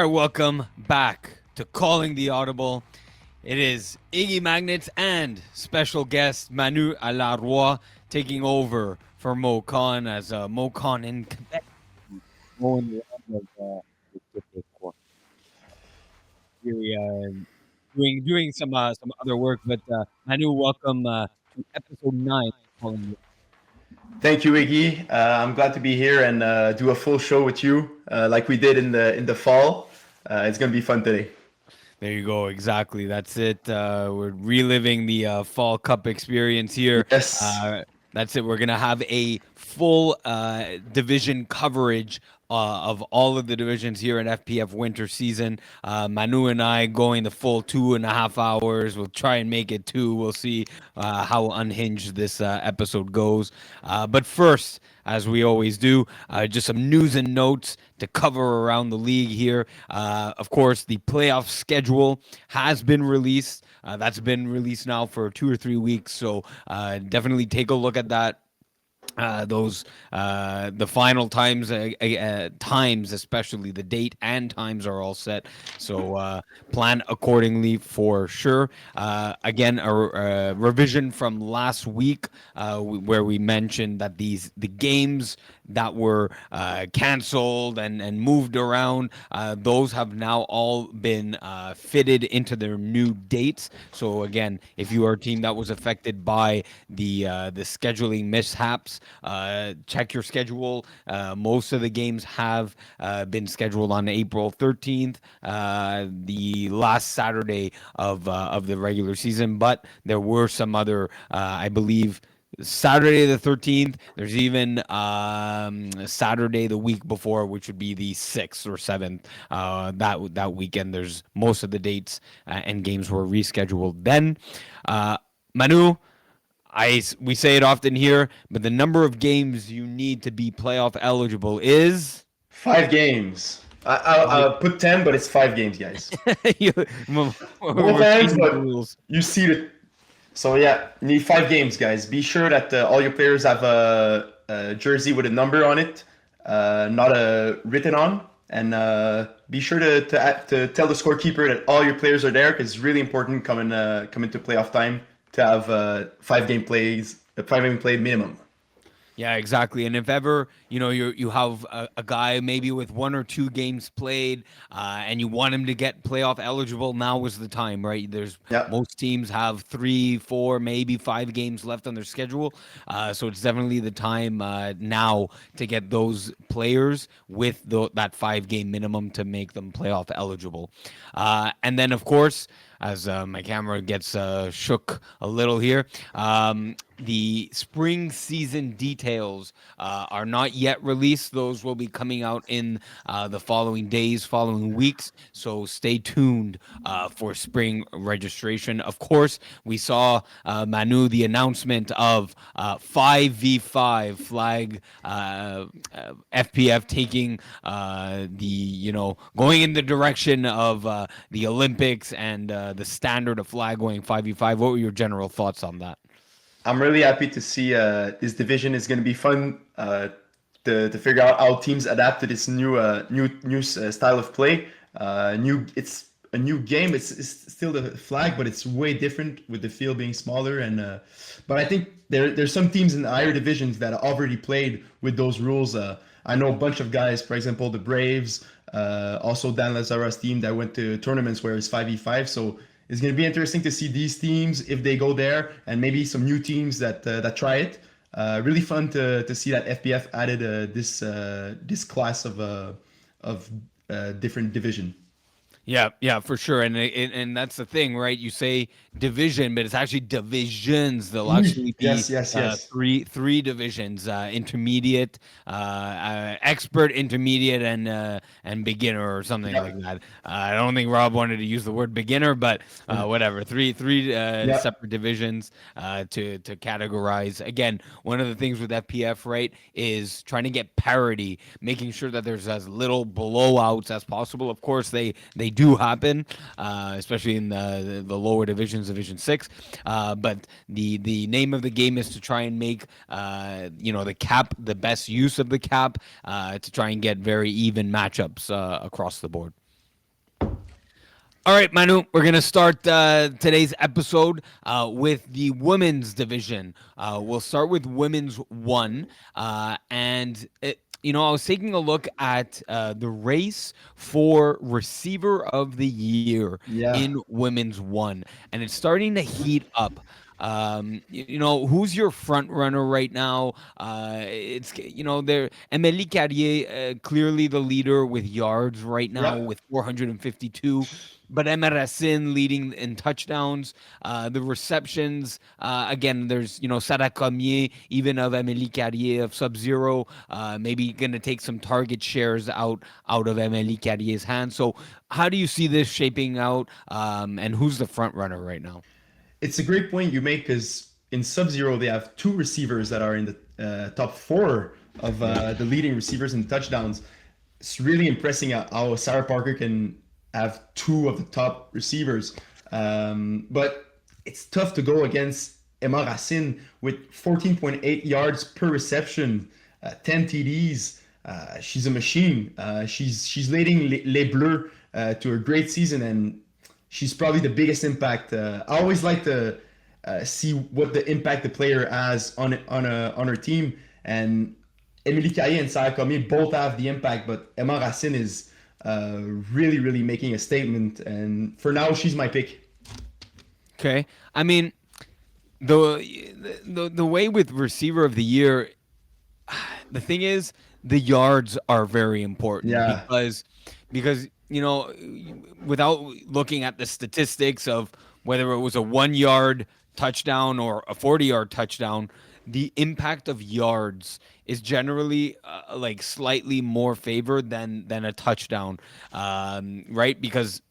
right, welcome back to Calling the Audible. It is Iggy Magnets and special guest Manu Alarrois taking over for Mo Khan as Mo Khan in Quebec. Mo in the end of the Quebecois. Really, doing some other work, but Manu, welcome to episode 9 of Calling the. Thank you, Iggy. I'm glad to be here and do a full show with you, like we did in the fall. It's gonna be fun today. There you go. Exactly. That's it. We're reliving the Fall Cup experience here. Yes. Uh, that's it. We're gonna have a full division coverage of all of the divisions here in FPF winter season. Manu and I going the full 2.5 hours. We'll try and make it two. We'll see how unhinged this episode goes. But first, as we always do, just some news and notes to cover around the league here. Of course, the playoff schedule has been released. That's been released now for 2 or 3 weeks. So definitely take a look at that. Those the final times, especially the date and times are all set, so plan accordingly for sure. Again, a revision from last week, where we mentioned that the games that were canceled and moved around, those have now all been fitted into their new dates. So again, if you are a team that was affected by the scheduling mishaps, check your schedule. Most of the games have been scheduled on April 13th, the last Saturday of the regular season, but there were some other, I believe, Saturday the 13th. There's even Saturday the week before, which would be the 6th or 7th. That weekend, there's most of the dates and games were rescheduled then. Manu, we say it often here, but the number of games you need to be playoff eligible is 5 games. I'll put 10, but it's 5 games, guys. We're Fans, changing the but rules. you see it. So yeah, you need 5 games, guys. Be sure that all your players have a jersey with a number on it, not written on, and be sure to tell the scorekeeper that all your players are there, because it's really important coming to playoff time to have 5 game play minimum. Yeah, exactly. And if ever you have a guy maybe with 1 or 2 games played, and you want him to get playoff eligible, now is the time, right? There's Yeah. Most teams have 3, 4, maybe 5 games left on their schedule, so it's definitely the time now to get those players with that 5 game minimum to make them playoff eligible. And then, of course, as my camera gets shook a little here. The spring season details are not yet released. Those will be coming out in the following days, following weeks. So stay tuned for spring registration. Of course, we saw, Manu, the announcement of 5v5 flag FPF taking going in the direction of the Olympics and the standard of flag going 5v5. What were your general thoughts on that? I'm really happy to see this division is going to be fun to figure out how teams adapt to this new style of play. It's a new game. It's still the flag, but it's way different with the field being smaller. And but I think there's some teams in the higher divisions that already played with those rules. I know a bunch of guys, for example, the Braves, also Dan Lazara's team that went to tournaments where it's 5v5. So it's going to be interesting to see these teams if they go there, and maybe some new teams that try it. Really fun to see that FPF added this class of different division. Yeah, for sure, and that's the thing, right? You say division, but it's actually divisions. There'll actually be Yes. three divisions: intermediate, expert, intermediate, and beginner, or something Yep. like that. I don't think Rob wanted to use the word beginner, but whatever. Three Yep. separate divisions to categorize. Again, one of the things with FPF, right, is trying to get parity, making sure that there's as little blowouts as possible. Of course, they do happen, especially in the lower divisions, Division 6. But the name of the game is to try and make the cap, the best use of the cap, to try and get very even matchups across the board. All right, Manu, we're going to start today's episode with the women's division. We'll start with women's one. I was taking a look at the race for receiver of the year Yeah. in women's one, and it's starting to heat up. Who's your front runner right now? There Emily Carrier, clearly the leader with yards right now Yep. with 452. But Emma Racine leading in touchdowns, the receptions. Again, there's Sarah Comier, even of Emily Carrier of Sub Zero, maybe going to take some target shares out of Emily Carrier's hands. So, how do you see this shaping out? And who's the front runner right now? It's a great point you make because in Sub Zero they have two receivers that are in the top four of Yeah. the leading receivers in touchdowns. It's really impressing how Sarah Parker can have two of the top receivers. But it's tough to go against Emma Racine with 14.8 yards per reception, 10 TDs. She's a machine. She's leading Les Bleus to a great season, and she's probably the biggest impact. I always like to see what the impact the player has on her team. And Emily Caillé and Sarah Comey both have the impact, but Emma Racine is really making a statement. And for now, she's my pick. Okay. I mean, the way with receiver of the year, the thing is the yards are very important Yeah, because without looking at the statistics of whether it was a 1 yard touchdown or a 40-yard touchdown, the impact of yards is generally like slightly more favored than a touchdown, right? Because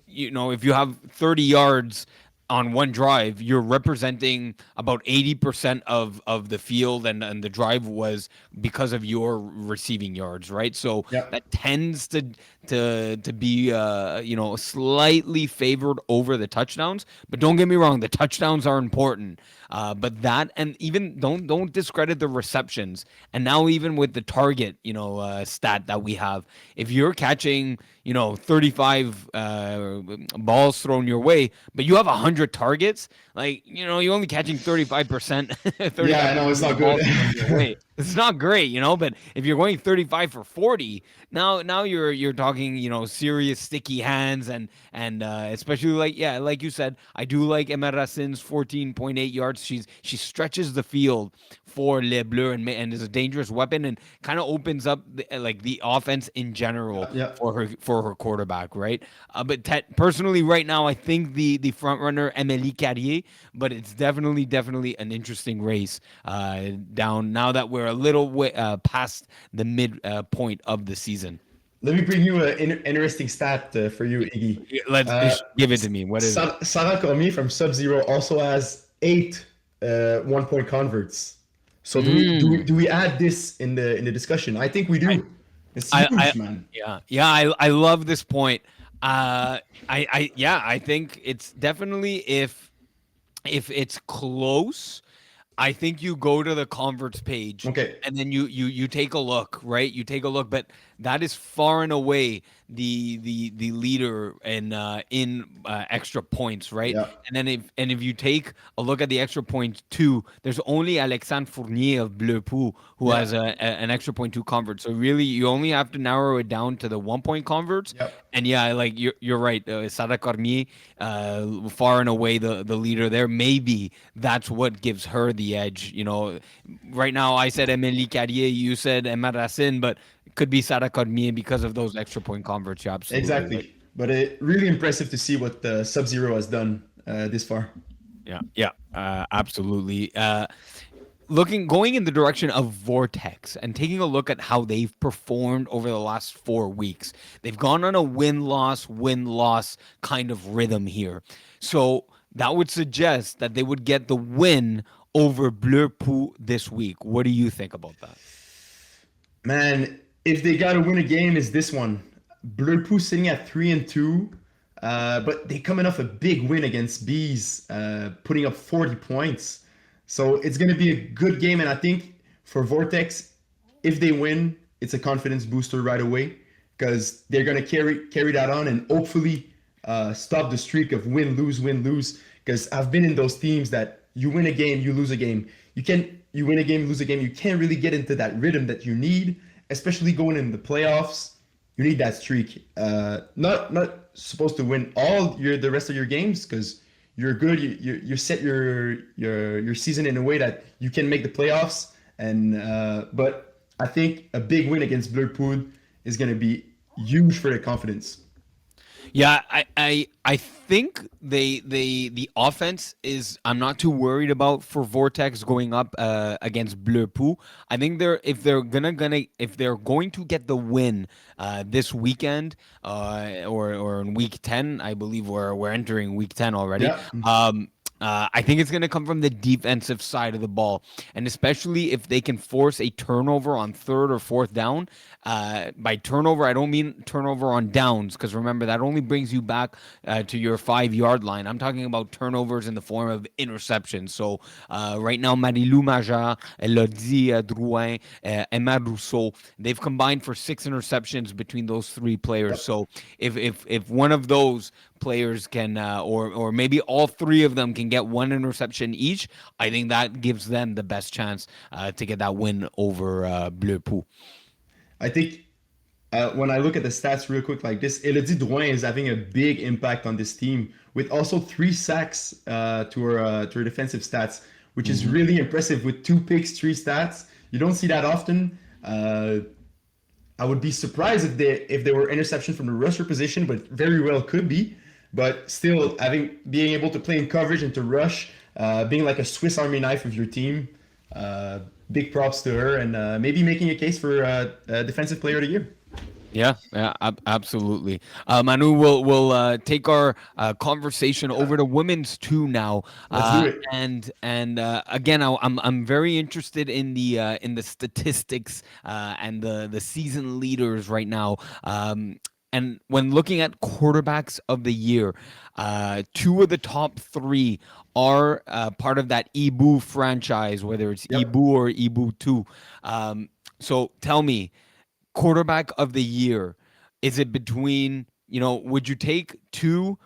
if you have 30 yards on one drive, you're representing about 80% of the field, and the drive was because of your receiving yards, right? So yeah, that tends to be slightly favored over the touchdowns. But don't get me wrong, the touchdowns are important. But that, and even don't discredit the receptions. And now even with the target, stat that we have, if you're catching 35 balls thrown your way, but you have 100 targets, like, you're only catching 35%, yeah. I 35% know it's of the not good. balls thrown your way. It's not great, but if you're going 35 for 40, now you're talking, serious sticky hands, and especially like you said, I do like Emma Racine's 14.8 yards. She stretches the field for Les Bleus and is a dangerous weapon and kind of opens up the offense in general Yeah. for her quarterback, right? But personally, right now, I think the front runner Emily Carrier, but it's definitely an interesting race down now that we're a little way past the mid point of the season. Let me bring you an interesting stat for you, Iggy. Yeah, let's Uh, give it to me. What is it? Sarah Cormier from Sub Zero also has 8 1 point converts. So do we add this in the discussion? I think we I, do. It's I huge, man. yeah, I love this point. I think it's definitely if it's close, I think you go to the converts page Okay. and then you take a look, right? You take a look, but that is far and away the leader in extra points, right? Yeah. And if you take a look at the extra point two, there's only Alexandre Fournier of Bleu Pou who Yeah. has an extra point two convert. So really, you only have to narrow it down to the 1 point converts. Yep. And yeah, like you're right. Sarah Cormier, far and away the leader there. Maybe that's what gives her the edge. Right now I said Emily Carrier, you said Emma Racine, but it could be Sarah Cormier because of those extra point converts. You're absolutely right. Exactly. But really impressive to see what Sub Zero has done this far. Yeah, absolutely. Going in the direction of Vortex and taking a look at how they've performed over the last 4 weeks. They've gone on a win loss kind of rhythm here. So that would suggest that they would get the win over Bleu Pou this week. What do you think about that? Man, if they got to win a game, is this one? Bleu Pou sitting at 3-2, but they coming off a big win against Bees, putting up 40 points. So it's going to be a good game, and I think for Vortex, if they win, it's a confidence booster right away because they're going to carry that on, and hopefully stop the streak of win, lose, win, lose. Because I've been in those teams that you win a game, you lose a game. You win a game, lose a game. You can't really get into that rhythm that you need, especially going in the playoffs. You need that streak. Not supposed to win all the rest of your games because you're good. You set your season in a way that you can make the playoffs. And but I think a big win against Bleu Poudre is going to be huge for the confidence. Yeah, I think the offense is I'm not too worried about for Vortex going up against Bleu Pou. I think if they're going to get the win this weekend or in week 10, I believe we're entering week 10 already. Yeah. I think it's going to come from the defensive side of the ball, and especially if they can force a turnover on third or fourth down. By turnover, I don't mean turnover on downs, because remember that only brings you back to your 5 yard line. I'm talking about turnovers in the form of interceptions. So right now, Marilou Maja, Elodie Drouin, Emma Rousseau, they've combined for 6 interceptions between those three players. Yep. So if one of those players can, or maybe all three of them can get one interception each, I think that gives them the best chance to get that win over Bleu Pou. I think when I look at the stats real quick like this, Elodie Drouin is having a big impact on this team with also 3 sacks to her defensive stats, which is really impressive with 2 picks, 3 stats. You don't see that often. I would be surprised if they were interception from the rusher position, but very well could be. But still, being able to play in coverage and to rush, being like a Swiss Army knife of your team, big props to her, and maybe making a case for Defensive Player of the Year. Yeah, absolutely. Manu, we'll take our conversation over to women's two now, Let's do it. and again, I'm very interested in the statistics and the season leaders right now. And when looking at quarterbacks of the year, two of the top three are part of that Ibu franchise, whether it's Ibu Yep. or Ibu 2. So tell me, quarterback of the year, is it between, would you take two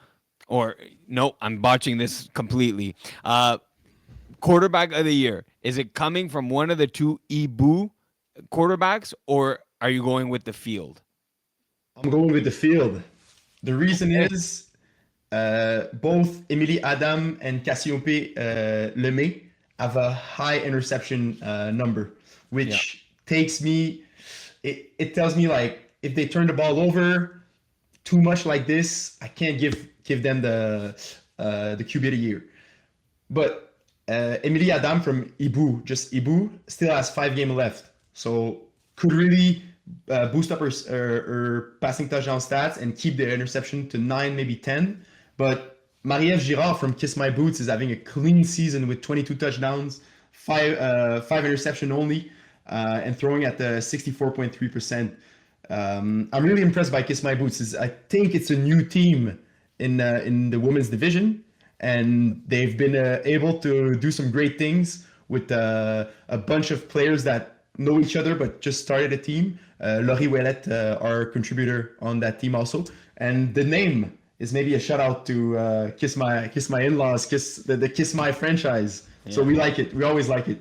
or no, I'm botching this completely. Quarterback of the year, is it coming from one of the two Ibu quarterbacks, or are you going with the field? I'm going with the field. The reason Okay. is both Emily Adam and Cassiope Lemay have a high interception number, Yeah. which takes me. It tells me like if they turn the ball over too much like this, I can't give them the QB of the year. But Emily Adam from Ibu, just Ibu, still has 5 games left, so could really boost up her passing touchdown stats and keep the interception to 9, maybe 10. But Marie-Ève Girard from Kiss My Boots is having a clean season with 22 touchdowns, five interception only, and throwing at the 64.3%. I'm really impressed by Kiss My Boots. I think it's a new team in the women's division, and they've been able to do some great things with a bunch of players that know each other but just started a team. Laurie Ouellette, our contributor on that team also, and the name is maybe a shout out to Kiss My in-laws, the Kiss My franchise. So Yeah. we like it. We always like it.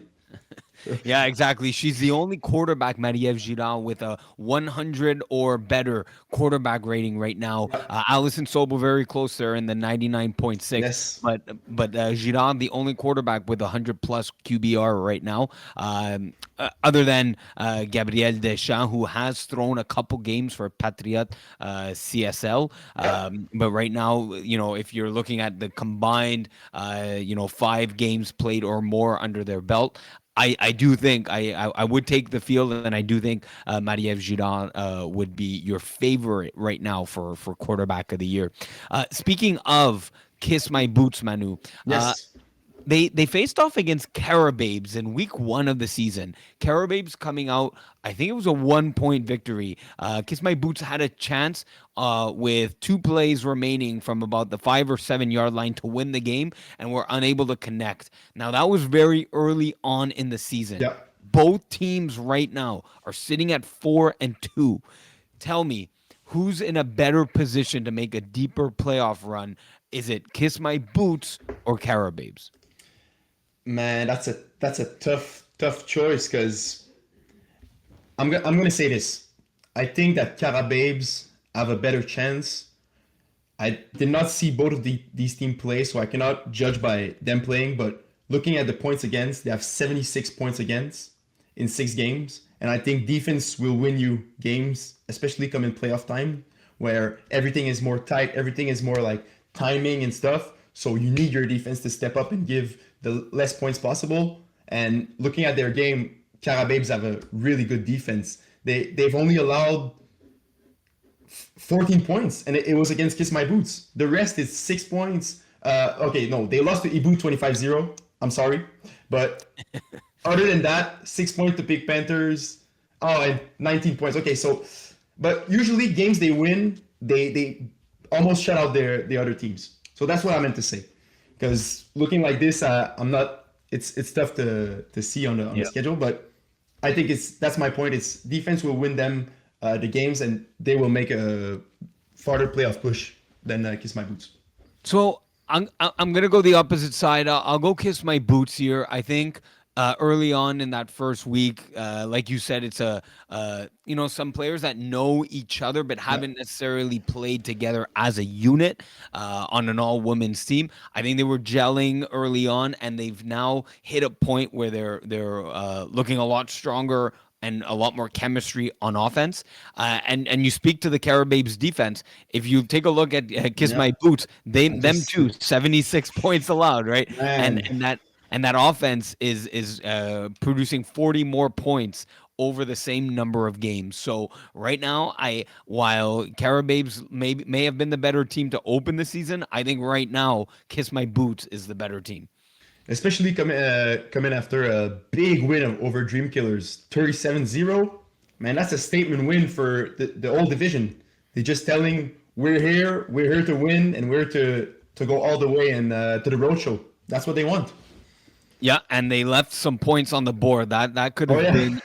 Yeah, exactly. She's the only quarterback, Marie-Ève Girard, with a 100 or better quarterback rating right now. Yep. Allison Sobel very close there in the 99.6, Yes. but Girard the only quarterback with 100 plus QBR right now. Other than Gabrielle Deschamps, who has thrown a couple games for Patriot CSL, Yep. but right now, if you're looking at the combined, 5 games played or more under their belt. I do think I would take the field, and I do think Marie-Ève Girard would be your favorite right now for quarterback of the year. Speaking of Kiss My Boots, Manu, Yes. they faced off against Carababes in week 1 of the season. Carababes coming out, I think it was a 1-point victory. Kiss My Boots had a chance with 2 plays remaining from about the 5 or 7 yard line to win the game, and were unable to connect. Now that was very early on in the season. Yep. Both teams right now are sitting at 4-2. Tell me, who's in a better position to make a deeper playoff run? Is it Kiss My Boots or Carababes? Man, that's a tough choice because I'm gonna say this. I think that Carababes have a better chance. I did not see both of these teams play, so I cannot judge by them playing. But looking at the points against, they have 76 points against in 6 games, and I think defense will win you games, especially come in playoff time, where everything is more tight, everything is more like timing and stuff. So you need your defense to step up and give the less points possible. And looking at their game, Carababes have a really good defense. They've only allowed 14 points, and it was against Kiss My Boots. The rest is 6 points. Okay, no, they lost to Ibu 25-0. I'm sorry. But other than that, 6 points to Big Panthers. Oh, and 19 points. Okay, so, but usually games they win, they almost shut out the other teams. So that's what I meant to say. Because looking like this, I'm not. It's tough to see on the schedule, but I think that's my point. It's defense will win them the games, and they will make a farther playoff push than Kiss My Boots. So I'm gonna go the opposite side. I'll go Kiss My Boots here. I think early on in that first week, like you said, it's some players that know each other but Yeah. haven't necessarily played together as a unit on an all women's team. I think they were gelling early on, and they've now hit a point where they're looking a lot stronger and a lot more chemistry on offense. And you speak to the Carababes defense. If you take a look at Kiss Yeah. My Boots, I them just too, 76 points allowed, right? And man. that offense is producing 40 more points over the same number of games. So right now, while Carababes may have been the better team to open the season, I think right now Kiss My Boots is the better team. Especially coming after a big win over Dream Killers, 37-0. Man, that's a statement win for the whole division. They're just telling we're here to win, and we're to go all the way and to the roadshow. That's what they want. Yeah, and they left some points on the board. That could Oh have yeah.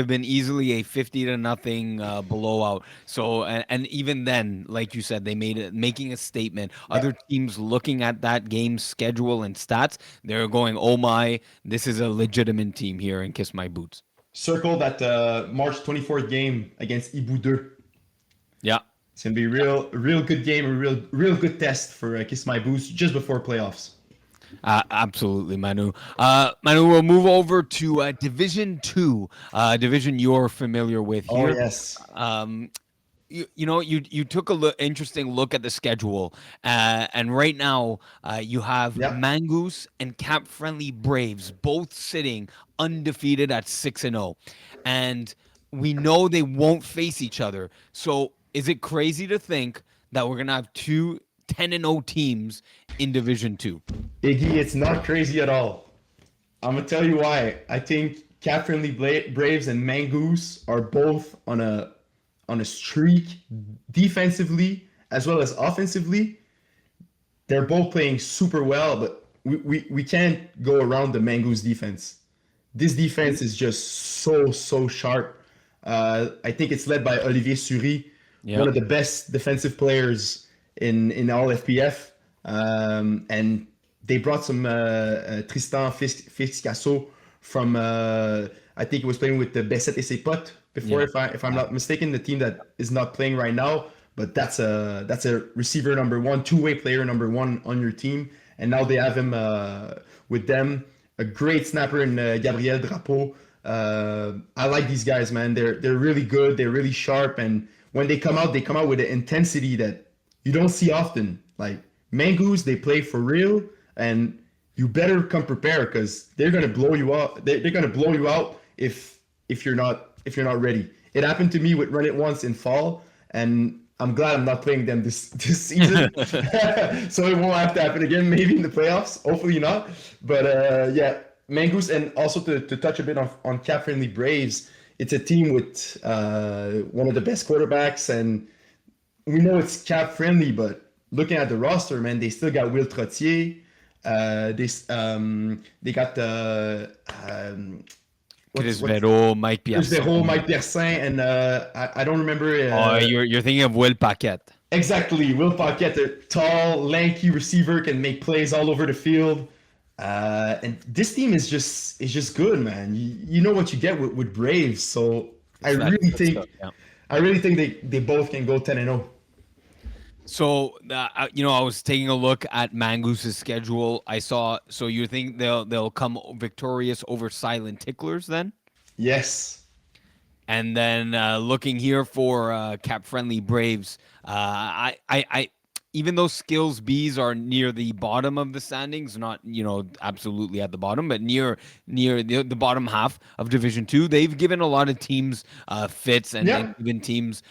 been easily a 50 to nothing blowout. So and even then, like you said, they making a statement. Yeah. Other teams looking at that game's schedule and stats, they're going, "Oh my, this is a legitimate team here," and kiss my boots. Circle that March 24th game against Ibu 2. Yeah. It's gonna be real good game, a real good test for Kiss My Boost just before playoffs. Absolutely, Manu. Manu, we'll move over to Division Two, division you're familiar with Oh here. yes. You took a interesting look at the schedule, and right now you have Yeah. Mangoose and Cap Friendly Braves both sitting undefeated at 6-0, and we know they won't face each other. So is it crazy to think that we're gonna have two 10-0 teams in Division Two? Iggy, it's not crazy at all. I'm gonna tell you why. I think Cat Friendly Braves and Mangoose are both on a streak defensively as well as offensively. They're both playing super well, but we can't go around the Mangoose defense. This defense is just so sharp. I think it's led by Olivier Sury, Yeah. one of the best defensive players in all FPF. And they brought some Tristan Fiscasso from I think he was playing with the Besset et ses potes before, Yeah. if I'm not mistaken, the team that is not playing right now. But that's a receiver number one, two-way player number one on your team, and now they have him with them. A great snapper in Gabriel Drapeau. I like these guys, man. They're really good. They're really sharp, and when they come out with an intensity that you don't see often. Like Mangoose, they play for real, and you better come prepared because they're gonna blow you out. They're gonna blow you out if you're not ready. It happened to me with Run It Once in fall, and I'm glad I'm not playing them this season. So it won't have to happen again. Maybe in the playoffs, hopefully not. But yeah, Mangoose, and also to touch a bit on Cap Friendly Braves. It's a team with one of the best quarterbacks, and we know it's Cap Friendly, but looking at the roster, man, they still got Will Trottier. They got what's Vero, Mike Chris Verreau, Pierson. Mike Persin, and I don't remember. Oh, you're thinking of Will Paquette. Exactly. Will Pocket, a tall, lanky receiver, can make plays all over the field. And this team is just good, man. You know what you get with Braves. So I That's really good stuff. think Yeah. I really think they both can go 10-0. So, I was taking a look at Mangoose's schedule. I saw. So you think they'll come victorious over Silent Ticklers then? Yes. And then looking here for cap friendly Braves, even though skills Bs are near the bottom of the standings, not absolutely at the bottom, but near the bottom half of Division Two, they've given a lot of teams fits, and they've Yeah. given teams.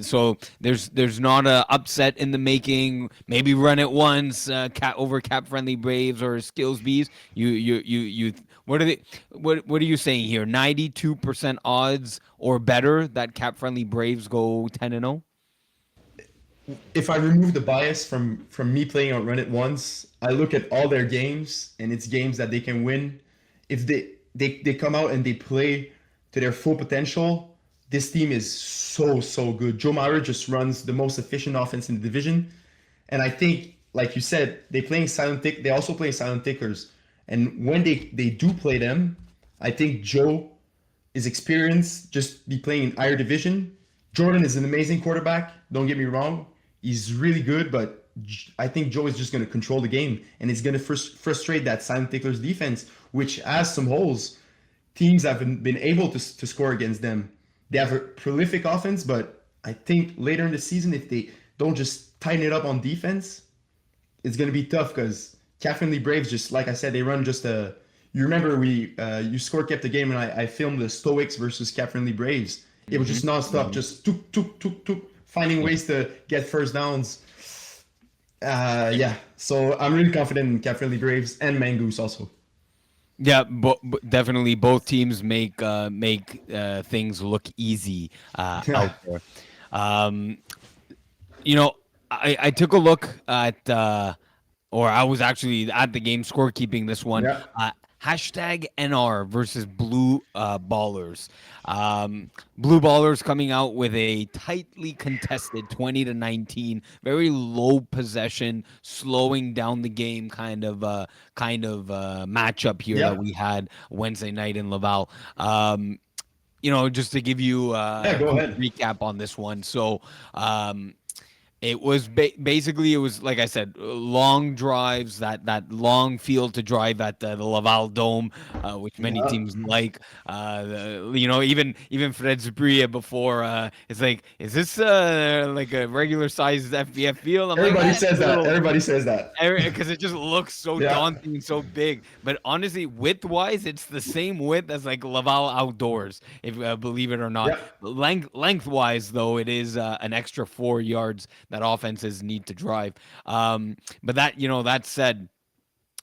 So there's not a upset in the making. Maybe run it once, over cap friendly Braves or skills Bs. You. What are they? What are you saying here? 92% odds or better that cap friendly Braves go 10-0. If I remove the bias from me playing on Run It Once, I look at all their games and it's games that they can win. If they come out and they play to their full potential, this team is so good. Joe Mauer just runs the most efficient offense in the division, and I think, like you said, they also play silent tickers, and when they do play them, I think Joe is experienced, just be playing in higher division. Jordan is an amazing quarterback. Don't get me wrong; he's really good, but I think Joe is just going to control the game, and it's going to frustrate that Silent Ticklers defense, which has some holes. Teams haven't been able to score against them. They have a prolific offense, but I think later in the season, if they don't just tighten it up on defense, it's going to be tough because Caffrey Braves, just like I said, they run just a. You remember you score kept the game, and I filmed the Stoics versus Caffrey Braves. It was Mm-hmm. just nonstop, just tuk, finding ways to get first downs. Yeah, so I'm really confident in Caffrey Braves and Mangoose also. Yeah, definitely both teams make things look easy Yeah, out there. Um, you know, I took a look at, or I was actually at the game scorekeeping this one. yeah, Hashtag NR versus Blue Ballers. Blue Ballers coming out with a tightly contested 20-19, very low possession, slowing down the game kind of matchup here that yeah, we had Wednesday night in Laval. Just to give you yeah. a Go quick ahead. recap on this one. So, it was basically, it was like I said, long drives, that long field to drive at the Laval Dome, which many Yeah. teams like. Even Fred Zubria before, it's like, is this like a regular sized FBF field? I'm like, Everybody it's says a that. little, Everybody says that. because it just looks so Yeah, daunting and so big. But honestly, width wise, it's the same width as like Laval outdoors, if believe it or not. yeah. Lengthwise, though, it is an extra 4 yards that offenses need to drive. But that said,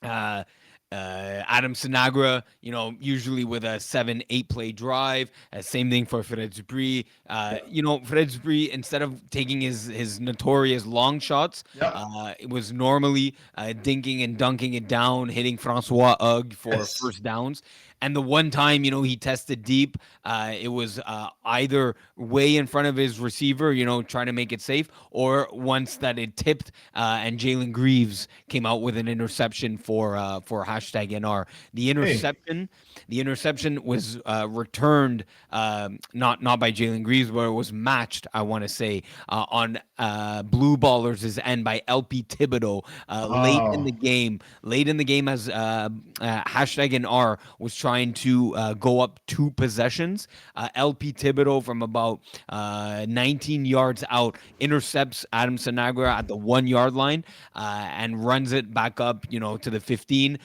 uh, Adam Sinagra, usually with a 7-8 play drive. Same thing for Fred Dubry. Fred Dubry, instead of taking his notorious long shots, Yeah. it was normally dinking and dunking it down, hitting Francois Hug for Yes. first downs. And the one time, he tested deep, it was either way in front of his receiver, trying to make it safe, or once that it tipped, and Jalen Greaves came out with an interception for hashtag NR. The Hey. interception, the interception was returned, not by Jalen Greaves, but it was matched, I want to say, on Blue Ballers' end by LP Thibodeau Oh. late in the game as hashtag NR was trying to go up two possessions. LP Thibodeau from about 19 yards out intercepts Adam Sinagra at the 1 yard line, and runs it back up, to the 15,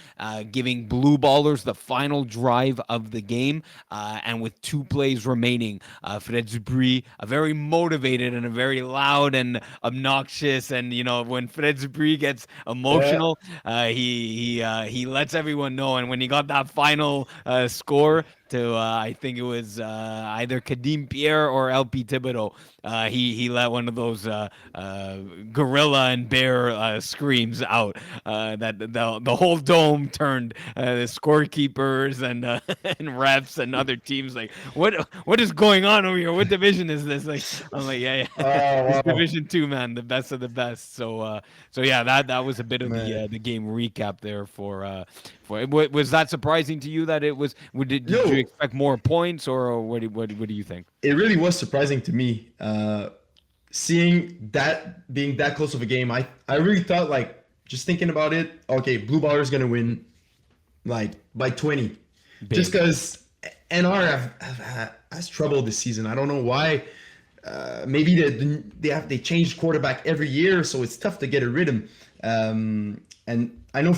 giving Blue Ballers the final drive of the game. And with 2 plays remaining, Fred Dubry, a very motivated and a very loud and obnoxious, and when Fred Dubry gets Yeah. emotional, he lets everyone know. And when he got that final score, to I think it was either Kadim Pierre or LP Thibodeau. He let one of those gorilla and bear screams out that the whole dome turned the scorekeepers and and refs and other teams like what is going on over here? What division is this? Like I'm like yeah. It's Oh wow, Division Two, man, the best of the best. So yeah, that was a bit of man. the game recap there for. Was that surprising to you that it was? Did you Yo, expect more points or what do you think? it really was surprising to me. Seeing that being that close of a game, I really thought like just thinking about it. Okay, Blue Baller's gonna win like by 20, just Big. because NR has trouble this season. I don't know why. Maybe they changed quarterback every year, so it's tough to get a rhythm. And I know,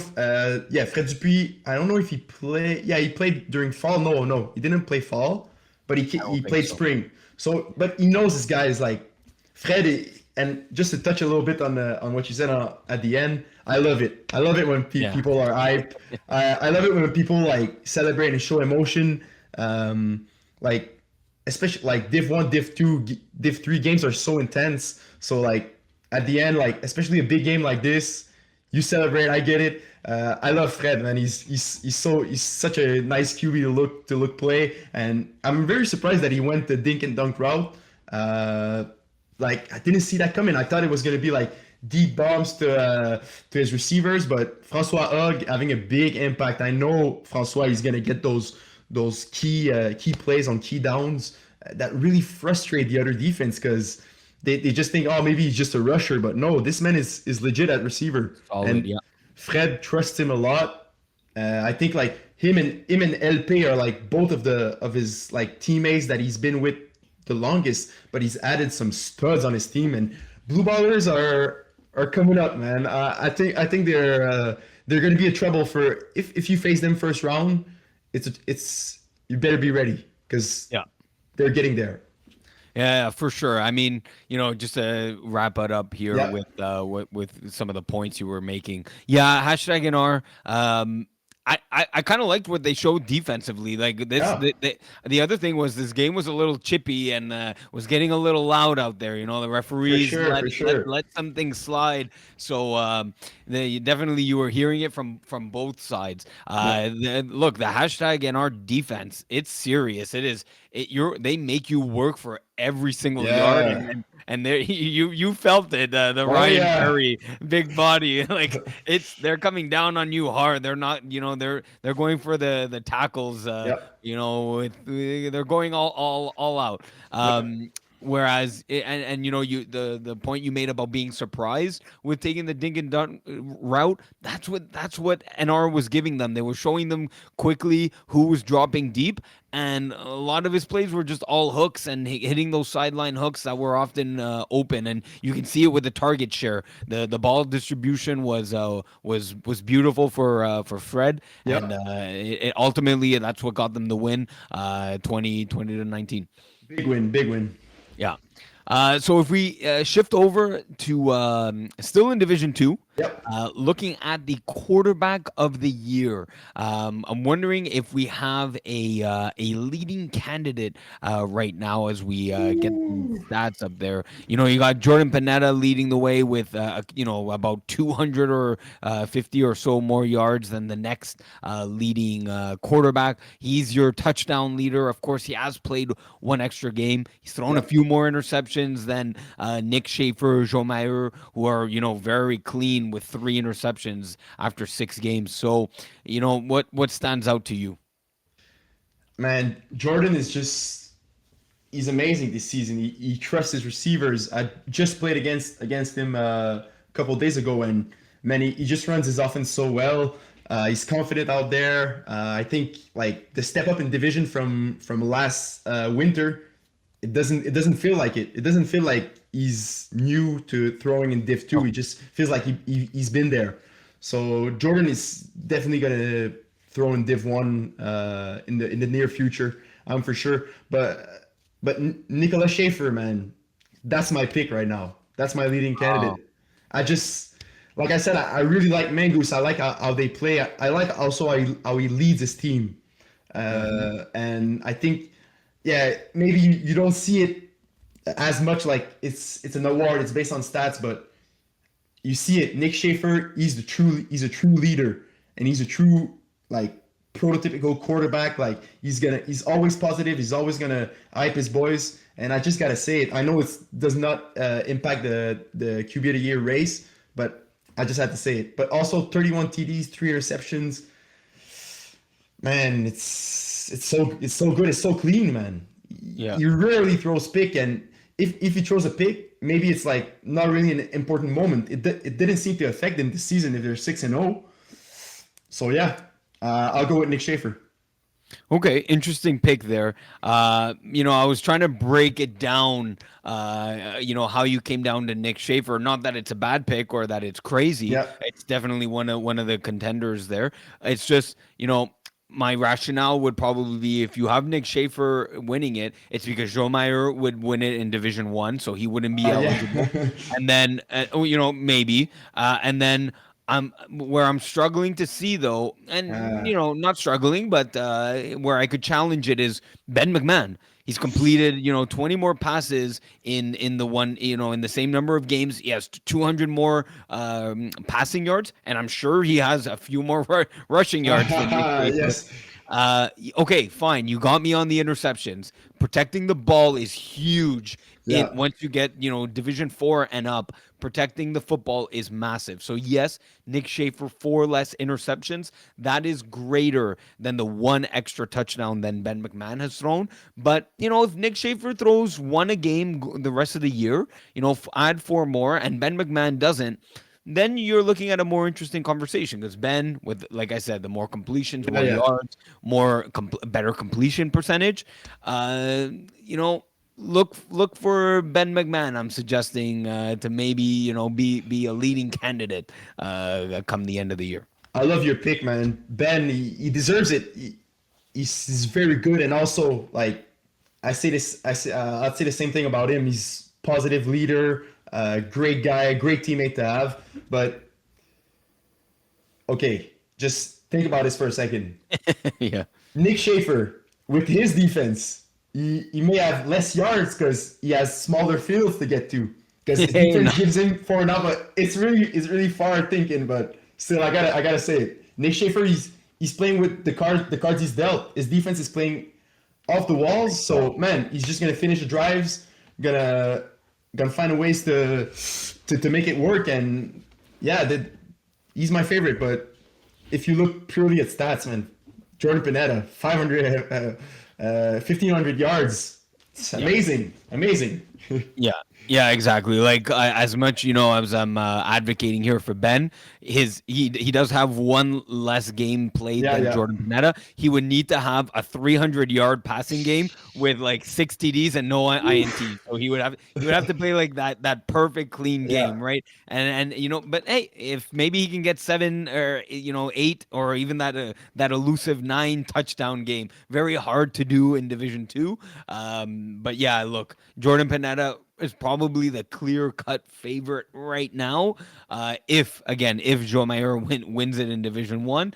yeah, Fred Dupuis. I don't know if he played. Yeah, he played during fall. No, he didn't play fall, but I he don't think played so. spring. So, but he knows this guy is like Fred. And just to touch a little bit on what you said at the end, I love it. I love it when Yeah. people are hype. I love it when people like celebrate and show emotion. Like especially like Div 1, Div 2, Div 3 games are so intense. So like at the end, like especially a big game like this, you celebrate. I get it. I love Fred, man. He's such a nice QB to look play, and I'm very surprised that he went the dink and dunk route. Uh, like I didn't see that coming. I thought it was gonna be like deep bombs to his receivers, but Francois Hogg having a big impact. I know Francois is gonna get those key plays on key downs that really frustrate the other defense because they just think, oh, maybe he's just a rusher, but no, this man is legit at receiver, Solid. and Yeah. Fred trusts him a lot. I think like him and LP are like both of his like teammates that he's been with the longest, but he's added some studs on his team, and Blue Ballers are coming up, man. I think they're going to be a trouble for if you face them first round. It's you better be ready because Yeah. they're getting there. Yeah, for sure. I mean, just to wrap it up here Yeah, with some of the points you were making. Yeah, hashtag NR. I kind of liked what they showed defensively. Like this, yeah, the other thing was this game was a little chippy and was getting a little loud out there. The for referees sure, let for let sure. let some things slide. So definitely you were hearing it from both sides. Yeah, Look, the hashtag NR defense, it's serious. It is. They make you work for every single yard, and yeah. and, and there you felt it. The Oh Ryan yeah. Perry big body, like they're coming down on you hard. They're not, they're going for the tackles. Yep. They're going all out. Yep. Whereas and the point you made about being surprised with taking the dink and dunk route, that's what NR was giving them. They were showing them quickly who was dropping deep, and a lot of his plays were just all hooks and hitting those sideline hooks that were often open, and you can see it with the target share. The ball distribution was beautiful for Fred, and Yep. ultimately that's what got them the win, 20 to 19. Big win. Big win. Yeah. So if we shift over to still in Division Two, Yep. looking at the quarterback of the year, I'm wondering if we have a leading candidate right now as we get the stats up there. You got Jordan Panetta leading the way with about 200 or 50 or so more yards than the next leading quarterback. He's your touchdown leader. Of course, he has played one extra game. He's thrown a Yep. few more interceptions than Nick Schaefer, Joe Mayer, who are very clean with 3 interceptions after 6 games. So, what stands out to you? Man, Jordan is just he's amazing this season. He trusts his receivers. I just played against him a couple days ago, and man, he just runs his offense so well. He's confident out there. I think like the step up in division from last winter, it doesn't feel like it. It doesn't feel like he's new to throwing in Div 2. Oh, He just feels like he's been there. So Jordan is definitely gonna throw in Div 1 in the near future, for sure. But Nicolas Schaefer, man, that's my pick right now. That's my leading oh, candidate. I just like I said, I really like Mangoose. I like how they play. I like also how he leads his team. Mhm. And I think, yeah, maybe you don't see it as much, like it's an award, it's based on stats, but you see it. Nick Schaefer, he's a true leader, and he's a true, like, prototypical quarterback. Like, he's always positive. He's always gonna hype his boys. And I just gotta say it. I know it does not impact the QB of the year race, but I just had to say it. But also 31 TDs, 3 receptions. Man, it's so good. It's so clean, man. Yeah. He rarely throws pick, and if he throws a pick, maybe it's like not really an important moment. It didn't seem to affect them this season if they're 6-0. So yeah, I'll go with Nick Schaefer. Okay, interesting pick there. I was trying to break it down, how you came down to Nick Schaefer. Not that it's a bad pick or that it's crazy. Yeah. It's definitely one of the contenders there. It's just, my rationale would probably be if you have Nick Schaefer winning it, it's because Joe Meyer would win it in Division One, so he wouldn't be eligible. Yeah. And then, maybe, and then where I'm struggling to see though, and uh, not struggling, but where I could challenge it is Ben McMahon. He's completed 20 more passes in the one in the same number of games. He has 200 more passing yards, and I'm sure he has a few more rushing yards than Nick Schaefer. yes. Okay, fine. You got me on the interceptions. Protecting the ball is huge. In Yeah. once you get, Division 4 and up, protecting the football is massive. So yes, Nick Schaefer 4 less interceptions. That is greater than the one extra touchdown than Ben McMahon has thrown. But, if Nick Schaefer throws one a game the rest of the year, add four more and Ben McMahon doesn't, then you're looking at a more interesting conversation because Ben, with like I said, the more completions, Yeah. more Yeah. yards, better completion percentage. Uh, you know, look for Ben McMahon. I'm suggesting to maybe be a leading candidate come the end of the year. I love your pick, man. Ben, he deserves it. He's very good, and also, like, I say this, I'd say the same thing about him. He's positive leader, great guy, great teammate to have. But okay, just think about this for a second. Yeah. Nick Schaefer, with his defense, he may have less yards because he has smaller fields to get to. Because his Hey, defense gives him 4 and out, but it's really far thinking. But still, I gotta say it. Nick Schaefer, he's playing with the cards he's dealt. His defense is playing off the walls. So man, he's just gonna finish the drives, gonna find a ways to make it work. And yeah, he's my favorite. But if you look purely at stats, man, Jordan Pineda, 500, 1,500 yards. It's amazing, amazing. Yeah, yeah, exactly. Like as much as I'm advocating here for Ben, he does have one less game played Yeah, than yeah, Jordan Panetta. He would need to have a 300-yard passing game with like 6 TDs and no INT. So he would have to play like that perfect clean yeah. game, right? But hey, if maybe he can get 7 or 8 or even that elusive 9 touchdown game, very hard to do in Division 2. But yeah, look, Jordan Panetta is probably the clear-cut favorite right now. If Joe Mayer wins it in Division One,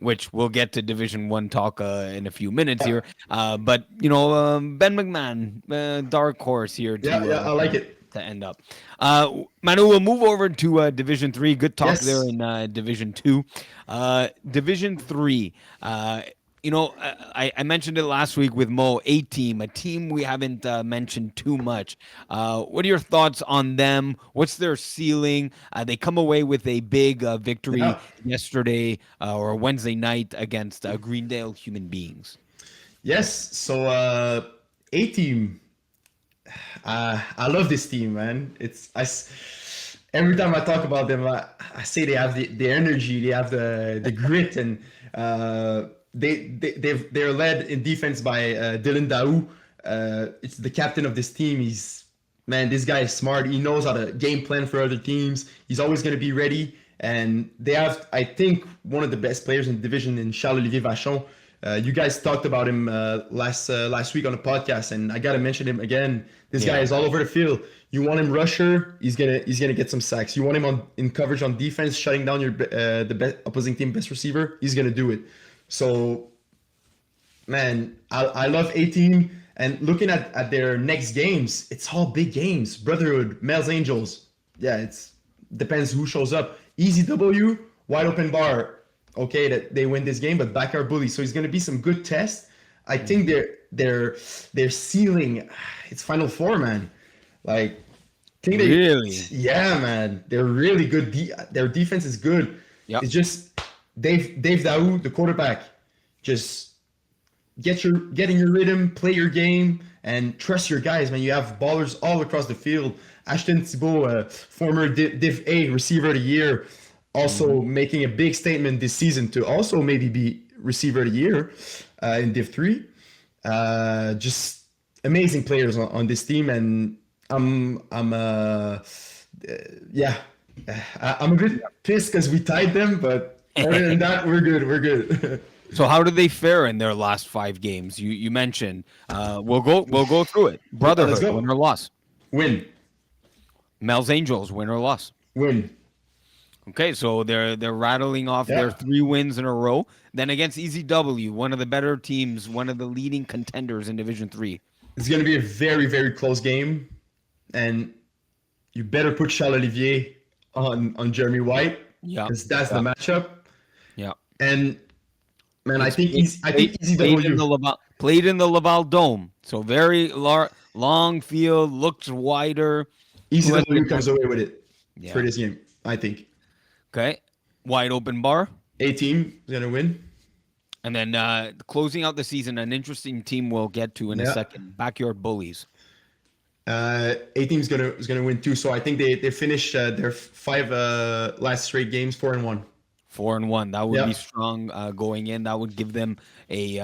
which we'll get to Division One talk in a few minutes here. But Ben McMahon, dark horse here Yeah, yeah, to I like it. to end up. Manu, we'll move over to Division Three. Good talk there Yes. in Division Two. Division Three. I mentioned it last week with Mo, a team we haven't mentioned too much. What are your thoughts on them? What's their ceiling? They come away with a big victory Yeah. yesterday or Wednesday night against Greendale Human Beings. Yes. So, A team. I love this team, man. Every time I talk about them, I say they have the energy, they have the grit, and they're led in defense by Dylan Daou. It's the captain of this team. This guy is smart. He knows how to game plan for other teams. He's always going to be ready. And they have, I think, one of the best players in the division in Charles-Olivier Vachon. You guys talked about him last week on the podcast, and I gotta mention him again. This guy Yeah. is all over the field. You want him rusher, he's gonna get some sacks. You want him in coverage on defense, shutting down the opposing team best receiver, he's gonna do it. So man, I love A Team. And looking at their next games, it's all big games. Brotherhood, Males Angels. Yeah, it's depends who shows up. Easy W, wide open bar. Okay, that they win this game, but backyard bully. So it's gonna be some good tests. I think their ceiling, it's Final Four, man. Like, think they, Really? yeah, man, they're really good. Their defense is good. Yep. It's just Dave Daou, the quarterback, just get in your rhythm, play your game, and trust your guys, man. You have ballers all across the field. Ashton Thibault, former Div A receiver of the year, also Mhm. making a big statement this season to also maybe be receiver of the year in Div 3. Just amazing players on this team, and I'm yeah, I'm a bit pissed because we tied them, but other than that, we're good. We're good. So how did they fare in their last 5 games? You mentioned. We'll go through it. Yeah, let's Brotherhood, win go. or loss. Win, Mel's Angels, win or loss. win. Okay, so they're rattling off their Yeah, 3 wins in a row. Then against EZW, one of the better teams, one of the leading contenders in Division Three. it's gonna be a very very close game, and you better put Charles Olivier on Jeremy White Yeah, because that's the yeah, matchup. yeah. And man, It's I think played in ECW. the Laval Dome, so very long field, looks wider. Who has the ECW advantage? comes away with it for Yeah. this game. I think Okay, wide open bar. A team is gonna win. And then closing out the season, an interesting team we'll get to in a Yeah. second. Backyard Bullies. A team is gonna win too. So I think they finish their five last straight games 4-1. 4-1. That would be Yeah. strong going in. That would give them a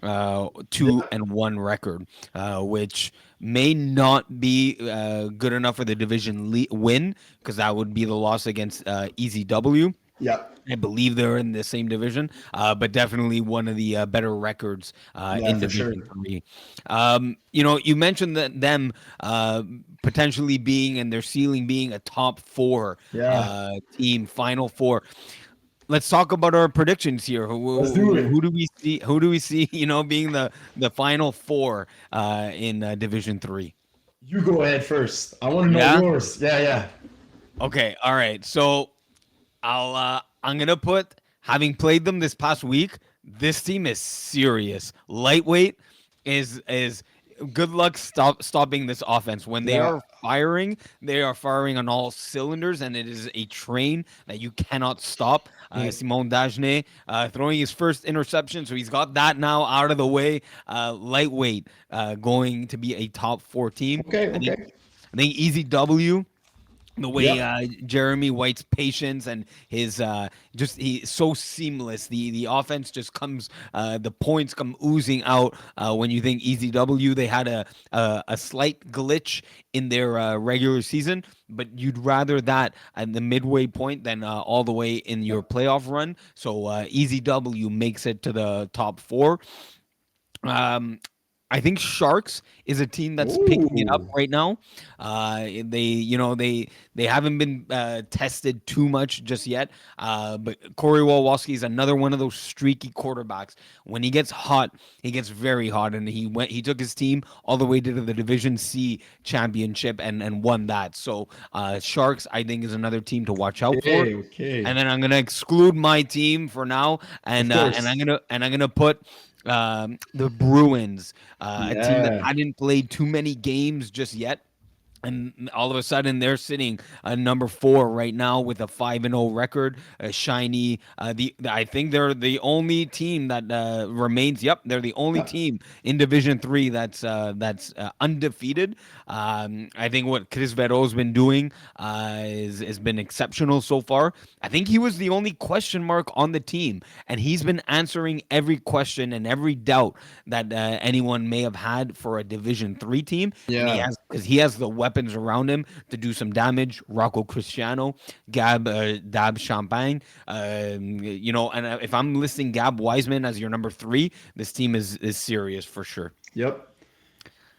7-2-1 record, which may not be good enough for the division win because that would be the loss against EZW. Yeah. I believe they're in the same division, but definitely one of the better records Yeah, in for sure. Division Three. You mentioned that them potentially being and their ceiling being a top four Yeah. team, Final Four. Let's talk about our predictions here. Let's do Who it. do we see? Who do we see? Being the Final Four in Division Three. You go ahead first. I want to know Yeah. yours. Yeah, yeah. Okay. All right. So I'm gonna put, having played them this past week, this team is serious. Lightweight is good luck stopping this offense. When Yeah. they are firing on all cylinders, and it is a train that you cannot stop. Mm. Simon Dagenet throwing his first interception, so he's got that now out of the way. Lightweight going to be a top four team. Okay, I think okay. I think Easy W, the way Yeah. Jeremy White's patience and his just he's so seamless. The offense just comes, the points come oozing out when you think EZW. They had a slight glitch in their regular season, but you'd rather that at the midway point than all the way in your playoff run. So EZW makes it to the top four. Um, I think Sharks is a team that's picking it up Ooh. right now. They haven't been tested too much just yet. But Corey Wolowski is another one of those streaky quarterbacks. When he gets hot, he gets very hot, and he took his team all the way to the Division C championship and won that. So Sharks, I think, is another team to watch out for. Okay, okay. And then I'm gonna exclude my team for now, Of and course. I'm gonna put the Bruins, a team that Yeah. hadn't played too many games just yet. And all of a sudden, they're sitting number four right now with a 5-0 record. Shiny. I think they're the only team that remains. Yep, they're the only Yeah. team in Division Three that's undefeated. I think what Chris Vero's been doing is has been exceptional so far. I think he was the only question mark on the team, and he's been answering every question and every doubt that anyone may have had for a Division Three team. And Yeah. he has the weapons around him to do some damage. Rocco Cristiano, Dab Champagne, and if I'm listing Gab Wiseman as your number three, this team is serious for sure. Yep.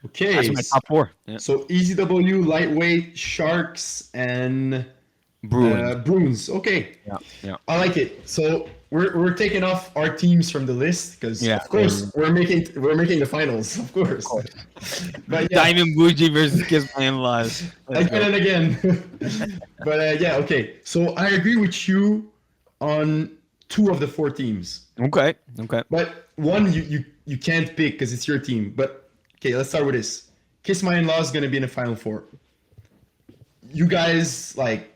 That's Okay. my top four. Yeah. So EZW, lightweight, Sharks, and Bruins. Bruins. Okay, Yeah, yeah, I like it. So we're taking off our teams from the list because yeah. of Yeah, yeah. course we're making the finals, of Of course. course. But yeah, Diamond Bougie versus Kiss My In-Laws. Let's again go. and again. But yeah, okay. So I agree with you on two of the four teams. Okay, okay. But one you can't pick because it's your team. But okay, let's start with this. Kiss My In-Law is gonna be in the final four. You guys like,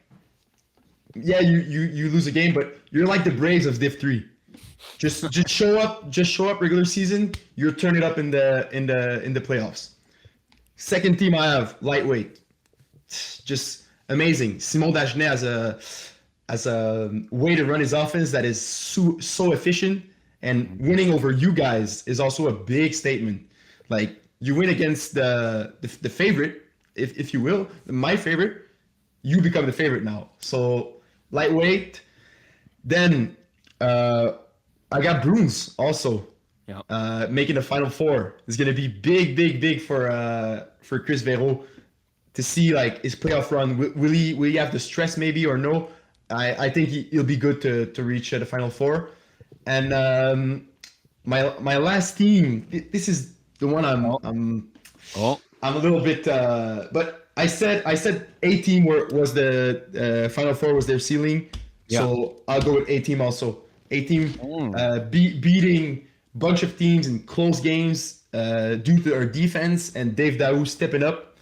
yeah, you lose a game, but you're like the Braves of Div 3. Just show up regular season, you'll turn it up in the playoffs. Second team I have, lightweight. Just amazing. Simon Dagenet has a way to run his offense that is so efficient, and winning over you guys is also a big statement. Like, you win against the favorite, if you will, my favorite, you become the favorite now. So lightweight. Then I got Bruins also Yeah. making the final four. It's gonna be big, big, big for Chris Vero to see like his playoff run. Will he have the stress maybe or no? I think he'll be good to reach the final four. And my last team. This is the one Oh, oh, I'm a little bit, but I said A team was the final four was their ceiling, yeah. so I'll go with A team also. A team Mm. beating bunch of teams in close games due to their defense and Dave Daou stepping up.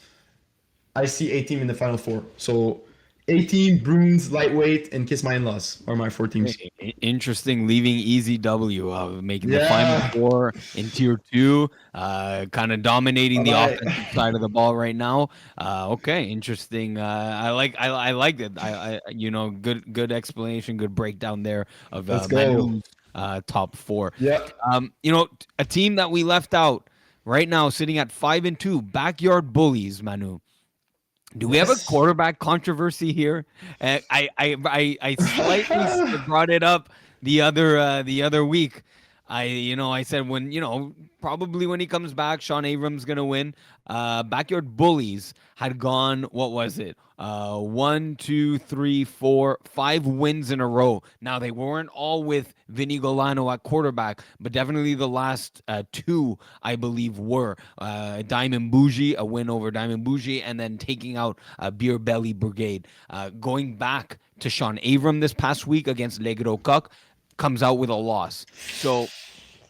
I see A team in the final four. So A team, Bruins, lightweight, and Kiss My In-Laws are my four teams. Interesting, leaving easy W, making the final Yeah. four in tier two, kind of dominating Bye the bye. offensive side of the ball right now. Okay, interesting. I like it. Good explanation, good breakdown there of Let's go. Manu's top four. Yeah. A team that we left out right now, sitting at 5-2, backyard bullies. Manu, do we have a Yes. quarterback controversy here? I slightly brought it up the other week. I said when probably when he comes back, Sean Abrams gonna win. Backyard Bullies had gone. What was it? One, two, three, four, 5 wins in a row. Now they weren't all with Vinny Golano at quarterback, but definitely the last two, I believe, were Diamond Bougie, a win over Diamond Bougie, and then taking out Beer Belly Brigade. Going back to Sean Abram this past week against Legro Cuck, comes out with a loss. So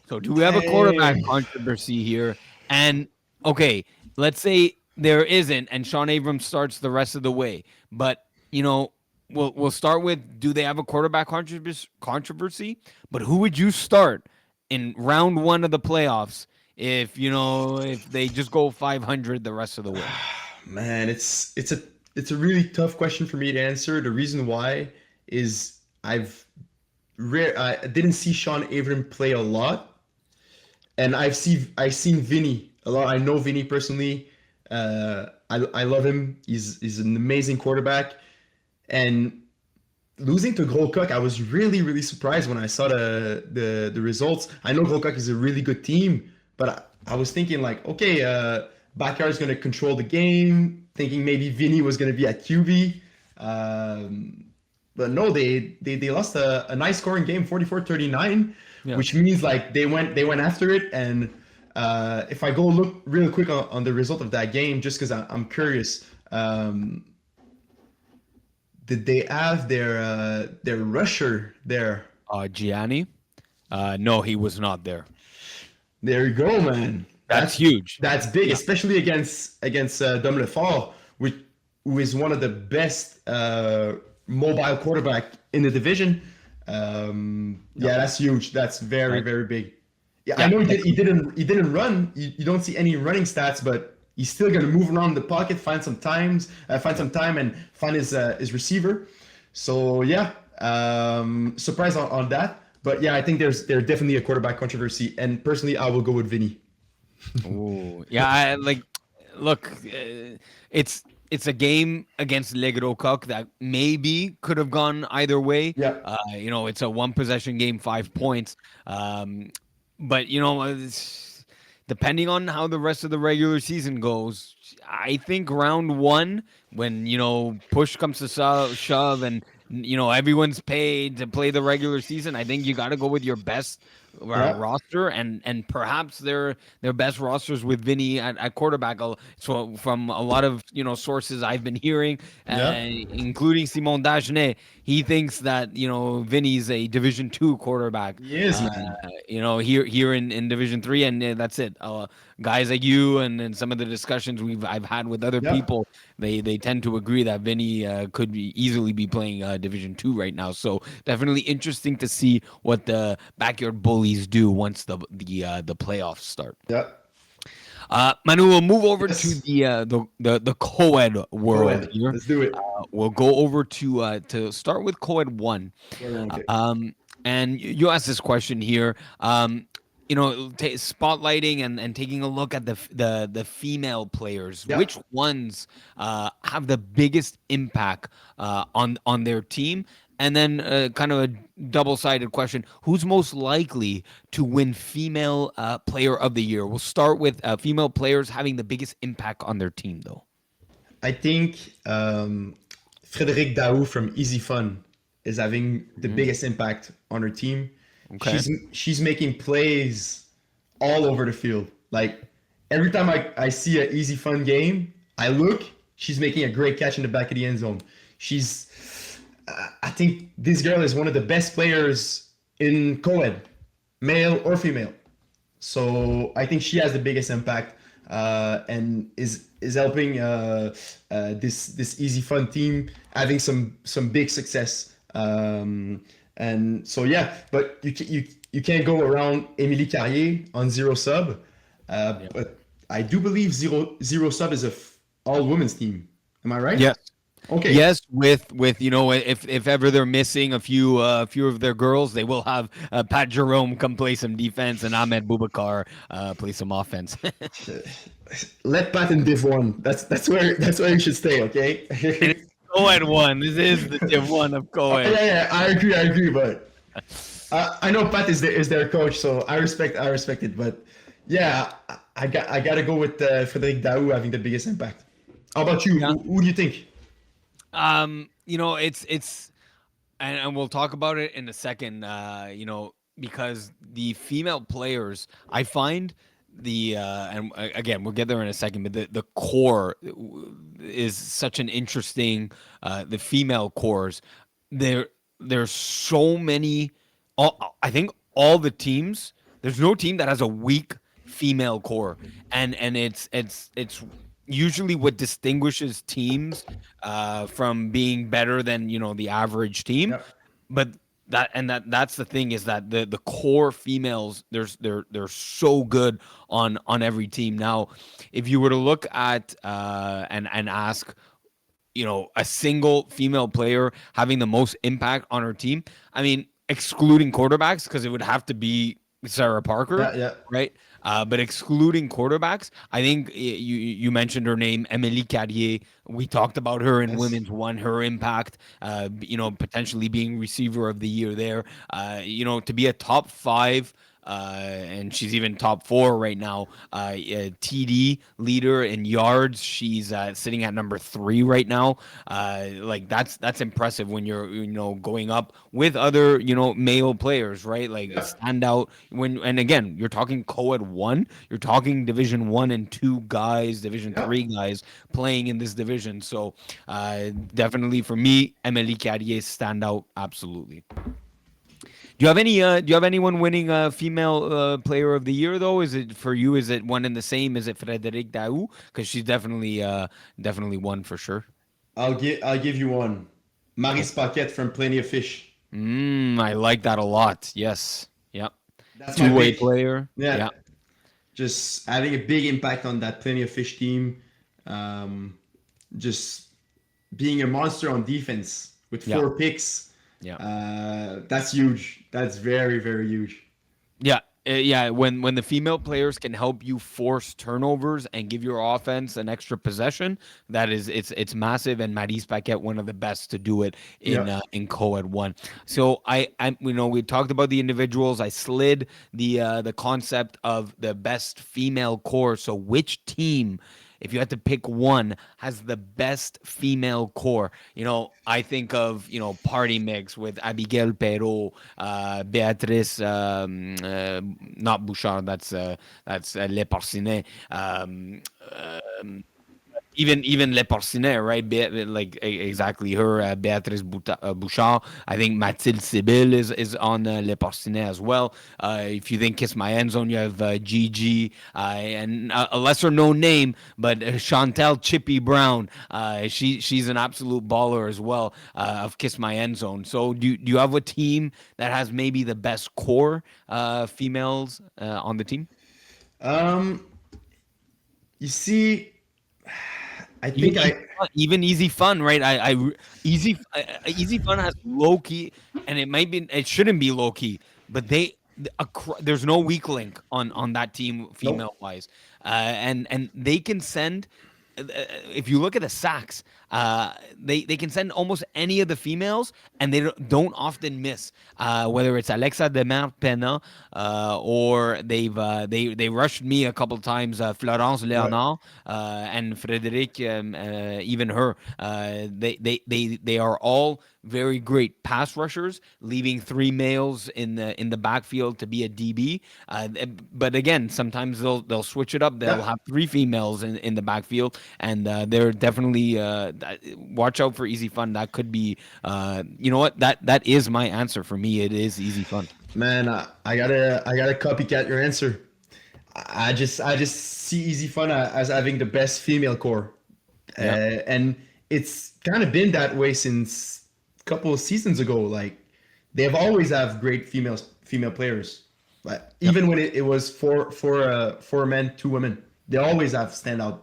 do we have a quarterback Dang. controversy here? And okay, let's say there isn't, and Sean Abrams starts the rest of the way. But we'll start with, do they have a quarterback controversy? But who would you start in round one of the playoffs if they just go 500 the rest of the way? Man, it's a really tough question for me to answer. The reason why is I didn't see Sean Abram play a lot, and I've seen Vinny a lot. I know Vinny personally. I love him. He's an amazing quarterback, and losing to Grokuk, I was really, really surprised when I saw the results. I know Grokuk is a really good team, but I was thinking like, okay, Backyard's going to control the game, thinking maybe Vinny was going to be at QB. But no, they lost a nice scoring game, 44-39, Yeah. which means like they went after it. And if I go look real quick on the result of that game, just because I'm curious, did they have their rusher there? Gianni? No, he was not there. There you go, man. That's That's huge. that's big, Yeah. especially against Dom Lefort, who is one of the best mobile quarterback in the division. Yeah, that's huge. That's very, Right. very big. Yeah, I Yeah. know he didn't run. You don't see any running stats, but he's still gonna move around the pocket, find some time, and find his receiver. So yeah, surprise on that. But yeah, I think there's definitely a quarterback controversy, and personally, I will go with Vinny. Ooh, yeah. Look, it's a game against Legro Cuck that maybe could have gone either way. Yeah. It's a one possession game, 5 points. But depending on how the rest of the regular season goes, I think round one, when push comes to shove, and everyone's paid to play the regular season, I think you got to go with your best Yeah, roster, and perhaps their best rosters with Vinny at quarterback. So from a lot of sources I've been hearing, yeah, including Simon Dagenet, he thinks that Vinny's a Division 2 quarterback. he is, man. Here in Division 3, and that's it. Guys like you and some of the discussions I've had with other Yeah, people, they tend to agree that Vinny easily be playing Division 2 right now. So definitely interesting to see what the backyard bullies do once the playoffs start. yeah. Manu, we'll move over to Yes. the co-ed Go world ahead. here. Let's do it. We'll go over to start with co-ed 1. Okay. Um, and you asked this question here. Spotlighting and taking a look at the female players. Yeah. Which ones have the biggest impact on their team? And then kind of a double-sided question: who's most likely to win Female Player of the Year? We'll start with female players having the biggest impact on their team, though. I think Frédéric Daou from Easy Fun is having the Mhm. biggest impact on her team. Okay. She's making plays all over the field. Like every time I see an Easy Fun game, I look, she's making a great catch in the back of the end zone. She's I think this girl is one of the best players in co-ed, male or female. So I think she has the biggest impact and is helping this Easy Fun team having some big success. And so yeah, but you can't go around Émilie Carrier on zero sub. Yeah. But I do believe zero sub is a all women's team. Am I right? Yes. Okay. Yes, with if ever they're missing a few of their girls, they will have Pat Jerome come play some defense and Ahmed Boubacar play some offense. Let Pat in Div One. That's where you should stay. Okay. And it's co-ed 1. This is the Div 1 of Oh, co-ed. yeah, I agree, but I know Pat is their coach, so I respect it. But yeah, I gotta go with Frédéric Daou having the biggest impact. How about you? Yeah. Who do you think? It's and we'll talk about it in a second. Because the female players, I find again we'll get there in a second, but the core is such an interesting. The female cores, there there's so many. I think all the teams. There's no team that has a weak female core, and it's usually what distinguishes teams from being better than the average team. Yeah, But that's the thing, is that the core females, they're so good on every team. Now, if you were to look at and ask a single female player having the most impact on her team, I mean, excluding quarterbacks, because it would have to be Sarah Parker, yeah. right? But excluding quarterbacks, I think you mentioned her name, Émilie Carrier. We talked about her in Yes. Women's 1, her impact, potentially being receiver of the year there. To be a top 5, and she's even top 4 right now. TD leader in yards, she's sitting at number 3 right now. Like that's impressive when you're going up with other male players, right? Like Yeah, stand out and again, you're talking co-ed 1, you're talking Division 1 and 2 guys, Division yeah. 3 guys playing in this division. So definitely for me, Emily Carrier stand out absolutely. Do you have anyone winning female player of the year though? Is it for you? Is it one and the same? Is it Frédéric Daou? Because she's definitely one for sure. I'll give you one. Okay. Maris Paquette from Plenty of Fish. I like that a lot. Yes. Yep. That's my Two-way pick. player. Yeah, Yeah. just having a big impact on that Plenty of Fish team. Um, just being a monster on defense with Yeah. 4 picks. Yeah. That's huge. That's very, very huge. Yeah, yeah. When the female players can help you force turnovers and give your offense an extra possession, it's massive. And Maris Paquette, one of the best to do it Yeah. in co-ed 1. So I we talked about the individuals. I slid the concept of the best female core. So which team if you had to pick one, has the best female core. I think of Party Mix with Abigail Perrault, Beatrice, not Bouchard. That's Le Parcinet. Even Le Porcinet, right? Like exactly her, Beatrice Bouchard. I think Mathilde Sibyl is on Le Porcinet as well. If you think Kiss My End Zone, you have Gigi and a lesser known name, but Chantel Chippy Brown. She's an absolute baller as well of Kiss My End Zone. So do you have a team that has maybe the best core females on the team? Um, you see, I Even think easy I fun, easy fun, right? Easy fun has low key, and it shouldn't be low key, but there's no weak link on that team nope. female wise, and they can send. If you look at the sacks, they can send almost any of the females, and they don't often miss. Whether it's Alexa Demer Pena, or they rushed me a couple times, Florence Right. Leonard, and Frederic, even her. They are all very great pass rushers, leaving three males in the backfield to be a DB. But again, sometimes they'll switch it up. They'll Yeah. have three females in the backfield, and they're definitely watch out for Easy Fun. That could be, you know what, that is my answer for me. It is Easy Fun. Man, I gotta copycat your answer. I just see Easy Fun as having the best female core, Yeah. and it's kind of been that way since a couple of seasons ago. Like they've always have great female players. Like Yep. even when it was four men, two women, they always have standout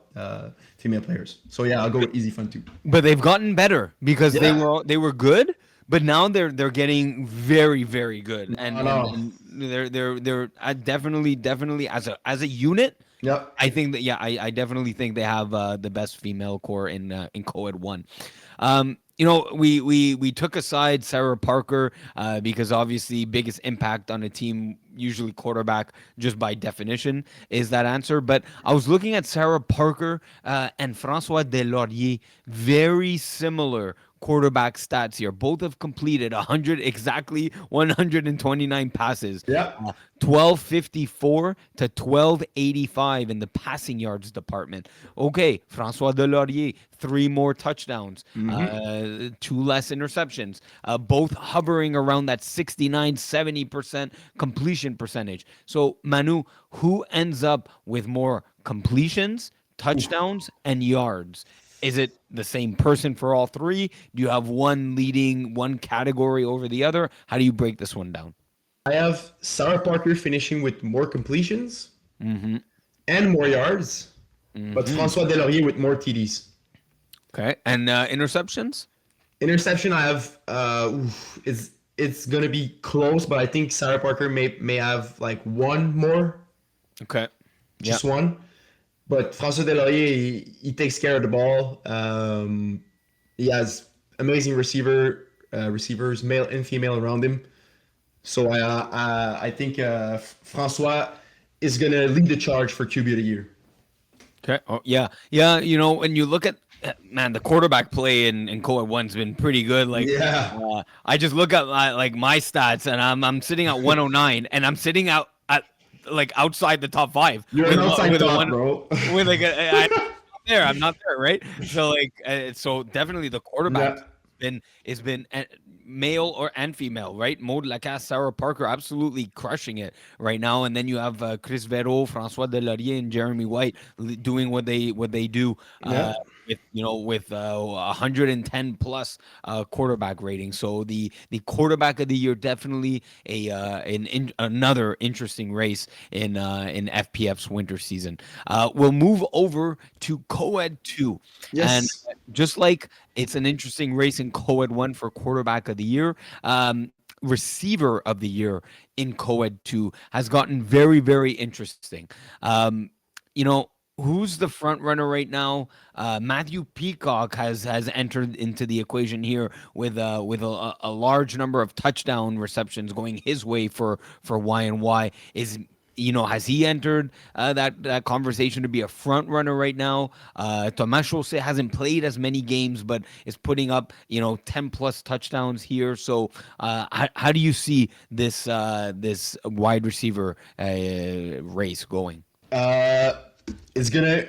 female players. So yeah, I'll go with Easy Fun too. But they've gotten better because they Yeah, were they were good, but now they're getting very very good, and I and, know. and they're definitely as a unit. Yep. I think that, yeah, I definitely think they have the best female core in co-ed one. We took aside Sarah Parker because obviously biggest impact on a team, usually quarterback, just by definition, is that answer. But I was looking at Sarah Parker and François Delaurier, very similar quarterback stats here. Both have completed 129 passes, Yep. 1254 to 1285 in the passing yards department. Okay, Francois Delaurier, three more touchdowns, two less interceptions, both hovering around that 69-70% completion percentage. So, Manu, who ends up with more completions, touchdowns, and yards? Is it the same person for all three? Do you have one leading one category over the other? How do you break this one down? I have Sarah Parker finishing with more completions Mm-hmm. and more yards, but Mm-hmm. Francois Delaurier with more TDs. Okay. And interceptions? Interception, I have it's gonna be close, but I think Sarah Parker may have like one more, Okay. Yeah. just one. But Francois Delaurier, he takes care of the ball. He has amazing receivers, male and female around him. So I think Francois is gonna lead the charge for QB of the year. Okay. Oh, yeah. Yeah. When you look at, man, the quarterback play in Coa One's been pretty good. Like, Yeah, I just look at my stats, and I'm sitting at 109, and I'm sitting out at like outside the top five you're with an outside with a top, one bro. with like I'm not there, right? So like, so definitely the quarterback Yeah, has been male and female, right? Maud Lacasse, Sarah Parker, absolutely crushing it right now, and then you have Chris Vero, François Delaurier, and Jeremy White doing what they do. yeah. With 110 plus quarterback rating, so the quarterback of the year, definitely another interesting race in FPF's winter season. We'll move over to co-ed 2, and Yes. just like it's an interesting race in co-ed 1 for quarterback of the year, receiver of the year in co-ed 2 has gotten very very interesting. You know, who's the front runner right now? Matthew Peacock has entered into the equation here with a large number of touchdown receptions going his way for Y and Y. Is Has he entered that conversation to be a front runner right now? Thomas Chaussee hasn't played as many games, but is putting up 10 plus touchdowns here. So how do you see this wide receiver race going? Uh, it's gonna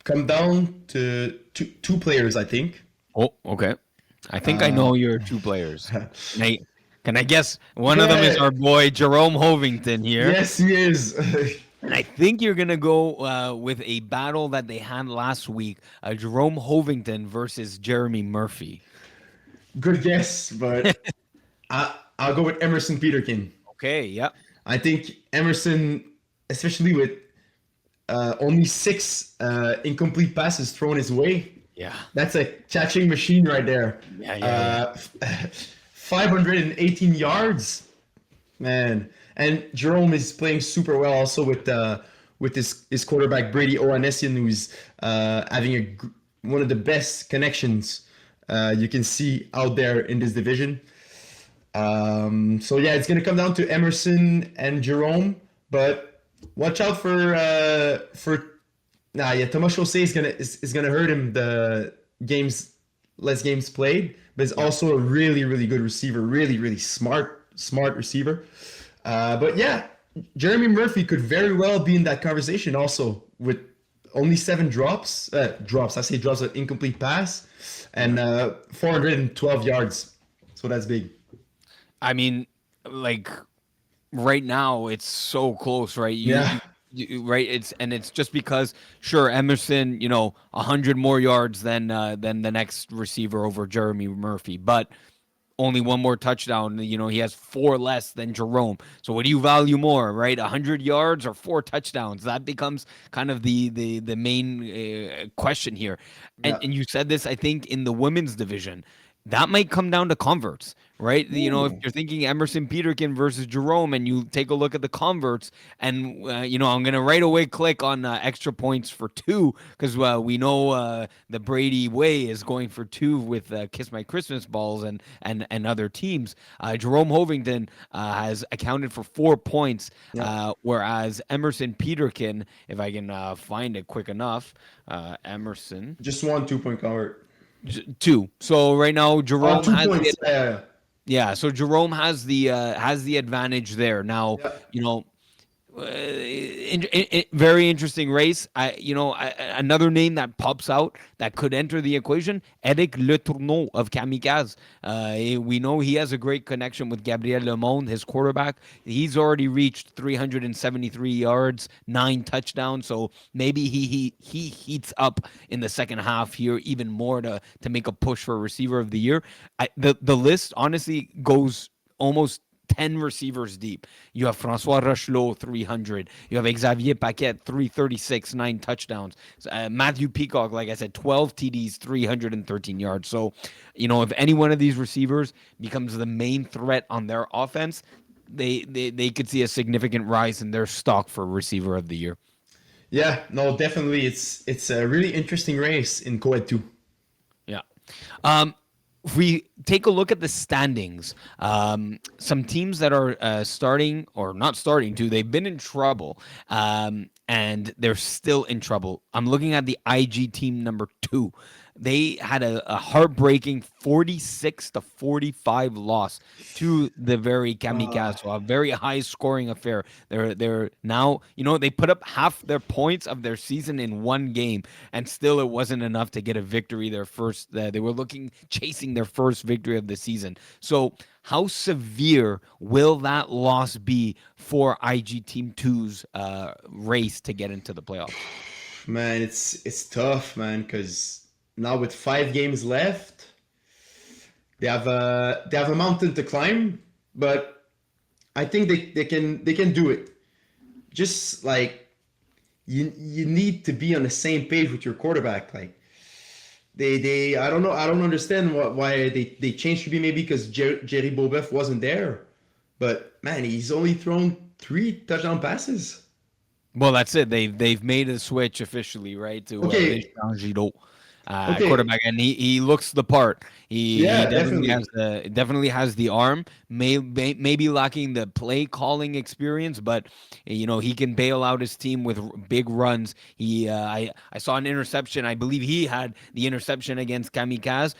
come down to two players, I think. Oh, okay. I think I Uh, know your two players. Can I, can I guess one of them is yeah, our boy Jerome Hovington here? yes, he is. And I think you're gonna go with a battle that they had last week: Jerome Hovington versus Jeremy Murphy. Good guess, but I'll go with Emerson Peterkin. Okay, yeah, I think Emerson, especially with only six incomplete passes thrown his way, yeah, that's a catching machine right there. yeah. 518 yards, man. And Jerome is playing super well also with his quarterback Brady Oanessian, who's having one of the best connections you can see out there in this division. So yeah, it's gonna come down to Emerson and Jerome, but watch out for yeah, Thomas Chaussee is gonna hurt him the less games played, but he's also a really good receiver, really smart receiver. But yeah, Jeremy Murphy could very well be in that conversation also with only seven drops. I say drops, an incomplete pass, and 412 yards. So that's big. I mean, like right now, it's so close, right? Yeah. Right. It's just because sure Emerson, 100 more yards than the next receiver over Jeremy Murphy, but only one more touchdown. He has four less than Jerome. So what do you value more, right? 100 yards or four touchdowns? That becomes kind of the main question here. And Yeah. and you said this, I think, in the women's division. That might come down to converts, right? If Ooh. you're thinking Emerson Peterkin versus Jerome, and you take a look at the converts, and I'm gonna right away click on extra points for two because we know the Brady way is going for two with Kiss My Christmas Balls and other teams. Jerome Hovington has accounted for 4 points, Yeah. whereas Emerson Peterkin, if I can find it quick enough, Emerson Just one 2 point convert. two. So right now Oh, Jerome two has the points. Yeah. yeah. So Jerome has the advantage there. Now Yeah. very interesting race. Another name that pops out that could enter the equation: Eric Le Tourneau of Kamikaze. We know he has a great connection with Gabriel Lemond, his quarterback. He's already reached 373 yards, 9 touchdowns. So maybe he heats up in the second half here even more to make a push for receiver of the year. The list honestly goes almost 10 receivers deep. You have Francois Rochelot, 300. You have Xavier Paquette, 336, 9 touchdowns. Matthew Peacock, like I said, 12 TDs, 313 yards. So, if any one of these receivers becomes the main threat on their offense, they could see a significant rise in their stock for receiver of the year. Yeah. No, definitely. It's a really interesting race in co-ed too. Yeah. If we take a look at the standings, some teams that are starting or not starting to, they've been in trouble, and they're still in trouble. I'm looking at the IG team number 2. They had a heartbreaking 46-45 loss to the very Uh, Kamikaze, so a very high scoring affair. They're now, they put up half their points of their season in one game, and still it wasn't enough to get a victory. They were chasing their first victory of the season. So how severe will that loss be for IG Team Two's race to get into the playoffs? man, it's tough, man, because now with 5 games left, they have a mountain to climb, but I think they can do it. Just like you need to be on the same page with your quarterback. Like they I don't understand why they changed to be, maybe because Jerry Bobeuf wasn't there, but man, he's only thrown 3 touchdown passes. Well, that's it. They've made a switch officially, right, to Okay, Vincent Giraud. Okay. quarterback, and he looks the part. He Yeah, definitely definitely. has the arm. Maybe lacking the play calling experience, but he can bail out his team with big runs. I saw an interception. I believe he had the interception against Kamikaze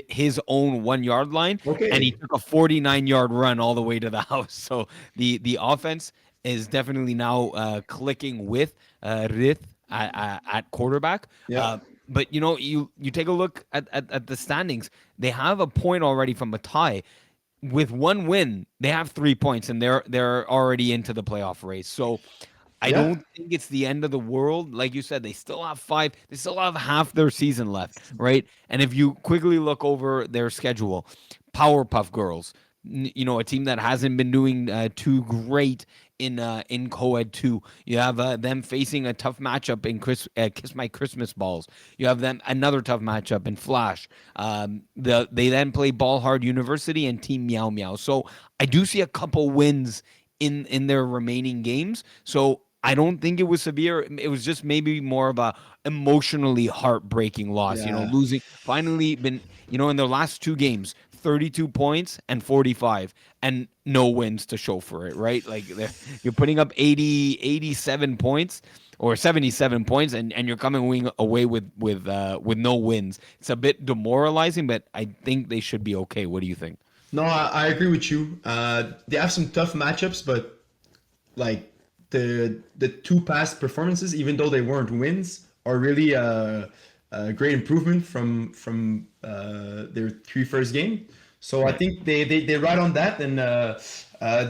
his own 1 yard line, and he Okay. took a 49-yard run all the way to the house. So the offense is definitely now clicking with Rith at quarterback. Yeah. But you take a look at the standings. They have a point already from a tie. With one win, they have 3 points, and they're already into the playoff race. So I Yeah. don't think it's the end of the world. Like you said, they still have five. They still have half their season left, right? And if you quickly look over their schedule, Powerpuff Girls, a team that hasn't been doing too great in co-ed 2. You have them facing a tough matchup in Kiss My Christmas Balls. You have them another tough matchup in Flash. They then play Ball Hard University and Team Meow Meow. So I do see a couple wins in their remaining games. So I don't think it was severe. It was just maybe more of a emotionally heartbreaking loss. Yeah. Losing finally been in their last two games, 32 points and 45, and no wins to show for it. Right, like you're putting up 87 points or 77 points, and you're coming away with no wins. It's a bit demoralizing, but I think they should be okay. What do you think? No, I agree with you. They have some tough matchups, but like the two past performances, even though they weren't wins, are really a great improvement from their three first game. So I Right. think they ride on that, and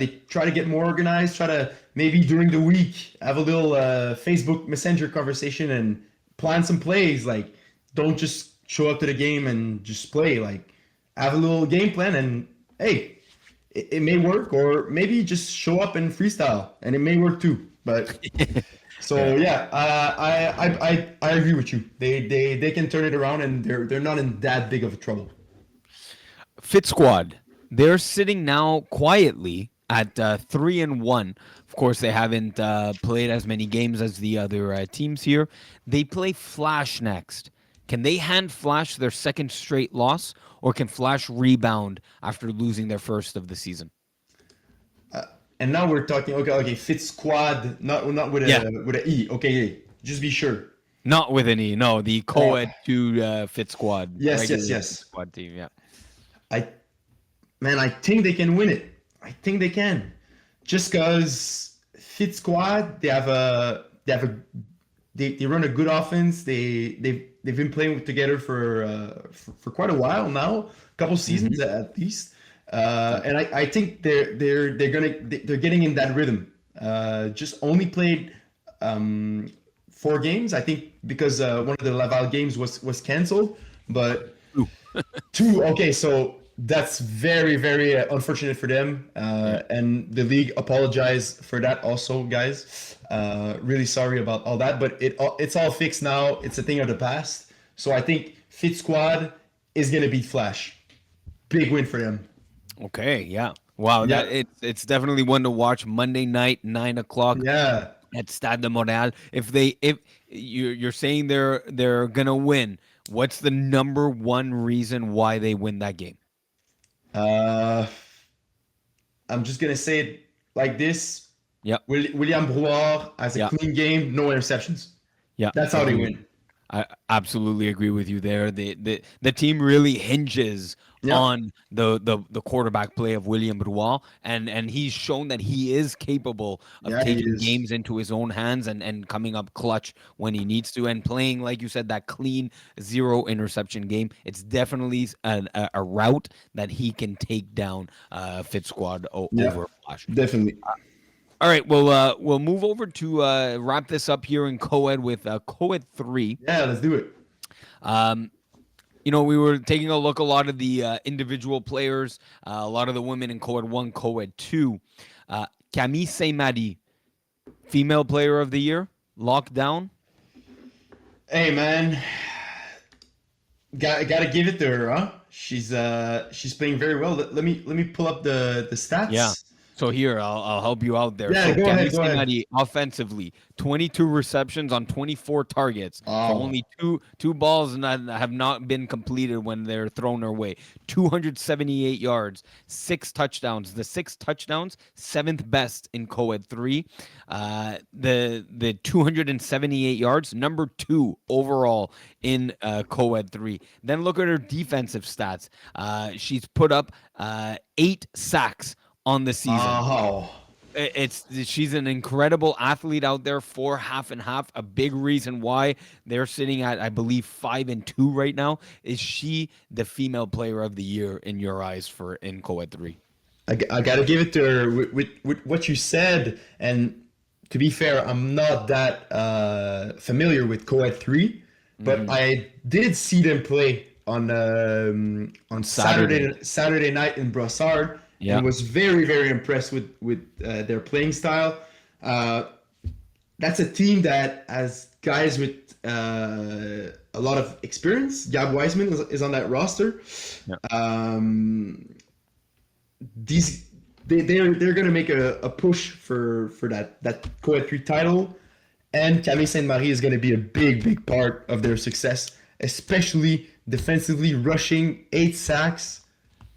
they try to get more organized. Try to maybe during the week have a little Facebook Messenger conversation and plan some plays. Like don't just show up to the game and just play. Like have a little game plan, and hey, it may work, or maybe just show up and freestyle, and it may work too. But Yeah. so yeah, I agree with you. They can turn it around, and they're not in that big of a trouble. Fit Squad. They're sitting now quietly at 3-1. Of course, they haven't played as many games as the other teams here. They play Flash next. Can they hand Flash their second straight loss, or can Flash rebound after losing their first of the season? And now we're talking. Okay, okay, fit squad, not with Yeah, a e. Okay, yeah, just be sure. not with any. No, the Uh, co-ed 2 Fit Squad, yes, yes, regular Fit yes. Squad team. Yeah. I Man, I think they can win it. I think they can. Just because Fit Squad, they run a good offense. They've been playing together for quite a while now, a couple seasons Hmm. at least. And I think they're getting in that rhythm. Just only played 4 games, I think, because one of the Laval games was canceled. But two, okay, so that's very, very unfortunate for them. Yeah. And the league apologize for that also, guys. Really sorry about all that, but it's all fixed now. It's a thing of the past. So I think Fit Squad is gonna beat Flash. Big win for them. Okay. Yeah. Wow. Yeah, It's definitely one to watch Monday night, 9 o'clock yeah. at Stade de Montréal. If you're saying they're gonna win, what's the number one reason why they win that game? Uh, I'm just gonna say it like this. Yep. William Brouard has a Yeah. clean game, no interceptions. Yeah. That's how they Agreed. win. I absolutely agree with you there. The team really hinges Yeah. on the quarterback play of William Brouard, and he's shown that he is capable of Yeah, he taking is. games into his own hands and coming up clutch when he needs to, and playing, like you said, that clean zero interception game. It's definitely a route that he can take down Fit Squad Yeah, over Flash. definitely. All right, we'll move over to wrap this up here in co-ed with co-ed 3. Yeah, let's do it. We were taking a look a lot of the individual players, a lot of the women in co-ed 1, co-ed 2. Camille Saint-Marie, female player of the year, locked down. Hey man, gotta give it to her, huh? She's playing very well. Let me pull up the Yeah. stats. So here, I'll help you out there. Yeah, So go Camille ahead, go ahead. Saint-Mary offensively, 22 receptions on 24 targets for Oh, only two balls that have not been completed when they're thrown her way. 278 yards, six touchdowns. The six touchdowns, seventh best in co-ed three. The 278 yards, number two overall in co-ed three. Then look at her defensive stats. She's put up 8 sacks on the season. oh, It's she's an incredible athlete out there for half and half. A big reason why they're sitting at, I believe, 5-2 right now. Is she the female player of the year in your eyes for in co-ed three? I gotta give it to her with what you said. And to be fair, I'm not that familiar with Coed 3, but Hmm. I did see them play on Saturday. Saturday night in Brossard, Yeah. and was very impressed with their playing style. Uh, that's a team that has guys with a lot of experience. Gab Weisman is on that roster. Yeah. These they're gonna make a push for that co-ed 3 title, and Camille Saint Marie is gonna be a big part of their success, especially defensively, rushing 8 sacks.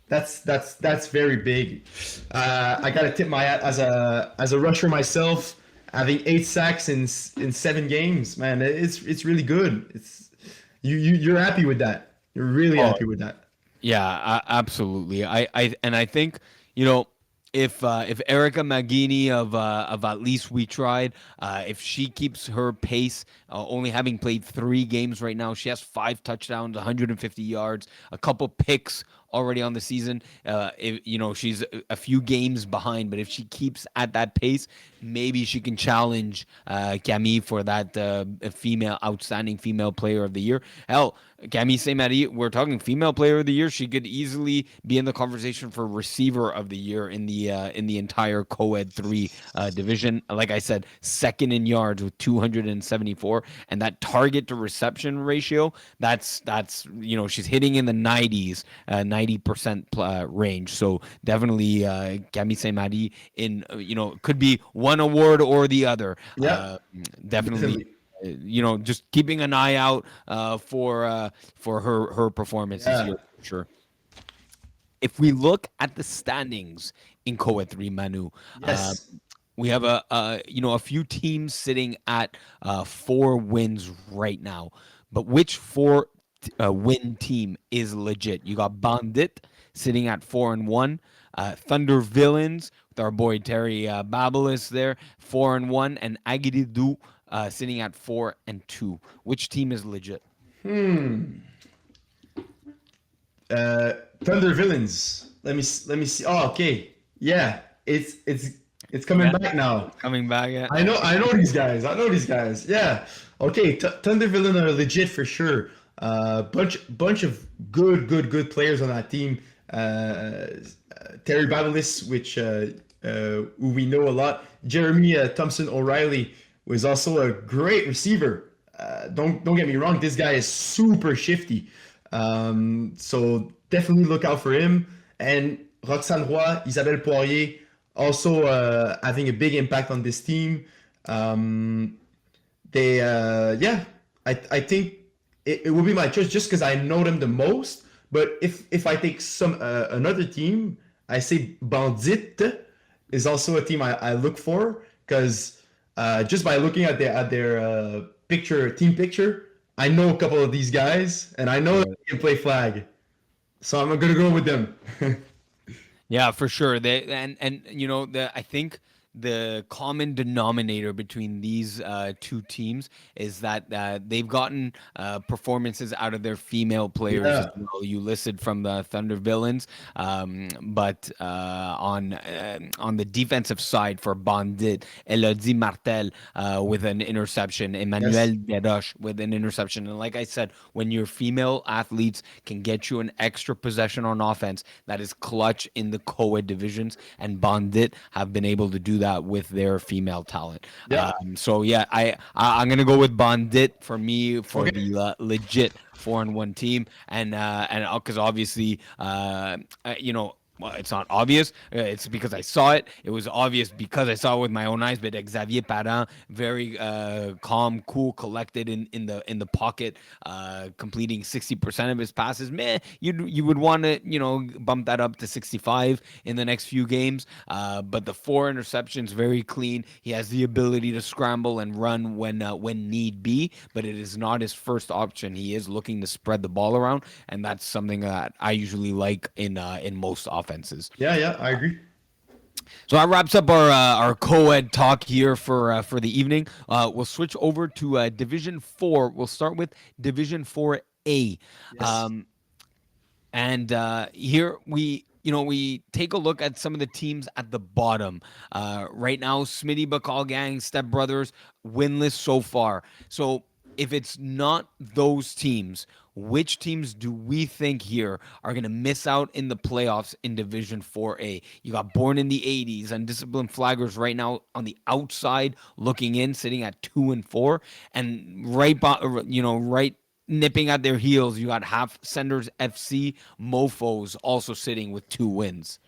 That's very big. I gotta tip my hat as a rusher myself. Having 8 sacks in 7 games, man, it's really good. It's you're happy with that. You're really Oh, happy with that. yeah, absolutely. I think, you know, if Erica Magini of At Least We Tried, if she keeps her pace, only having played 3 games right now, she has 5 touchdowns, 150 yards, a couple picks already on the season. If, you know, she's a few games behind, but if she keeps at that pace, maybe she can challenge Camille for that female outstanding female player of the year. Hell, Camille Saint Marie, we're talking female player of the year. She could easily be in the conversation for receiver of the year in the entire co-ed three division. Like I said, second in yards with 274, and that target to reception ratio. That's you know, she's hitting in the 90s, 90% range. So definitely Camille Saint Marie in you know, could be one award or the other. Yeah, Definitely, definitely. you know, just keeping an eye out for her performances Yeah. here for sure. If we look at the standings in Co-ed 3, Manu, uh, Yes. we have you know, a few teams sitting at 4 wins right now. But which win team is legit? You got Bandit sitting at 4-1. Thunder Villains with our boy Terry Babelis there, 4-1, and Agiridu sitting at 4-2. Which team is legit? Uh, Thunder Villains. Let me see. Oh, okay. Yeah, it's coming Yeah, back now. coming back at. I know these guys. I know these guys. Yeah. Okay. Thunder Villain are legit for sure. Bunch of good players on that team. Terry Babelis, which who we know a lot. Jeremy Thompson O'Reilly was also a great receiver. Don't get me wrong. This guy is super shifty. So definitely look out for him. And Roxane Roy, Isabelle Poirier, also having a big impact on this team. Um, yeah, I think it will be my choice just because I know them the most. But if I take some another team, I say Bandit is also a team I look for because just by looking at their team picture, I know a couple of these guys and I know they can play flag, so I'm gonna go with them. Yeah, for sure. They and you know, I think the common denominator between these two teams is that they've gotten performances out of their female players as Yeah. well. You listed from the Thunder Villains, but on the defensive side for Bandit, Elodie Martel with an interception, Emmanuel Yes. Deroche with an interception, and like I said, when your female athletes can get you an extra possession on offense, that is clutch in the co-ed divisions, and Bandit have been able to do that with their female talent. Yeah. So yeah, I'm gonna go with Bandit for me for Okay. the legit 4-1 team, and because obviously you know, well, it's not obvious. It's because I saw it. It was obvious because I saw it with my own eyes. But Xavier Parent, very calm, cool, collected in the pocket, completing 60% of his passes. Man, you would want to bump that up to 65 in the next few games. But the four interceptions, very clean. He has the ability to scramble and run when need be. But it is not his first option. He is looking to spread the ball around, and that's something that I usually like in most offenses. Yeah, yeah, I agree. So that wraps up our co-ed talk here for the evening. We'll switch over to Division Four. We'll start with Division Four A. Yes. Um, and here we take a look at some of the teams at the bottom. Right now, Smitty Bacall Gang, Step Brothers, winless so far. So if it's not those teams, which teams do we think here are going to miss out in the playoffs in Division 4A? You got Born in the 80s, Undisciplined Flaggers right now on the outside looking in, sitting at 2-4, and right nipping at their heels, you got Half Senders FC, Mofos also sitting with 2 wins.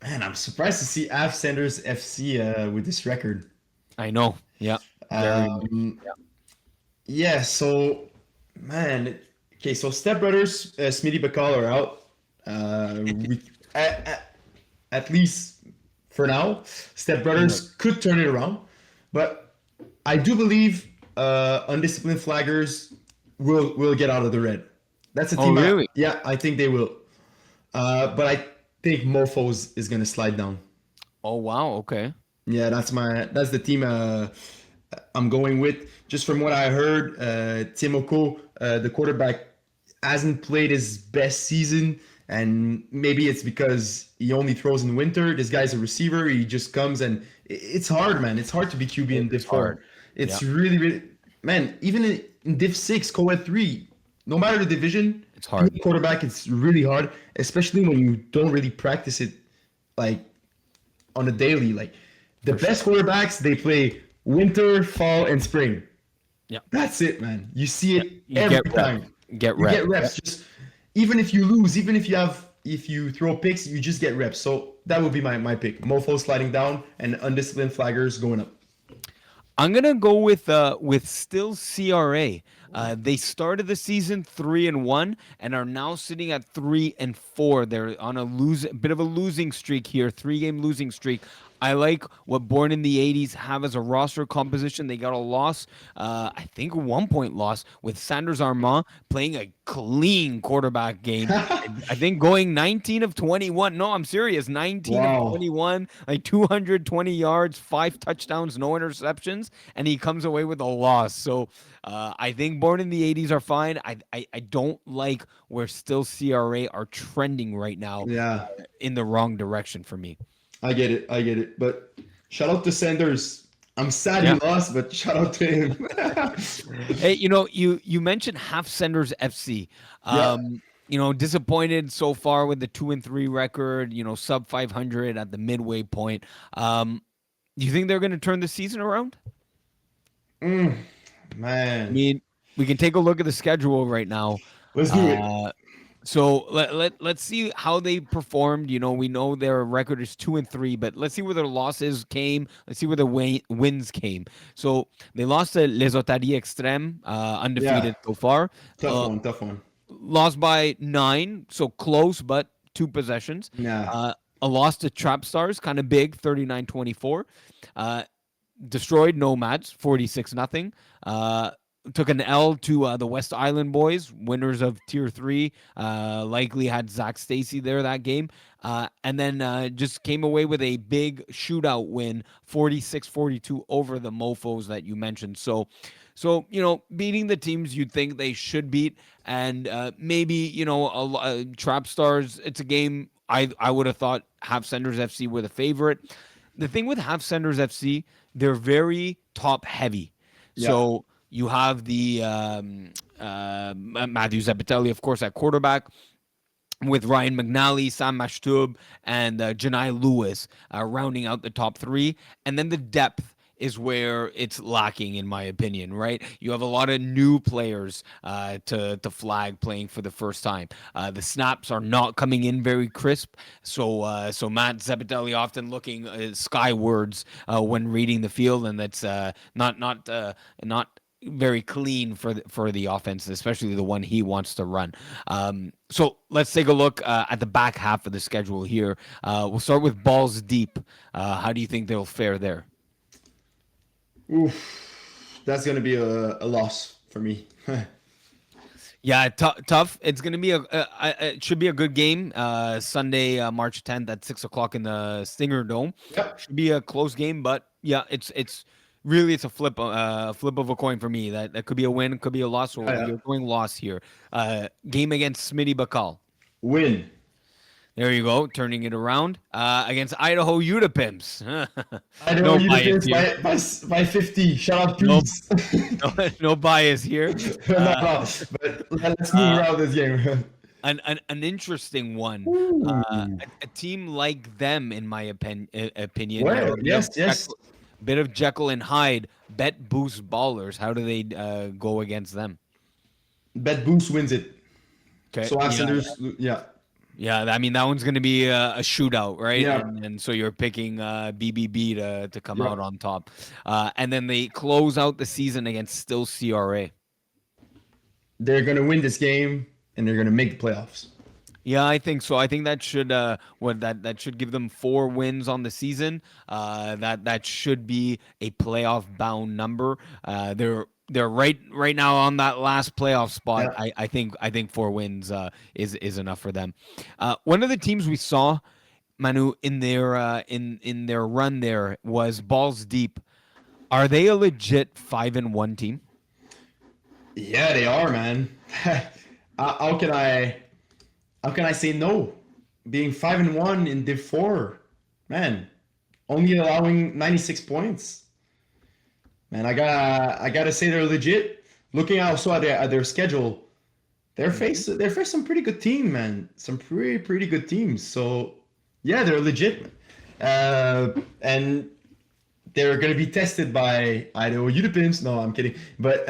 Man, I'm surprised to see Av Sanders FC with this record. I know. Yeah. Very much. Um, yeah, so man, okay, so Step Brothers, Smitty Bacall are out. We at least for now, Step Right. Brothers could turn it around, but I do believe Undisciplined Flaggers will get out of the red. That's a Oh, team. really? Yeah, I think they will. But I think Mofos is gonna slide down. Oh, wow. Okay. Yeah, that's the team I'm going with. Just from what I heard, Timoko, the quarterback, hasn't played his best season, and maybe it's because he only throws in winter. This guy's a receiver. He just comes and it's hard, man. It's hard to be QB in It Div is Four. hard. Yeah. It's really, really, man. Even in Div Six, Co-Ed 3, no matter the division, It's being hard. a quarterback, it's really hard, especially when you don't really practice it like on a daily. Like the For sure. best quarterbacks, they play winter, fall, and spring. Yeah. That's it, man. You see Yeah. it You every get reps. time. Get You reps. get Yeah. reps. Just even if you lose, even if you throw picks, you just get reps. So that would be my pick. Mofo sliding down and undisciplined flaggers going up. I'm gonna go with still CRA. They started the season 3-1 and are now sitting at 3-4. They're on a bit of a losing streak here, 3-game losing streak. I like what Born in the 80s have as a roster composition. They got a loss, I think a 1 point loss with Sanders Armand playing a clean quarterback game. I think going 19 of 21. No, I'm serious. 19 of Wow. 21, like 220 yards, 5 touchdowns, no interceptions, and he comes away with a loss. So I think Born in the 80s are fine. I don't like where still CRA are trending right now Yeah, in the wrong direction for me. I get it. I get it. But shout out to Sanders. I'm sad he Yeah. lost, but shout out to him. Hey, you mentioned Half Senders FC. Yeah. Disappointed so far with the 2-3 record. Sub 500 at the midway point. Do you think they're going to turn the season around? Mm, I man. mean, we can take a look at the schedule right now. Let's do it. Uh, so let's see how they performed. We know their record is 2-3, but let's see where their losses came. Let's see where the wins came. So they lost to Les Otaries Extrêmes, Yeah. undefeated so far. Tough one. Tough one. Lost by 9, so close, but 2 possessions. Yeah. A loss to Trap Stars, kind of big, 39-24. Destroyed Nomads, 46-0. Took an L to the West Island boys, winners of Tier 3. Likely had Zach Stacy there that game. And then just came away with a big shootout win, 46-42 over the Mofos that you mentioned. So beating the teams you'd think they should beat, and maybe Trap Stars. It's a game I would have thought Half Senders FC were the favorite. The thing with Half Senders FC, they're very top heavy. Yeah. So you have the Matthew Zapatelli, of course, at quarterback, with Ryan McNally, Sam Mashtub, and Janai Lewis rounding out the top three. And then the depth is where it's lacking, in my opinion. Right, you have a lot of new players to flag playing for the first time. The snaps are not coming in very crisp, so Matt Zepatelli often looking skywards when reading the field, and that's not very clean for the offense, especially the one he wants to run. So let's take a look at the back half of the schedule here. We'll start with balls deep. How do you think they'll fare there? Oof, that's gonna be a loss for me. Yeah, tough. It's gonna be it should be a good game. Sunday, March 10th at 6 o'clock in the Stinger Dome. Yep. Should be a close game, but yeah, it's really it's a flip of a coin for me. That could be a win, could be a loss. Yeah, So yeah. you're going loss here. Game against Smitty Bakal. Win. There you go, turning it around against Idaho Utapimps. I know No you bias defense here. by 50. Shout out, No, please. no bias here. No, Uh, no. But let's move uh, around this game. an interesting one. Ooh. A team like them, in my opinion, Well, yes, yes. Bit of Jekyll and Hyde. Bet boost ballers. How do they go against them? Bet Boost wins it. Okay, So yeah, Ascenders, yeah. yeah. I mean that one's going to be a shootout, right? Yeah. And so you're picking BBB to come Yeah. out on top, and then they close out the season against still CRA. They're gonna win this game and they're gonna make the playoffs. Yeah, I think so. I think that should that should give them 4 wins on the season. That should be a playoff bound number. They're right now on that last playoff spot. Yeah. I think 4 wins is enough for them. One of the teams we saw, Manu, in their run there was balls deep. Are they a legit 5-1 team? Yeah, they are, man. How can I say no? Being 5-1 in Div 4, man, only allowing 96 points. Man, I gotta say they're legit. Looking also at their schedule, they face some pretty good team, man. Some pretty good teams. So yeah, they're legit. And they're gonna be tested by Idaho Utapins. No, I'm kidding. But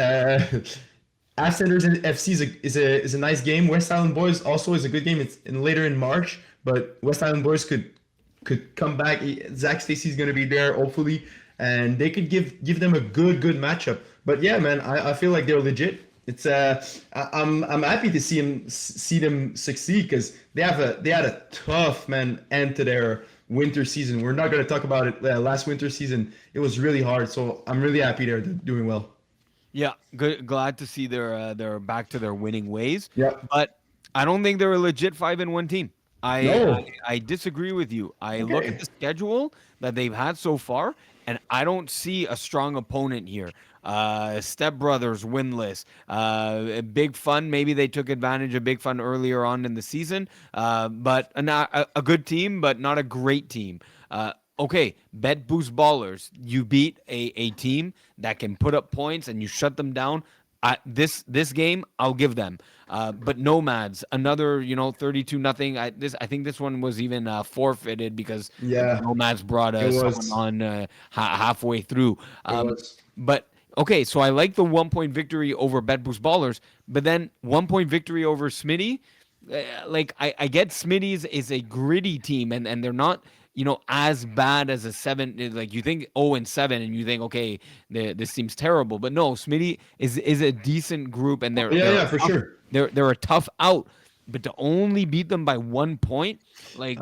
Ascenders and FC is a nice game. West Island Boys also is a good game. It's later in March, but West Island Boys could come back. Zach Stacy's gonna be there hopefully, and they could give them a good matchup. But yeah, man, I feel like they're legit. It's I'm happy to see them succeed because they had a tough end to their winter season. We're not gonna talk about it. Last winter season it was really hard, so I'm really happy they're doing well. Yeah, good. Glad to see they're back to their winning ways. Yeah. But I don't think they're a legit 5-1 team. No. I disagree with you. I look at Okay. the schedule that they've had so far, and I don't see a strong opponent here. Step Brothers winless. Big Fun. Maybe they took advantage of Big Fun earlier on in the season. But a good team, but not a great team. Okay, Bet Boost Ballers. You beat a team that can put up points and you shut them down. This game, I'll give them. But Nomads, another 32-0. I think this one was even forfeited because Yeah, Nomads brought it someone was. on halfway through. It was. But okay, so I like the 1 point victory over Bet Boost Ballers, but then 1 point victory over Smitty. Like I get Smitty's is a gritty team, and they're not as bad as a 7. Like you think 0-7, and you think okay, this seems terrible, but no, Smitty is a decent group, and Yeah, yeah, for tough, sure. they're a tough out. But to only beat them by 1 point, like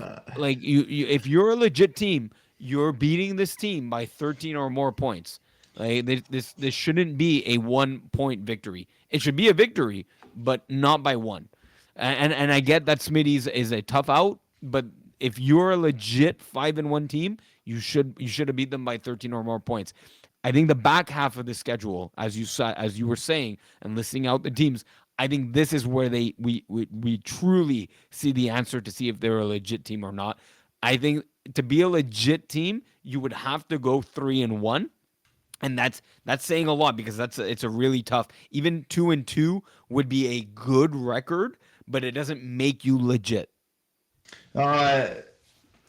you if you're a legit team, you're beating this team by 13 or more points. Like this shouldn't be a 1 point victory. It should be a victory, but not by one. And I get that Smitty's is a tough out, but if you're a legit 5-1 team, you should have beat them by 13 or more points. I think the back half of the schedule, as you were saying and listing out the teams, I think this is where we truly see the answer to see if they're a legit team or not. I think to be a legit team, you would have to go 3-1, and that's saying a lot because it's a really tough. Even 2-2 would be a good record, but it doesn't make you legit. Uh,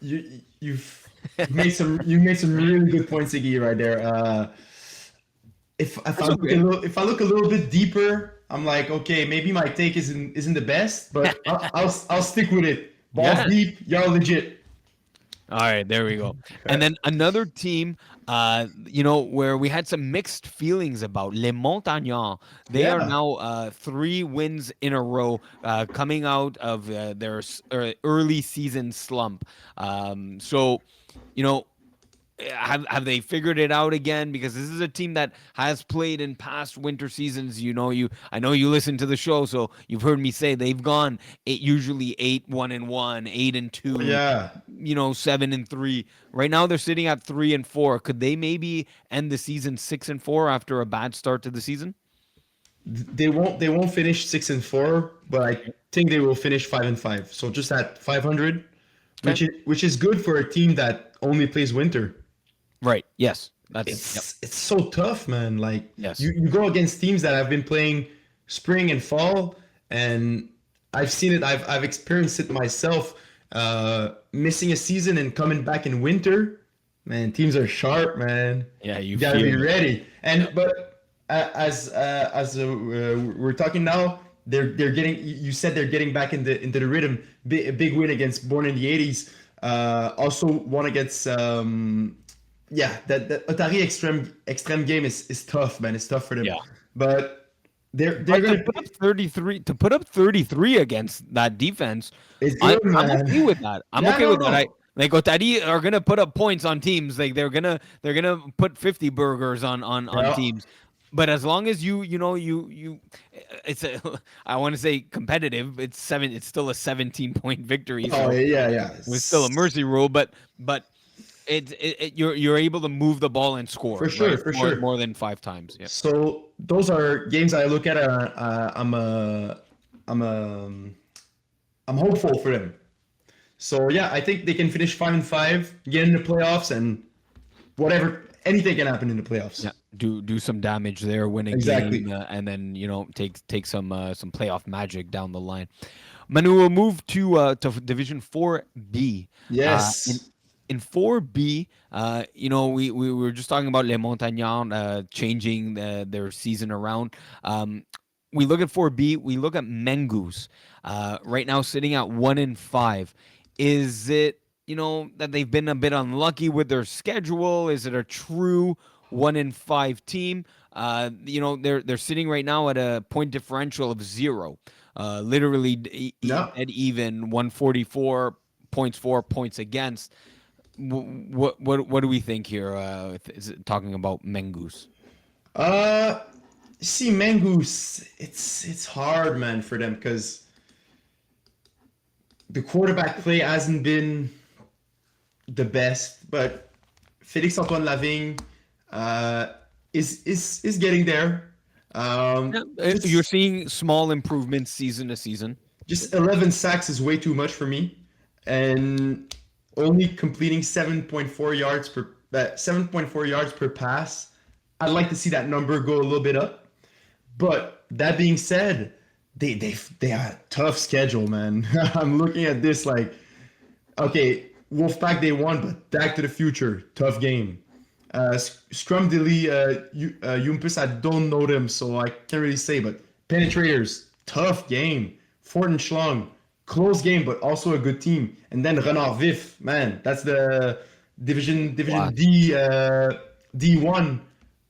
you've made some really good points, Iggy, right there. If I That's look a okay. little bit deeper, I'm like, okay, maybe my take isn't the best, but I'll stick with it. Balls Yeah. deep, y'all legit. All right, there we go. And then another team, where we had some mixed feelings about Les Montagnards. They are Yeah. now 3 wins in a row, coming out of their early season slump. So, you know, have they figured it out again? Because this is a team that has played in past winter seasons. I know you listen to the show, so you've heard me say they've gone usually 8-1-1, 8-2, Yeah. 7-3. Right now they're sitting at 3-4. Could they maybe end the season 6-4 after a bad start to the season? They won't finish 6-4, but I think they will finish 5-5. So just at 500, Okay. which is good for a team that only plays winter. Right. Yes. That's yep. It's so tough, man. Like Yes. you go against teams that have been playing spring and fall, and I've seen it. I've experienced it myself. Missing a season and coming back in winter, man. Teams are sharp, man. Yeah. You You gotta be feel it. ready. And but we're talking now, they're getting. You said they're getting back into the rhythm. A big win against Born in the '80s. Also won against. Yeah, that Atari extreme game is tough, man. It's tough for them, Yeah. but they're But to gonna. put up 33 against that defense, It's I'm good, I'm man. okay with that. I'm Yeah, okay no, with that. no. Like Otari are gonna put up points on teams. Like they're gonna put 50 burgers on Yeah. teams. But as long as it's a I want to say competitive. It's still a 17-point victory. Oh So yeah, yeah. with still a mercy rule, but you're able to move the ball and For score, sure, right? for More sure. more than 5 times. Yeah. So those are games I look at. I'm hopeful for them. So yeah, I think they can finish 5-5, get in the playoffs, and whatever, anything can happen in the playoffs. Yeah, do some damage there, win a Exactly. game, and then take some playoff magic down the line. Manu, we'll move to Division 4B. In Yes. 4B, we were just talking about Les Montagnards changing their season around. We look at 4B. We look at Mengus. Right now, sitting at 1-5. Is it that they've been a bit unlucky with their schedule? Is it a true 1-5 team? They're sitting right now at a point differential of 0. Literally No. dead even, 144 points for, points against. What do we think here? Is it talking about Mengus? Uh, See, Mangoose, it's hard, man, for them because the quarterback play hasn't been the best, but Félix Antoine Lavigne is getting there. Yeah, you're Just seeing small improvements season to season. just 11 sacks is way too much for me, and only completing 7.4 yards per pass. I'd like to see that number go a little bit up. But that being said, they have a tough schedule, man. I'm looking at this like, okay, Wolfpack they won, but Back to the Future, tough game. Scrum Dilly, Yumpus, I don't know them, so I can't really say. But Penetrators, tough game. Fort and Schlong, close game, but also a good team. And then Renard Vif, man, that's the Division Wow. D D1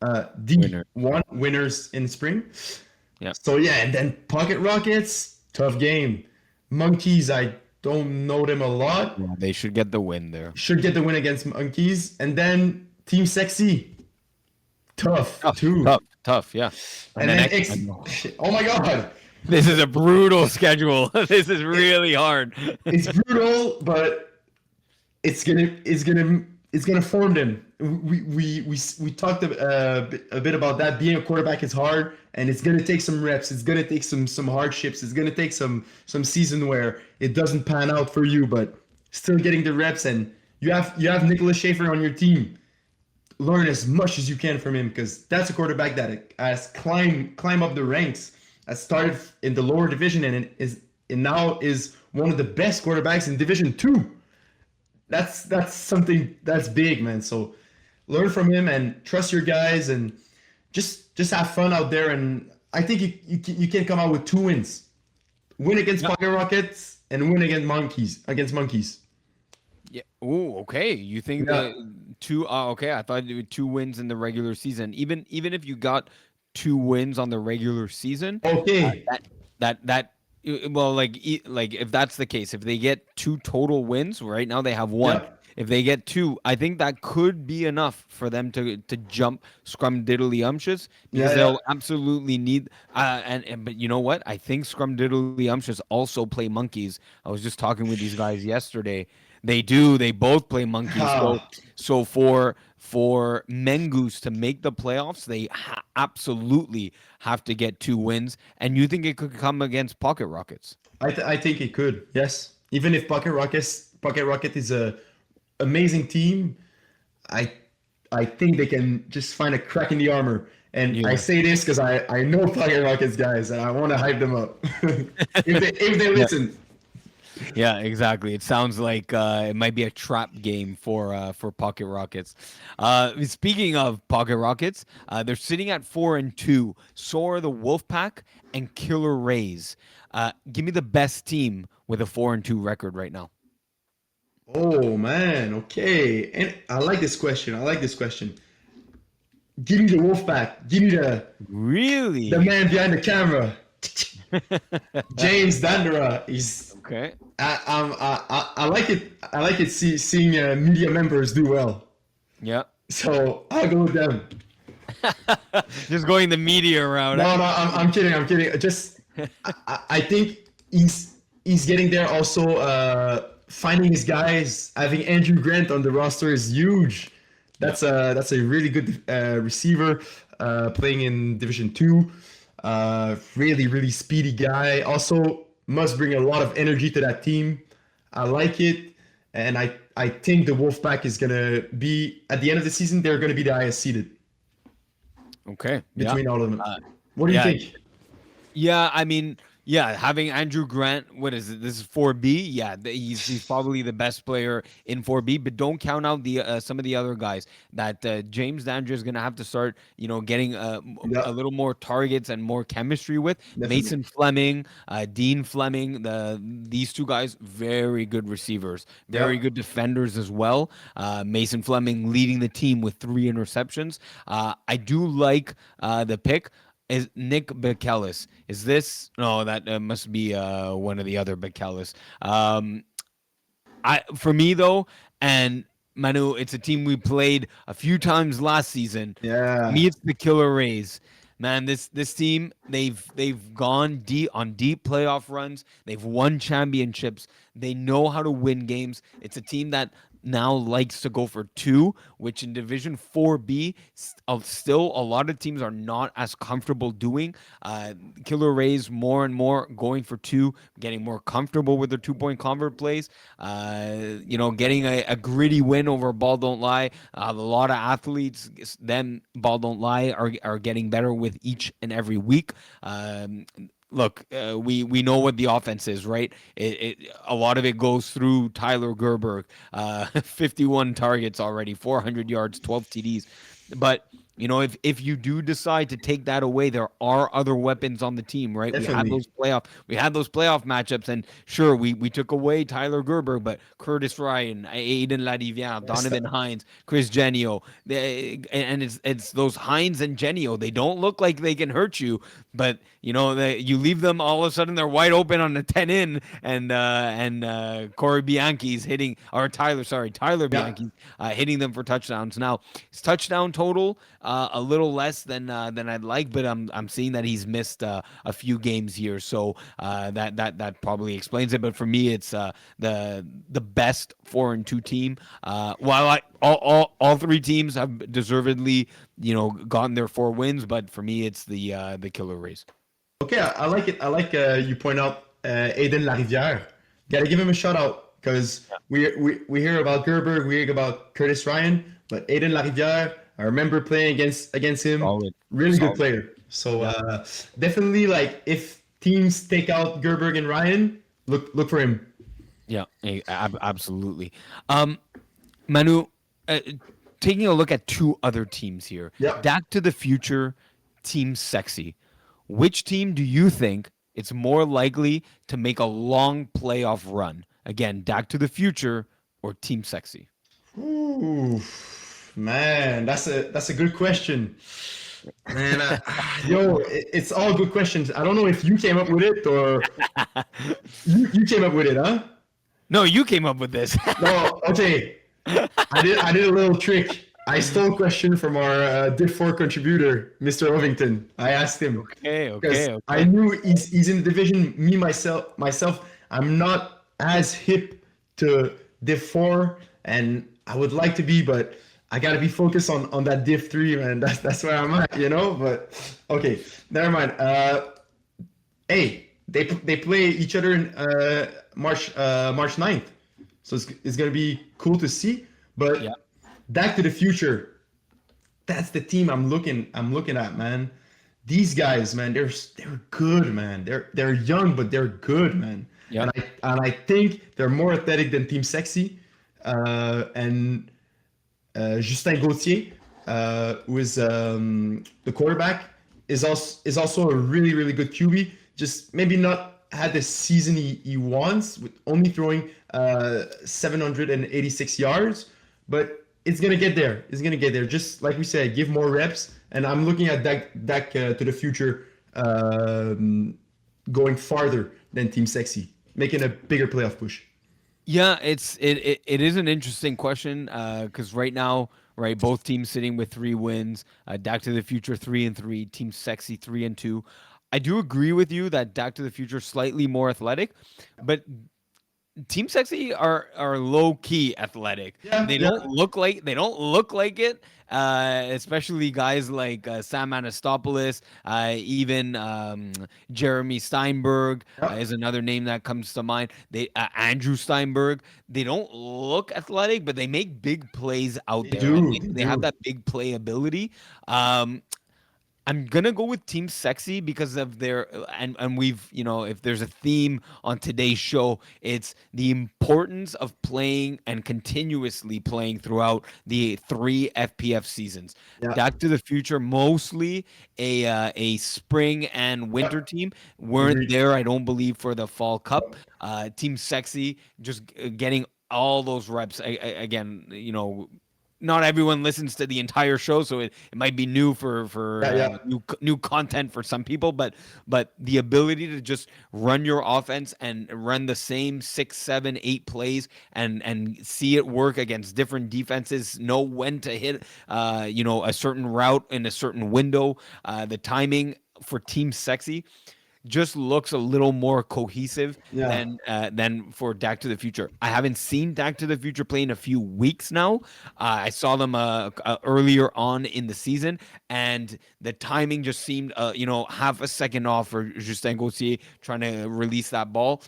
Winner. D1 winners in spring. Yeah. So yeah, and then Pocket Rockets, tough game. Monkeys, I don't know them a lot. Yeah, they should get the win there. Should get the win against Monkeys. And then Team Sexy, tough Tough, too. tough, tough. Yeah. And then oh my god, This is a brutal schedule. This is really hard. it's brutal, but it's gonna form them. We talked a bit about that. Being a quarterback is hard, and it's gonna take some reps. It's gonna take some hardships. It's gonna take some season where it doesn't pan out for you, but still getting the reps. And you have Nicholas Schaefer on your team. Learn as much as you can from him because that's a quarterback that has climb up the ranks. Has started in the lower division and now is one of the best quarterbacks in Division 2. that's something that's big, man. So learn from him and trust your guys and just have fun out there. And I think you can come out with 2 wins: win against Yeah. Pocket Rockets and win against Monkeys. Against Monkeys. Yeah. Oh, okay. You think Yeah. that two? Okay, I thought you were 2 wins in the regular season. Even if you got 2 wins on the regular season, Okay. that that well, like if that's the case, if they get 2 total wins, right now they have one. Yep. If they get two, I think that could be enough for them to jump scrum diddly umptious because Yeah. Yeah. they'll absolutely need and but you know what? I think scrum diddly umptious also play monkeys. I was just talking with these guys yesterday. They do. They both play monkeys. So Ah, so for Mengus to make the playoffs, they absolutely have to get 2 wins. And you think it could come against Pocket Rockets? I think it could. Yes. Even if Pocket Rocket is a amazing team, I I think they can just find a crack in the armor. And I Yeah. say this because I know Pocket Rockets guys and I want to hype them up. If they listen. Yeah, exactly. It sounds like it might be a trap game for Pocket Rockets. Speaking of Pocket Rockets, they're sitting at 4-2. So are the Wolfpack and Killer Rays. Give me the best team with a 4-2 record right now. Oh man, okay. And I like this question. I like this question. Give me the Wolfpack. Give me the Really? man behind the camera. James Dandera. He's Okay. I like it. I like it seeing media members do well. Yeah. So I'll go with them. Just going the media route. No, Eh? no, I'm kidding. I'm kidding. Just I think he's getting there. Also, finding his guys. Having Andrew Grant on the roster is huge. Yeah. That's a really good receiver playing in Division 2. Really, really speedy guy. Also, must bring a lot of energy to that team. I like it, and I think the Wolfpack is gonna be at the end of the season. They're gonna be the highest seeded Okay. Yeah. between all of them. Uh, What do you yeah. think? Yeah, I mean, yeah, having Andrew Grant, what is it? This is 4B. Yeah, he's probably the best player in 4B, but don't count out the some of the other guys that James Dandridge is going to have to start, getting a Yeah, little more targets and more chemistry with. definitely. Mason Fleming, Dean Fleming, these two guys, very good receivers, very Yeah. good defenders as well. Mason Fleming leading the team with 3 interceptions. I do like the pick is Nick Bekelis. Is this no? That must be one of the other Bekelis. I for me though, and Manu, it's a team we played a few times last season. For me, Yeah. it's the Killer Rays. Man, this team they've gone deep on deep playoff runs. They've won championships. They know how to win games. It's a team that now likes to go for two, which in Division 4B, still a lot of teams are not as comfortable doing. Killer Rays more and more going for two, getting more comfortable with their 2 point convert plays. Getting a gritty win over Ball Don't Lie. A lot of athletes, them Ball Don't Lie, are getting better with each and every week. Look, we know what the offense is, right? A lot of it goes through Tyler Gerber, 51 targets already, 400 yards, 12 TDs. But if you do decide to take that away, there are other weapons on the team, right? Definitely. We had those playoff matchups, and sure, we took away Tyler Gerber, but Curtis Ryan, Aiden Lariviere, Yes, Donovan Hines, Chris Genio, and it's those Hines and Genio. They don't look like they can hurt you, but you leave them, all of a sudden they're wide open on the 10 in, and Corey Bianchi's hitting, or Tyler yeah, Bianchi hitting them for touchdowns. Now his touchdown total a little less than I'd like, but I'm seeing that he's missed a few games here, so that probably explains it. But for me, it's the best 4-2 team. While all three teams have deservedly gotten their 4 wins, but for me, it's the Killer Rays. okay, I like it. I like you point out Aiden Lariviere. Gotta give him a shout out because we hear about Gerber, we hear about Curtis Ryan, but Aiden Lariviere, I remember playing against him. Solid, Really good solid. player. So Yeah. definitely, like if teams take out Gerber and Ryan, look for him. Yeah, absolutely. Um, Manu, taking a look at two other teams here, Yeah. Back to the Future, Team Sexy. Which team do you think it's more likely to make a long playoff run? Again, Back to the Future or Team Sexy? Ooh, man, that's a good question. Man, yo, it's all good questions. I don't know if you came up with it or you came up with it, huh? No, you came up with this. No, okay. I did a little trick. I stole a question from our Div 4 contributor, Mr. Ovington. I asked him Okay, because okay, I okay. knew he's in the division. Me myself, I'm not as hip to Div 4, and I would like to be, but I gotta be focused on that Div 3, man. That's where I'm at, you know. But okay, never mind. Hey, they play each other in March 9th, so it's gonna be cool to see. Yeah, But Back to the Future, that's the team I'm looking at, man. These guys, man, they're good, man. They're young, but they're good, man. yeah. And I think they're more athletic than Team Sexy. And Justin Gauthier, who is the quarterback, is also a really good QB. Just maybe not had the season he wants, with only throwing 786 yards, but it's gonna get there. It's gonna get there. Just like we said, give more reps. And I'm looking at Dak to the future, going farther than Team Sexy, making a bigger playoff push. Yeah, it is an interesting question because right now, right, both teams sitting with 3 wins. Back to the Future 3-3, Team Sexy 3-2. I do agree with you that Back to the Future slightly more athletic, but Team Sexy are low key athletic. Yeah, They yeah. don't look like it. Especially guys like Sam Anastopoulos, even Jeremy Steinberg Yeah. is another name that comes to mind. They Andrew Steinberg. They don't look athletic, but they make big plays out They there, and do. they, They they have do. that big play ability. Um, I'm gonna go with Team Sexy because of their and we've if there's a theme on today's show, it's the importance of playing and continuously playing throughout the 3 FPF seasons. Yeah. Back to the Future, mostly a spring and Yeah. winter team, weren't Agreed. there. I don't believe for the Fall Cup. Team Sexy just getting all those reps again. Not everyone listens to the entire show, so it might be new for Yeah, yeah. new content for some people. But the ability to just run your offense and run the same 6, 7, 8 plays and see it work against different defenses, know when to hit a certain route in a certain window, the timing for Team Sexy just looks a little more cohesive Yeah. than for Back to the Future. I haven't seen Back to the Future play in a few weeks now. I saw them earlier on in the season, and the timing just seemed half a second off for Justin Gauthier trying to release that ball.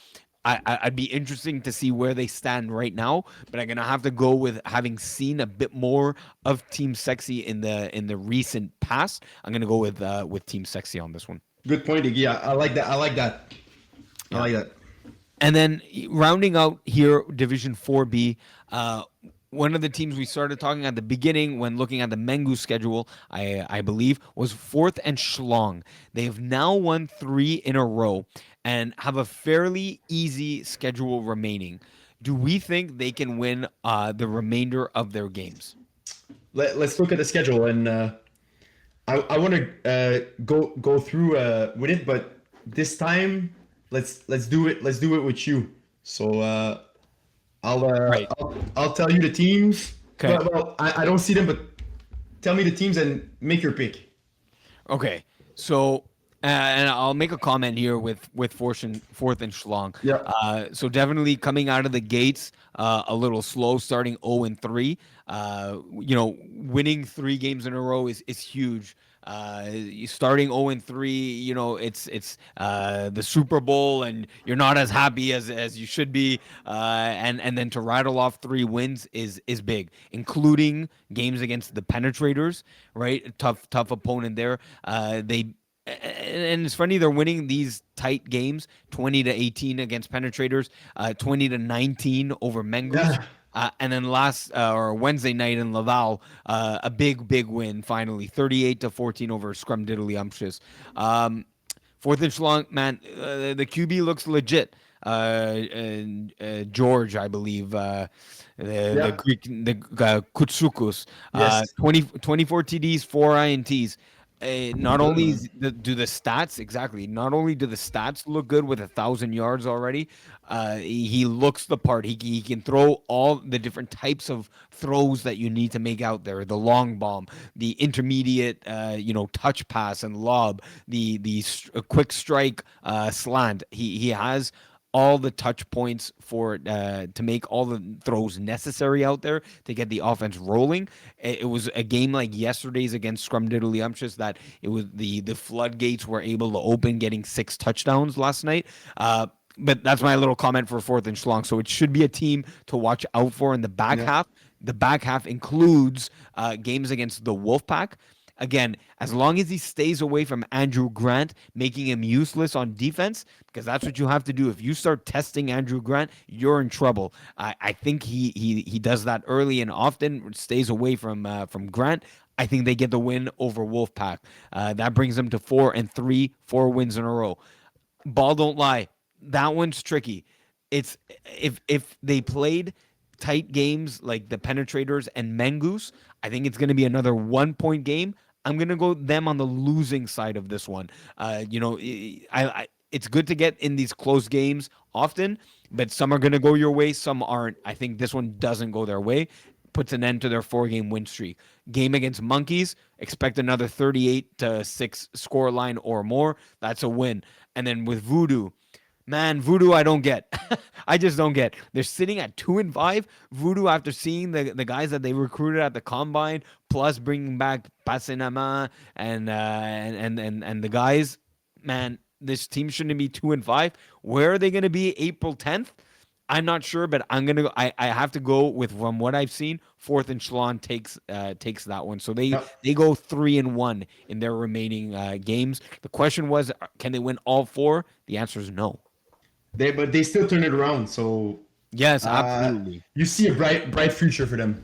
I'd be interesting to see where they stand right now, but I'm gonna have to go with having seen a bit more of Team Sexy in the recent past. I'm gonna go with Team Sexy on this one. Good point, Iggy. I like that. I like that. I Yeah. like that. And then rounding out here, Division 4B, one of the teams we started talking at the beginning when looking at the Mengu schedule, I believe, was Fourth and Schlong. They have now won 3 in a row and have a fairly easy schedule remaining. Do we think they can win the remainder of their games? Let's look at the schedule, and I want to go through with it, but this time let's do it. Let's do it with you. So Right. I'll tell you the teams. Okay. Well, I don't see them, but tell me the teams and make your pick. Okay, so and I'll make a comment here with fourth and Schlong. Yeah. So definitely coming out of the gates a little slow, starting 0-3. Winning 3 games in a row is huge. Starting 0-3, it's the Super Bowl, and you're not as happy as you should be. And then to rattle off 3 wins is big, including games against the Penetrators, right? Tough opponent there. They And it's funny they're winning these tight games 20-18 against penetrators, 20-19 over Mengus. Yeah, And then last or Wednesday night in Laval, a big win finally, 38-14 over Scrum Diddley Umptious. Fourth and Schlong, man, the QB looks legit. And George, I believe, the yeah, Greek, the Kutsukus, yes. 24 TDs, four INTs. Not Good only man. do the stats exactly, not only do the stats look good with 1,000 yards already, he looks the part. He can throw all the different types of throws that you need to make out there. The long bomb, the intermediate, touch pass and lob, the quick strike slant. He has all the touch points for to make all the throws necessary out there to get the offense rolling. It was a game like yesterday's against Scrum Diddley that it was the floodgates were able to open, getting 6 touchdowns last night. But that's my little comment for fourth and Schlong. So it should be a team to watch out for in the back Yeah. half. The back half includes games against the Wolfpack. Again, as long as he stays away from Andrew Grant, making him useless on defense, because that's what you have to do. If you start testing Andrew Grant, you're in trouble. I think he does that early and often, stays away from Grant. I think they get the win over Wolfpack. That brings them to 4-3, 4 wins in a row. Ball don't lie. That one's tricky. It's if they played tight games like the Penetrators and Mengoose, I think it's going to be another 1 point game. I'm going to go them on the losing side of this one. It's good to get in these close games often, but some are going to go your way, some aren't. I think this one doesn't go their way. Puts an end to their 4 game win streak. Game against Monkeys, expect another 38-6 score line or more. That's a win. And then with Voodoo, man, Voodoo, I don't get. I just don't get. They're sitting at 2-5. Voodoo, after seeing the guys that they recruited at the combine, plus bringing back Pasenama and the guys, man, this team shouldn't be 2-5. Where are they going to be April 10th? I'm not sure, but I'm gonna. I have to go with from what I've seen. Fourth and Schlon takes that one, so they Yeah. they go 3-1 in their remaining games. The question was, can they win all four? The answer is no. But they still turn it around. So Yes, uh, absolutely. you see a bright future for them.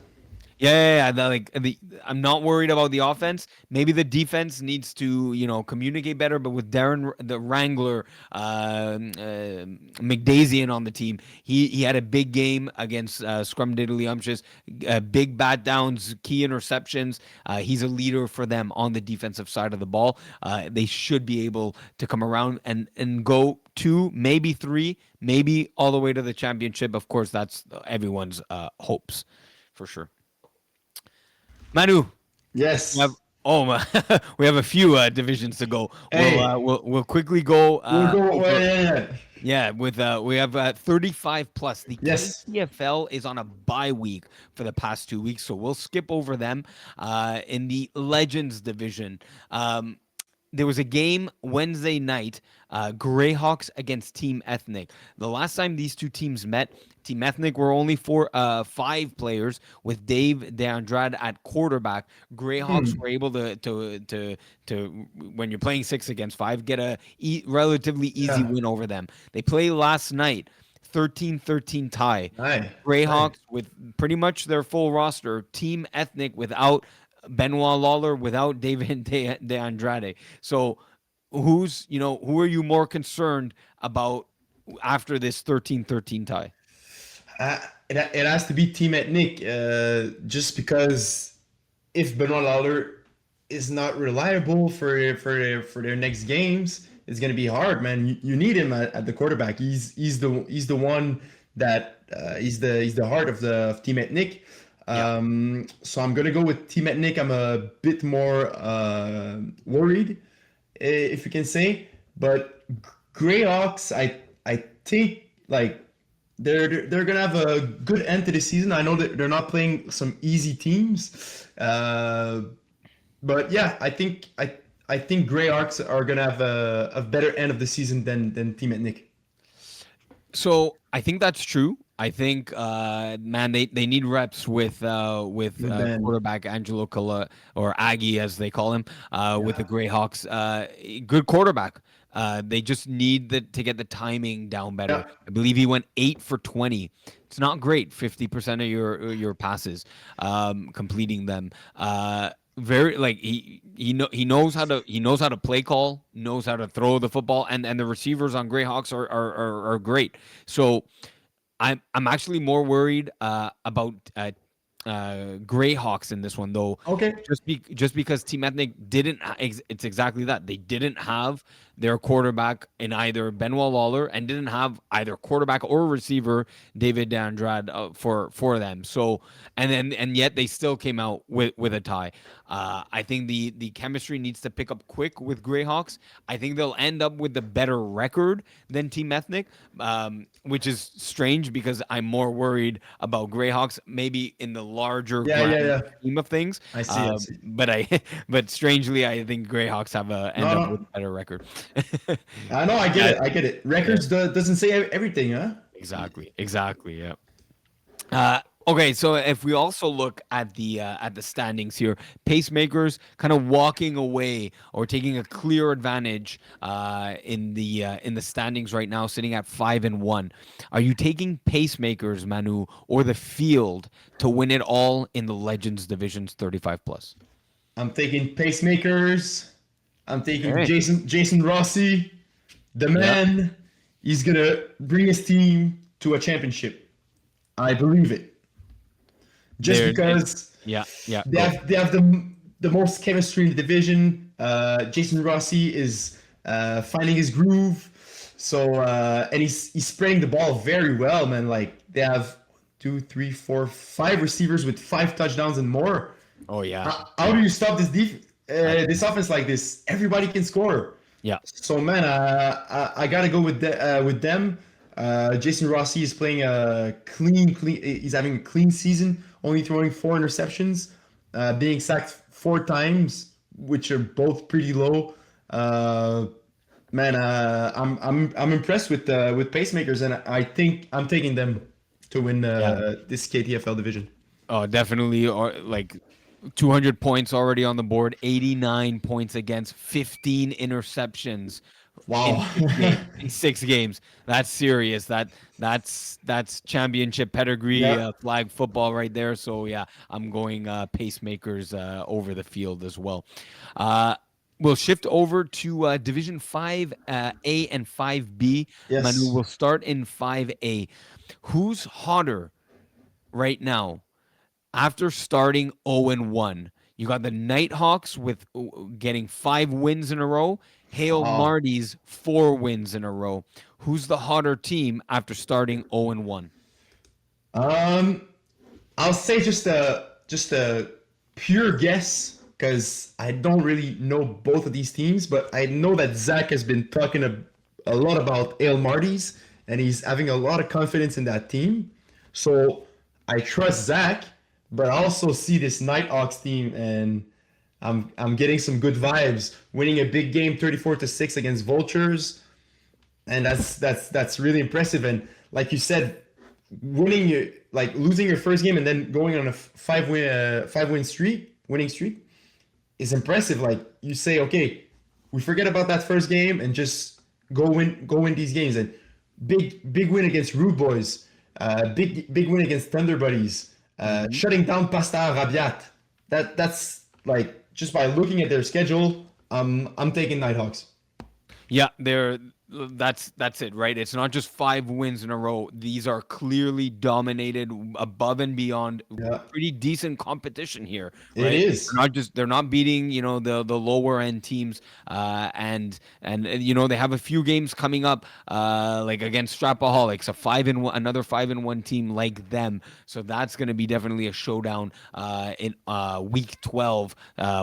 I'm not worried about the offense. Maybe the defense needs to, communicate better. But with Darren, the Wrangler, McDazian on the team, he had a big game against Scrum Diddley Umptious, big bat downs, key interceptions. He's a leader for them on the defensive side of the ball. They should be able to come around and go 2, maybe 3, maybe all the way to the championship. Of course, that's everyone's hopes for sure. Manu, we have Yes. we have a few divisions to go. Hey, We'll quickly go we'll go. over. Yeah. Yeah, with we have 35 plus. The Yes. KPFL is on a bye week for the past 2 weeks, so we'll skip over them. In the Legends division, there was a game Wednesday night, Greyhawks against Team Ethnic. The last time these two teams met, Team Ethnic were only 5 players with Dave DeAndrade at quarterback. Greyhawks were able to when you're playing 6 against 5, get a relatively easy Yeah. win over them. They play last night. 13-13 tie. Aye. Aye. Greyhawks with pretty much their full roster. Team Ethnic without Benoit Lawler, without David De Andrade. So who are you more concerned about after this 13-13 tie? It has to be Team Ethnic, just because if Benoit Lawler is not reliable for their next games, it's gonna be hard, man. You need him at the quarterback. He's the one that he's the heart of Team Ethnic. Yeah. So I'm gonna go with Team Ethnic. I'm a bit more worried, if you can say, but Greyhawks, I think like they're gonna have a good end to the season. I know that they're not playing some easy teams, but yeah, I think Greyhawks are gonna have a better end of the season than Team Ethnic. So I think that's true. I think, man, they need reps with With Ben. quarterback Angelo Cala, or Aggie as they call him, with the Yeah. Greyhawks. Good quarterback. They just need to get the timing down better. Yeah. I believe he went 8 for 20. It's not great. 50% of your passes, completing them. Very, like, he knows how to play call, knows how to throw the football, and the receivers on Greyhawks are great. So I'm actually more worried about Greyhawks in this one, though, Okay. just because Team Ethnic didn't. It's exactly that, they didn't have their quarterback in either Benoit Lawler, and didn't have either quarterback or receiver David Dandrad, for them. So, and yet they still came out with a tie. I think the chemistry needs to pick up quick with Greyhawks. I think they'll end up with the better record than Team Ethnic, which is strange because I'm more worried about Greyhawks maybe in the larger Yeah, yeah, grand yeah. scheme of things. I see, I see. But but strangely, I think Greyhawks end No, up with no. a better record. I know, I get Uh, it. I get it. yeah, Records doesn't say everything, huh? exactly. Yeah. Okay, so if we also look at the standings here, pacemakers kind of walking away or taking a clear advantage in the standings right now, sitting at 5-1. Are you taking pacemakers, Manu, or the field to win it all in the Legends divisions 35 plus? I'm taking pacemakers. I'm taking Okay. Jason Rossi, the Yeah. man. He's gonna bring his team to a championship. I believe it. Just There. because Yeah. Yeah. they Go. have the most chemistry in the division. Jason Rossi is finding his groove. So and he's spraying the ball very well, man. Like they have two, three, four, five receivers with 5 touchdowns and more. Oh yeah. How do you stop this That's- offense like this? Everybody can score. Yeah. So man, I gotta go with them. Jason Rossi is playing a clean. He's having a clean season, only throwing 4 interceptions, being sacked 4 times, which are both pretty low. Man, I'm impressed with pacemakers, and I think I'm taking them to win Yeah. this KTFL division. Oh, definitely. Or like 200 points already on the board, 89 points against, 15 interceptions in Wow. 6 games. In 6 games, that's serious. That's championship pedigree, Yeah. flag football right there. So yeah, I'm going pacemakers over the field as well. Uh, We'll shift over to Division 5A and 5B. Manu, Yes. we'll start in 5A. Who's hotter right now after starting 0-1? You got the Nighthawks with getting 5 wins in a row. Hale Oh. Marty's 4 wins in a row. Who's the hotter team after starting 0-1? Um, I'll say just a pure guess because I don't really know both of these teams, but I know that Zach has been talking a lot about Ale Marty's, and he's having a lot of confidence in that team. So I trust Zach, but I also see this Nighthawks team, and I'm getting some good vibes. Winning a big game, 34-6 against Vultures, and that's really impressive. And like you said, losing your first game and then going on a 5 win streak, winning streak, is impressive. Like you say, okay, we forget about that first game and just go win these games. And big win against Rude Boys, big win against Thunder Buddies, shutting down Pasteur Rabiat. That's like, just by looking at their schedule, I'm taking Nighthawks. Yeah, that's it, right? It's not just 5 wins in a row. These are clearly dominated above and beyond, Yeah, pretty decent competition here, it right? is. They're not beating, the lower end teams, and they have a few games coming up, like against Strapaholics, another 5-1 team like them. So that's going to be definitely a showdown in week 12,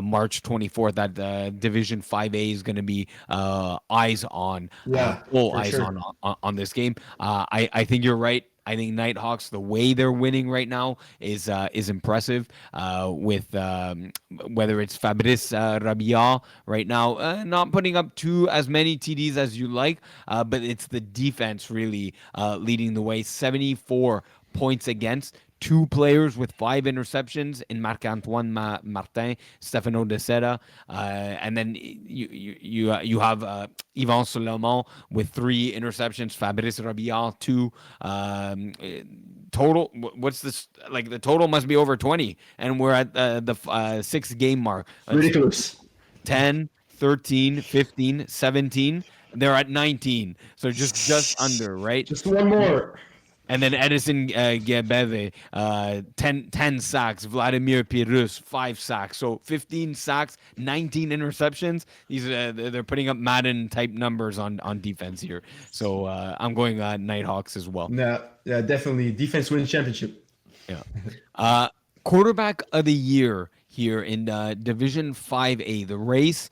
March 24th. That Division 5A is going to be eyes on, Yeah, full for eyes sure. on this game. I think you're right. I think Nighthawks, the way they're winning right now is impressive. With whether it's Fabrice Rabiot right now, not putting up as many TDs as you like, but it's the defense really leading the way. 74 points against. Two players with 5 interceptions in Marc-Antoine Martin, Stefano De Sera, and then you have Yvan Solomon with 3 interceptions, Fabrice Rabiot 2. Total, what's this? Like the total must be over 20, and we're at the 6 game mark. Ridiculous. 10, 13, 15, 17. They're at 19, so just under, right? Just one more. And then Edison Gebeve, 10 sacks. Vladimir Pirus, 5 sacks. So 15 sacks, 19 interceptions. They're putting up Madden type numbers on defense here. So I'm going Nighthawks as well. No, yeah, definitely. Defense wins championship. Yeah. Quarterback of the year here in Division 5A. The race,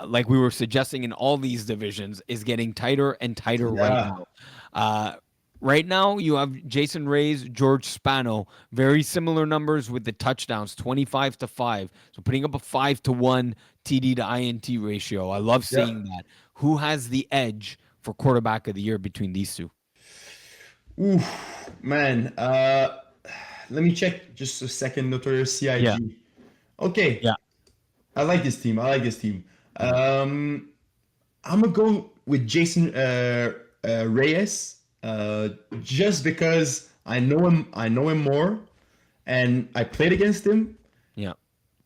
like we were suggesting in all these divisions, is getting tighter and tighter right now. Right now, you have Jason Reyes, George Spano, very similar numbers with the touchdowns, 25-5. So putting up a 5-1 TD to INT ratio. I love seeing that. Who has the edge for quarterback of the year between these two? Ooh, man. Let me check just a second. Notorious CIG. Yeah. Okay. Yeah. I like this team. I'm gonna go with Jason Reyes. Just because I know him more, and I played against him. Yeah.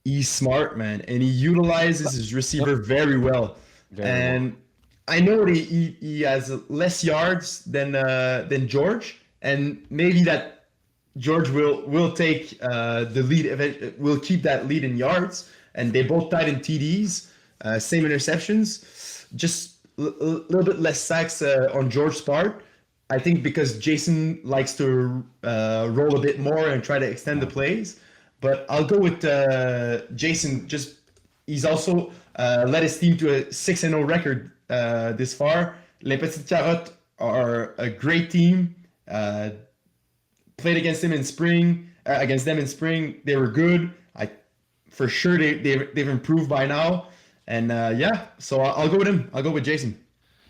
He's smart, man, and he utilizes his receiver very well. I know that he has less yards than George, and maybe that George will take the lead. Will keep that lead in yards, and they both tied in TDs, same interceptions, just a little bit less sacks on George's part. I think because Jason likes to roll a bit more and try to extend the plays. But I'll go with Jason. He's also led his team to a 6-0 record this far. Les Petites Carottes are a great team. Played against them in spring. They were good. For sure they've improved by now. And so I'll go with him. I'll go with Jason.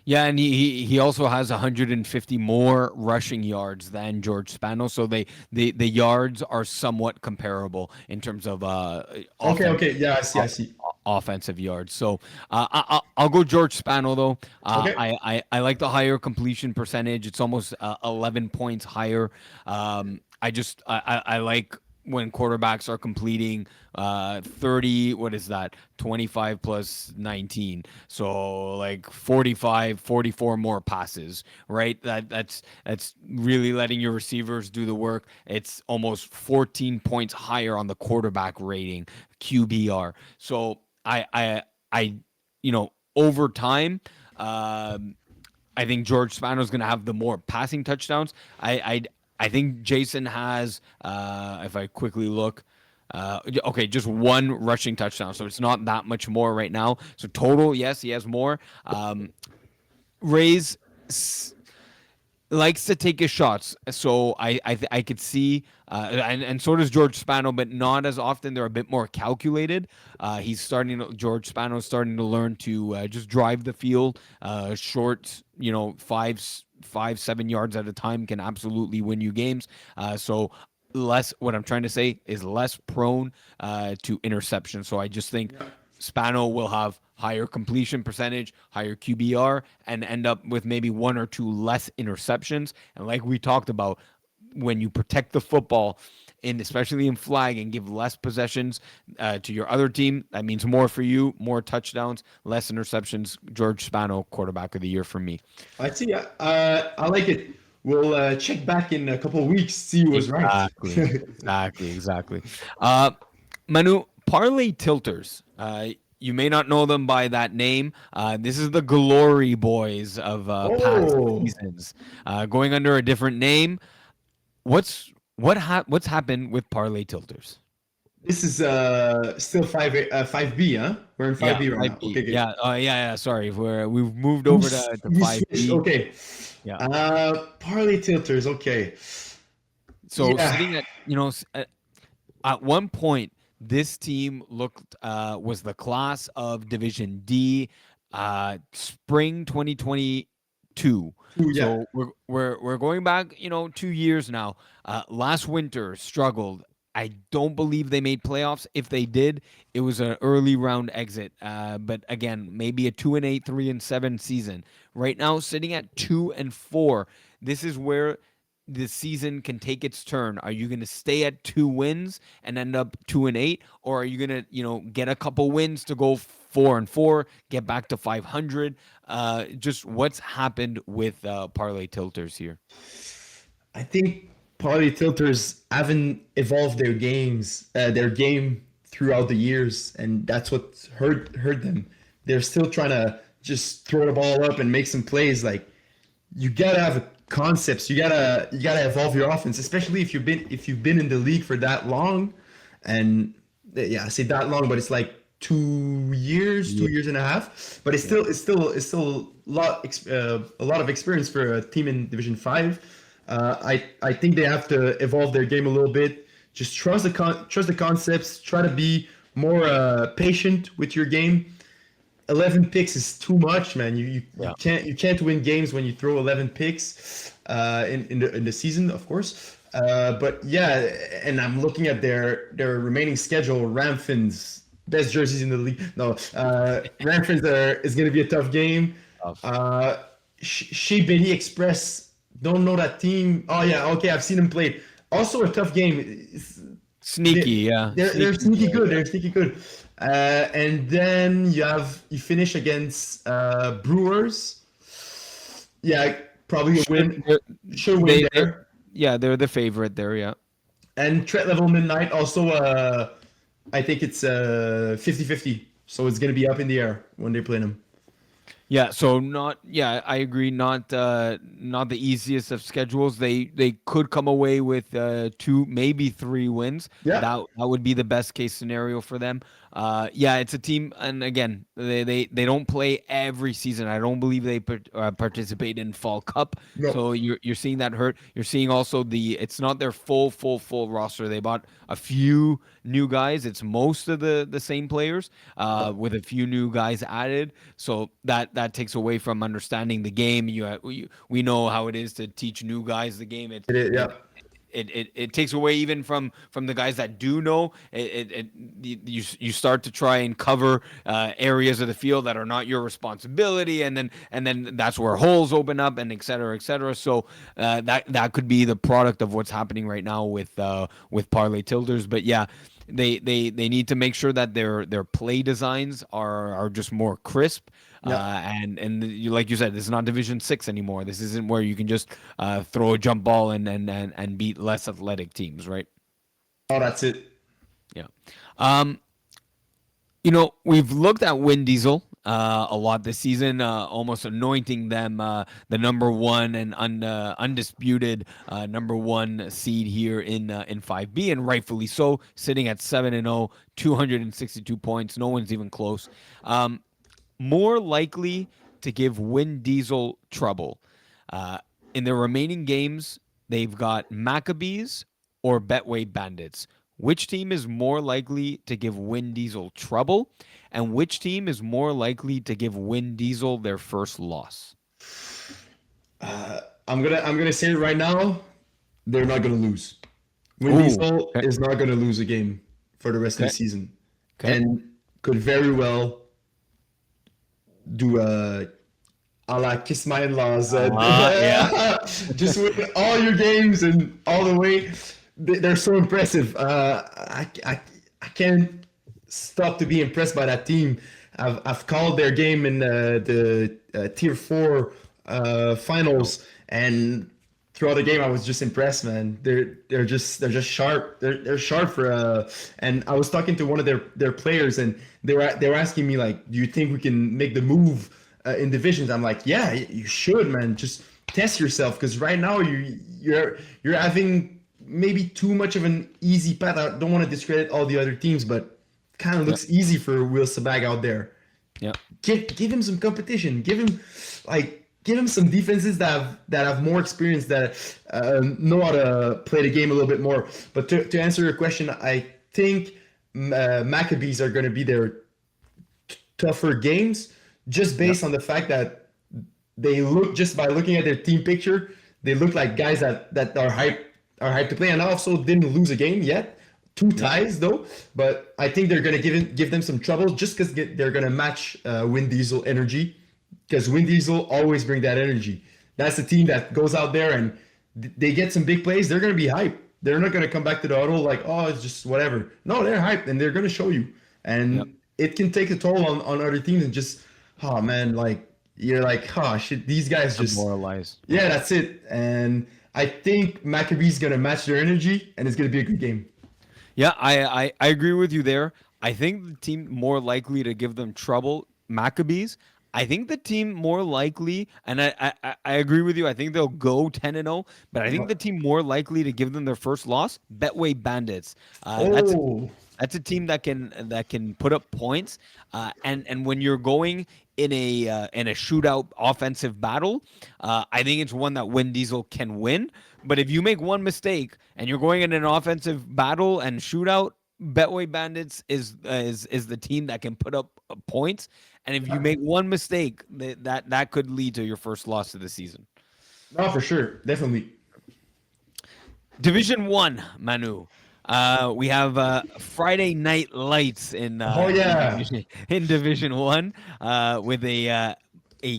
Yeah, and he also has 150 more rushing yards than George Spano, so the yards are somewhat comparable in terms of Okay, yeah, I see. Offensive yards. So I'll go George Spano though. I like the higher completion percentage. It's almost 11 points higher. I like when quarterbacks are completing 30, what is that? 25 plus 19. So like 45, 44 more passes, right? That's really letting your receivers do the work. It's almost 14 points higher on the quarterback rating, QBR. So I over time, I think George Spano is going to have the more passing touchdowns. I think Jason has, if I quickly look, just one rushing touchdown. So it's not that much more right now. So total, yes, he has more. Reyes likes to take his shots. So I could see, and so does George Spano, but not as often. They're a bit more calculated. George Spano is starting to learn to just drive the field, short, 5-7 yards at a time can absolutely win you games. So what I'm trying to say is less prone to interception. So I just think Spano will have higher completion percentage, higher QBR, and end up with maybe 1 or 2 less interceptions. And like we talked about, when you protect the football, especially in flag, and give less possessions to your other team, that means more for you, more touchdowns, less interceptions. George Spano, quarterback of the year for me. I see. I like it. We'll check back in a couple of weeks, see who was right. Exactly. Manu, parlay tilters. You may not know them by that name. This is the Glory Boys of past seasons. Going under a different name. What's happened with parlay tilters? This is still 5B, huh? We're in 5B right now. Okay, Yeah. Sorry, we've moved over to 5B. Okay. Yeah. Parlay tilters. Okay. So Yeah. sitting at, at one point, this team looked was the class of Division D, spring 2022. Ooh, yeah. So we're going back, 2 years now. Last winter struggled. I don't believe they made playoffs. If they did, it was an early round exit. But again, maybe a 2-8, 3-7 season. Right now, sitting at 2-4. This is where the season can take its turn. Are you going to stay at 2 wins and end up 2-8, or are you going to, get a couple wins to go 4-4, get back to 500? Just what's happened with parlay tilters here? I think party tilters haven't evolved their game throughout the years, and that's what hurt them. They're still trying to just throw the ball up and make some plays. Like, you gotta have concepts. You gotta evolve your offense, especially if you've been in the league for that long. And yeah, I say that long, but it's like 2 years, Yeah. 2 years and a half. But Yeah. it's still a lot of experience for a team in Division Five. I think they have to evolve their game a little bit. Just trust the concepts. Try to be more patient with your game. 11 picks is too much, man. You Yeah. can't win games when you throw 11 picks in the season, of course. But yeah, and I'm looking at their remaining schedule. Ramfins, best jerseys in the league. No, Ramfins is going to be a tough game. Tough. Shea Benny Express, don't know that team. Oh yeah, okay, I've seen them play. Also a tough game. Sneaky, yeah. They're Sneaky sneaky play, good. yeah. They're sneaky good. And then you finish against Brewers. Yeah, probably a Should, win. Should win they there. yeah, they're the favorite there, yeah. And Threat Level Midnight also. I think it's 50-50. So it's gonna be up in the air when they're playing them. Yeah, so not yeah, I agree. Not the easiest of schedules. They could come away with 2, maybe 3 wins. Yeah. That would be the best case scenario for them. Yeah, it's a team, and again, they don't play every season. I don't believe they participate in Fall Cup. No. So you're seeing that hurt. You're seeing also it's not their full roster. They bought a few new guys. It's most of the same players, with a few new guys added. So that takes away from understanding the game. We know how it is to teach new guys the game. Yeah. It takes away even from the guys that do know. You start to try and cover areas of the field that are not your responsibility, and then that's where holes open up, and et cetera, et cetera. So that could be the product of what's happening right now with parlay tilters. But yeah, they need to make sure that their play designs are just more crisp. Yeah. Like you said, this is not Division 6 anymore. This isn't where you can just throw a jump ball and beat less athletic teams, right? Oh, that's it. Yeah. Um, we've looked at Win Diesel a lot this season, almost anointing them the number one and undisputed number one seed here in 5B, and rightfully so, sitting at 7-0, 262 points. No one's even close. More likely to give Win Diesel trouble. In their remaining games, they've got Maccabees or Betway Bandits. Which team is more likely to give Win Diesel trouble, and which team is more likely to give Win Diesel their first loss? I'm gonna say it right now. They're not gonna lose. Win Ooh, Diesel okay. is not gonna lose a game for the rest of the Okay. season, Okay. and could very well do a la Kiss My In-Laws. Yeah. Just win all your games and all the way. They're so impressive. I can't stop to be impressed by that team. I've called their game in the Tier 4 finals, and throughout the game I was just impressed, man. They're just sharp. They're sharp for and I was talking to one of their players, and they were asking me, like, do you think we can make the move in divisions? I'm like, yeah, you should, man. Just test yourself, because right now you're having maybe too much of an easy path. I don't want to discredit all the other teams, but kind of looks easy for Will Sabag out there. Yeah. Give him some competition. Give him, like, give him some defenses that have more experience, that know how to play the game a little bit more. But to answer your question, I think Maccabees are going to be their tougher games, just Yep. based on the fact that they look, just by looking at their team picture, they look like guys that are hyped to play, and also didn't lose a game yet. Two Yep. ties though, but I think they're gonna give them some trouble, just because they're gonna match Win Diesel energy, because Win Diesel always bring that energy. That's the team that goes out there and they get some big plays. They're gonna be hyped. They're not gonna come back to the huddle like, oh, it's just whatever. No, they're hyped and they're gonna show you. Yep. And it can take a toll on other teams, and just, oh man, like you're like, oh shit, these guys just, Demoralized. yeah, that's it. And I think Maccabee's gonna match their energy, and it's gonna be a good game. Yeah, I agree with you there. I think the team more likely to give them trouble, Maccabees. I think the team more likely, and I agree with you. I think they'll go 10-0, but I think the team more likely to give them their first loss, Betway Bandits. Oh, That's a team that can put up points, and when you're going in a shootout offensive battle, I think it's one that Win Diesel can win. But if you make one mistake and you're going in an offensive battle and shootout, Betway Bandits is the team that can put up points. And if you make one mistake, that could lead to your first loss of the season. no, for sure, definitely. Division One, Manu. We have Friday Night Lights Oh yeah. in Division One, with a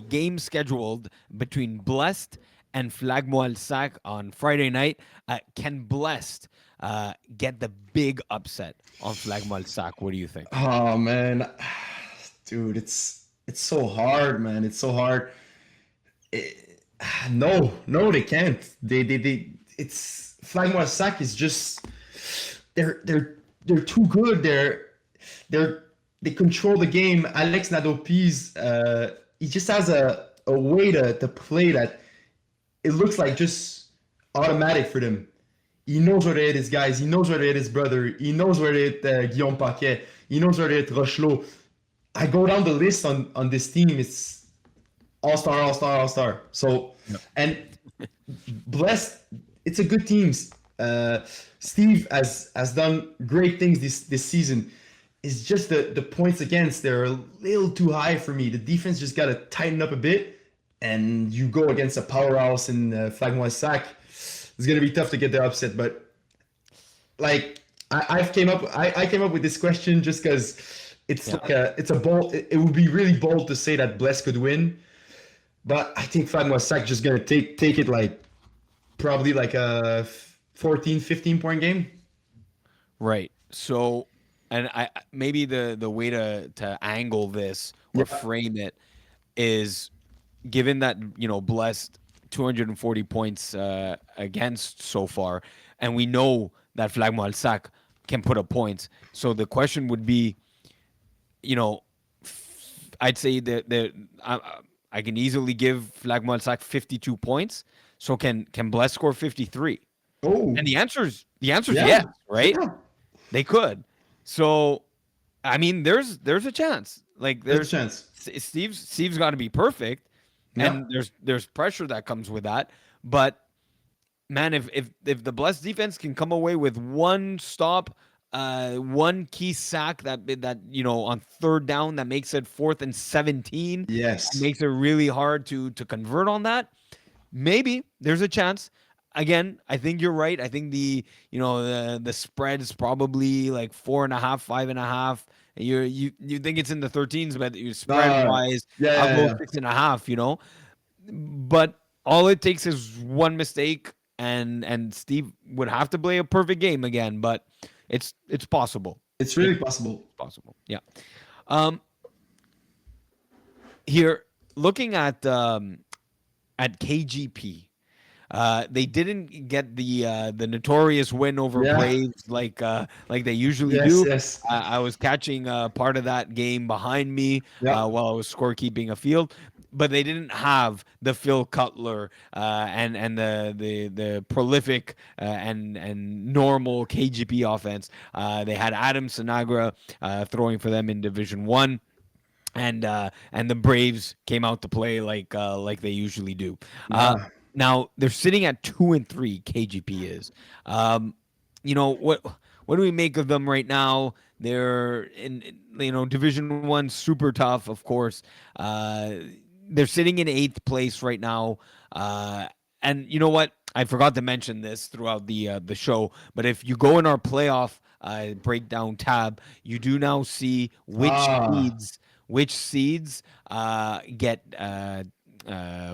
game scheduled between Blessed and Flagmoal Sac on Friday night. Can Blessed get the big upset on Flagmoal Sac? What do you think? Oh man, dude, it's so hard, man. It's so hard. No, no, they can't. They it's Flagmore Sac is just, they're too good. They're they control the game. Alex Nadopi's he just has a way to play that it looks like just automatic for them. He knows where to hit his guys. He knows where to hit his brother. He knows where to hit Guillaume Paquet. He knows where to hit Rochelot. I go down the list on this team. It's all star, all star, all star. So, Yep. and blessed, it's a good team. Steve has done great things this season. It's just the points against, they're a little too high for me. The defense just got to tighten up a bit, and you go against a powerhouse in Flagmois Sac. It's gonna be tough to get the upset, but like I came up with this question just because it's Yeah. like it's a bold. It would be really bold to say that Bless could win, but I think Flagmois Sac just gonna take it like probably like a 14, 15 point game. Right. So, and maybe the way to angle this or Yeah. frame it is, given that Blessed 240 points against so far, and we know that Flagmo Alsac can put up points. So the question would be, you know, I'd say that I can easily give Flagmo Alsac 52 points. So can Bless score 53? Oh, And the answer's yeah, yes, right? yeah. They could. So, I mean, there's a chance. Like There's a chance. Steve's got to be perfect, Yeah. and there's pressure that comes with that. But man, if the Blessed defense can come away with one stop, one key sack that on third down that makes it 4th and 17, and Yes. makes it really hard to convert on that, maybe there's a chance. Again, I think you're right. I think the spread is probably like 4.5, 5.5. You think it's in the 13s, but you spread No. wise, Yeah, I'll yeah, go yeah. 6.5. But all it takes is one mistake, and Steve would have to play a perfect game again. But it's possible. It's It's really possible. possible. Yeah. Um, Here, looking at KGP. They didn't get the notorious win over Yeah. Braves like they usually Yes, do. yes. I was catching part of that game behind me Yeah. while I was scorekeeping a field, but they didn't have the Phil Cutler and the prolific and normal KGP offense. They had Adam Sinagra throwing for them in Division One. and the Braves came out to play like they usually do. Uh, Yeah. Now they're sitting at 2-3. KGP is. Um, what do we make of them right now? They're in Division One, super tough, of course. Uh, they're sitting in eighth place right now. And you know what? I forgot to mention this throughout the show, but if you go in our playoff breakdown tab, you do now see Ah. which seeds get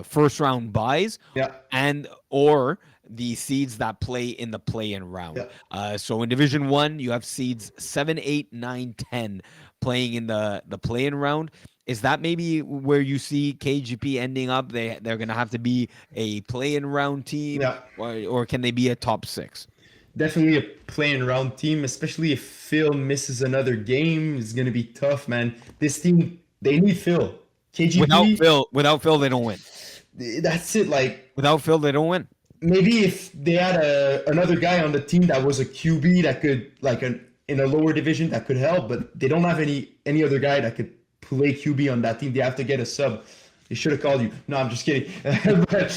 first round buys, Yeah. and or the seeds that play in the play-in round. Yeah. So in Division One, you have seeds 7, 8, 9, 10 playing in the play-in round. Is that maybe where you see KGP ending up? They're gonna have to be a play-in round team, Yeah. or can they be a top six? Definitely a playing round team, especially if Phil misses another game. It's gonna be tough, man. This team, they need Phil. KGP, Without Phil, they don't win. that's it. Like Without Phil, they don't win. maybe if they had another guy on the team that was a QB that could in a lower division that could help, but they don't have any other guy that could play QB on that team. They have to get a sub. They should have called you. No, I'm just kidding. but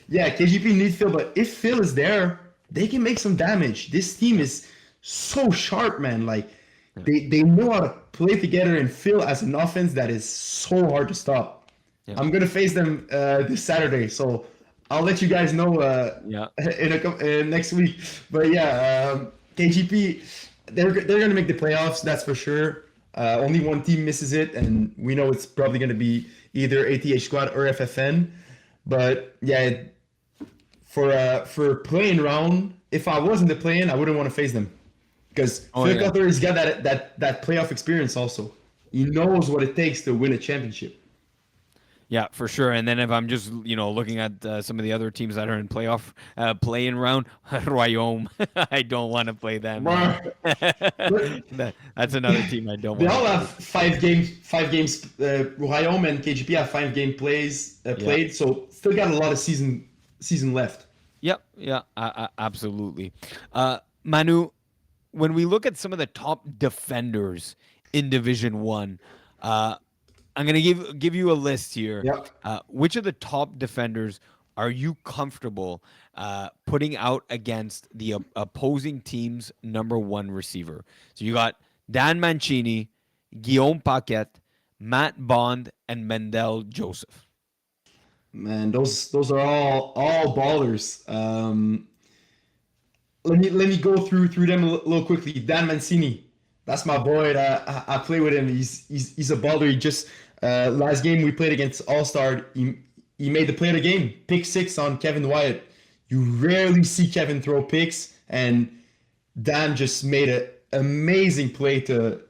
yeah, KGP needs Phil, but if Phil is there, they can make some damage. This team is so sharp, man. Like they know how to play together, and Phil as an offense that is so hard to stop. Yeah. I'm gonna face them this Saturday, so I'll let you guys know Yeah. next week. But yeah, KGP, they're gonna make the playoffs. That's for sure. Only one team misses it, and we know it's probably gonna be either ATH Squad or FFN. But yeah, for playing round, if I wasn't the playing, I wouldn't want to face them because Oh Phil yeah. Cutler has got that playoff experience. Also, he knows what it takes to win a championship. Yeah, for sure. And then if I'm just looking at some of the other teams that are in playoff play-in round, Royaume, I don't want to play them. But That's another team I don't they want all to have play. 5 games. 5 games. Royaume and KGP have 5 game Yeah. played, so still got a lot of season left. Yep. Yeah. Absolutely. Manu, when we look at some of the top defenders in Division One, I'm gonna give you a list here. Yep. Which of the top defenders are you comfortable putting out against the opposing team's number one receiver? So you got Dan Mancini, Guillaume Paquette, Matt Bond, and Mendel Joseph. Man, those are all ballers. Let me go through them a little quickly. Dan Mancini, that's my boy. I play with him. He's a baller. He just last game we played against All Star. He made the play of the game. Pick 6 on Kevin Wyatt. You rarely see Kevin throw picks, and Dan just made an amazing play to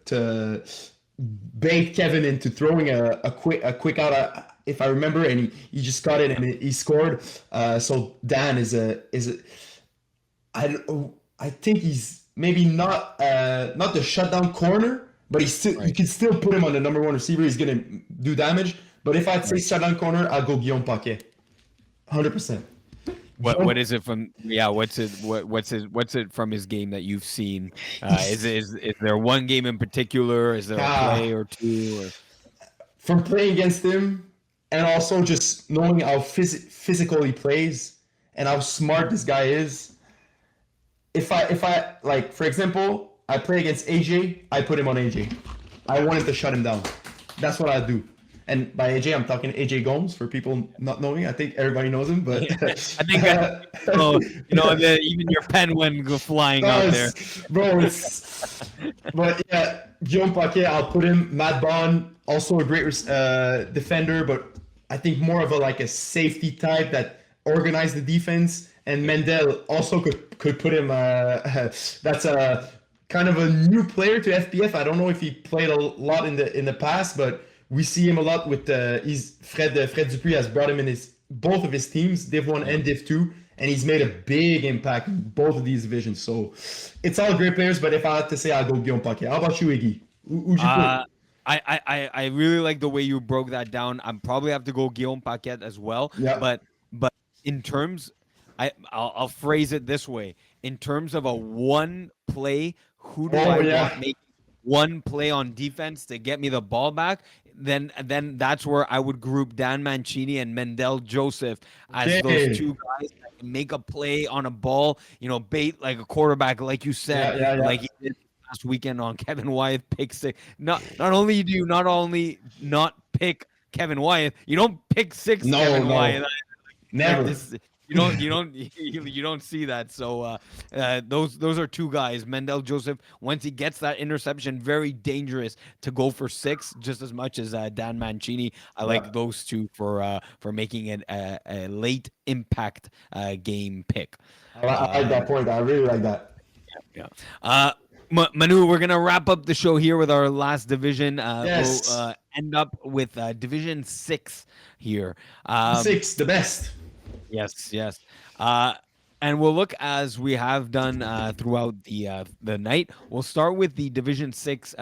bait Kevin into throwing a quick out. If I remember, and he just got it and he scored. So Dan is a I think he's maybe not the shutdown corner, but you Right. can still put him on the number one receiver. He's gonna do damage. But if I'd say Right. shutdown corner, I'll go Guillaume Paquet, 100%. What is it from? Yeah, what's it from his game that you've seen? Is there one game in particular? Is there a play Ah, or two? Or from playing against him, and also just knowing how physical he plays and how smart this guy is. If I like, for example, I play against AJ, I put him on AJ. I wanted to shut him down. That's what I do. And by AJ, I'm talking AJ Gomes for people not knowing. I think everybody knows him, but I think even your pen went go flying no, out there. bro, but yeah, Guillaume Paquet, I'll put him. Matt Bond, also a great defender, but I think more of a safety type that organized the defense. And Mendel also could put him. That's a kind of a new player to FPF. I don't know if he played a lot in the past, but we see him a lot with. He's Fred Dupuis has brought him in both of his teams, Div 1 and Div 2, and he's made a big impact in both of these divisions. So it's all great players, but if I had to say, I'll go Guillaume Paquet. How about you, Iggy? Who'd you Uh, put? I really like the way you broke that down. I'm probably have to go Guillaume Paquette as well. Yeah. But in terms, I'll phrase it this way: in terms of a one play, who do Oh I yeah. want making one play on defense to get me the ball back, then that's where I would group Dan Mancini and Mendel Joseph as those Okay. two guys that can make a play on a ball, bait like a quarterback, like you said, Yeah, yeah, yeah. like he did last weekend on Kevin Wyeth pick six. Not only do you not only not pick Kevin Wyeth, you don't pick six No, Kevin Wyeth. no, Like never. this, you don't see that. So those are two guys. Mendel Joseph, once he gets that interception, very dangerous to go for six, just as much as Dan Mancini. I like Yeah, those two for making it a late impact game pick. I like that point. I really like that. Yeah. Manu, we're gonna wrap up the show here with our last division. We'll Yes, end up with Division 6 here. six, the best. Yes, yes. Uh, and we'll look as we have done throughout the night. We'll start with the Division 6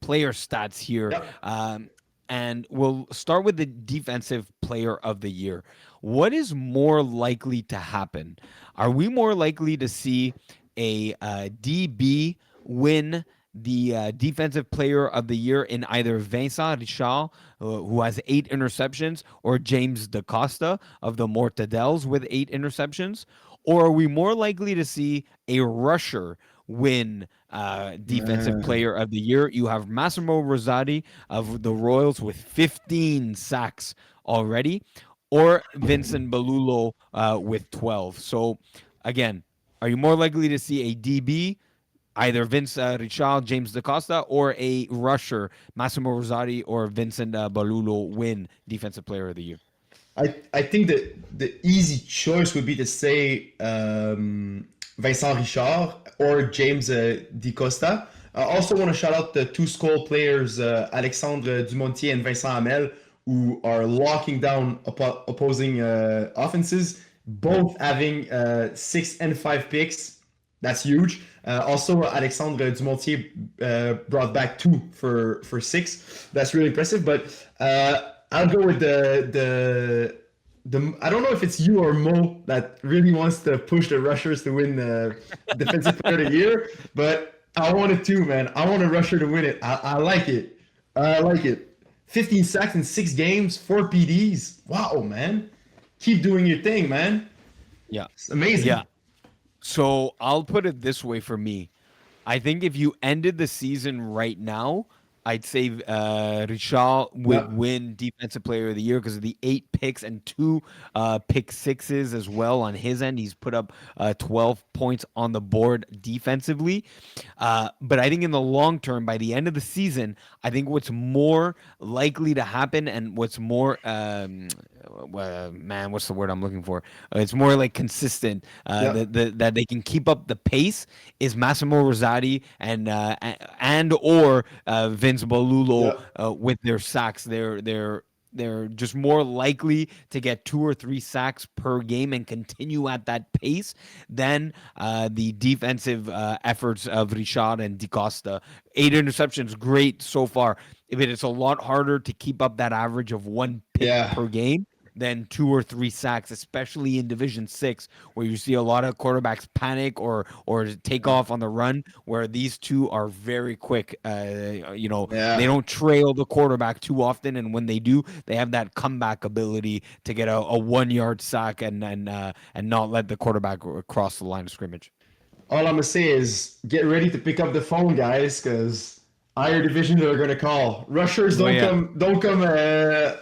player stats here. Yep. And we'll start with the defensive player of the year. What is more likely to happen? Are we more likely to see a DB win the defensive player of the year in either Vincent Richard, who has 8 interceptions, or James DaCosta of the Mortadels with 8 interceptions? Or are we more likely to see a rusher win defensive Uh, player of the year? You have Massimo Rosati of the Royals with 15 sacks already, or Vincent Belulo with 12. So, again, are you more likely to see a DB, either Vince Richard, James DaCosta, or a rusher, Massimo Rosati or Vincent Belulo, win defensive player of the year? I think that the easy choice would be to say Vincent Richard or James Di Costa. I also want to shout out the two Skull players, Alexandre Dumontier and Vincent Hamel, who are locking down opposing offenses, both having 6 and 5 picks. That's huge. Also, Alexandre Dumontier brought back two for six. That's really impressive. But I'll go with the. I don't know if it's you or Mo that really wants to push the rushers to win the defensive player of the year, but I want it too, man. I want a rusher to win it. I like it. I like it. 15 sacks in 6 games, 4 PDs. Wow, man. Keep doing your thing, man. Yeah. It's amazing. Yeah. So I'll put it this way for me. I think if you ended the season right now, I'd say Richard would Yeah. win Defensive Player of the Year because of the 8 picks and two pick sixes as well on his end. He's put up 12 points on the board defensively. But I think in the long term, by the end of the season, I think what's more likely to happen and what's more, man, what's the word I'm looking for? It's more like consistent Yeah. that they can keep up the pace is Massimo Rosati and or Vince Belulo Yeah. with their sacks. They're just more likely to get 2 or 3 sacks per game and continue at that pace than the defensive efforts of Richard and DiCosta. 8 interceptions, great so far. If it's a lot harder to keep up that average of 1 pick Yeah. per game than 2 or 3 sacks, especially in Division 6, where you see a lot of quarterbacks panic or take off on the run. Where these two are very quick. They Yeah. don't trail the quarterback too often, and when they do, they have that comeback ability to get a 1 yard sack and not let the quarterback cross the line of scrimmage. All I'm gonna say is get ready to pick up the phone, guys, because higher divisions are gonna call. Rushers Oh yeah, don't come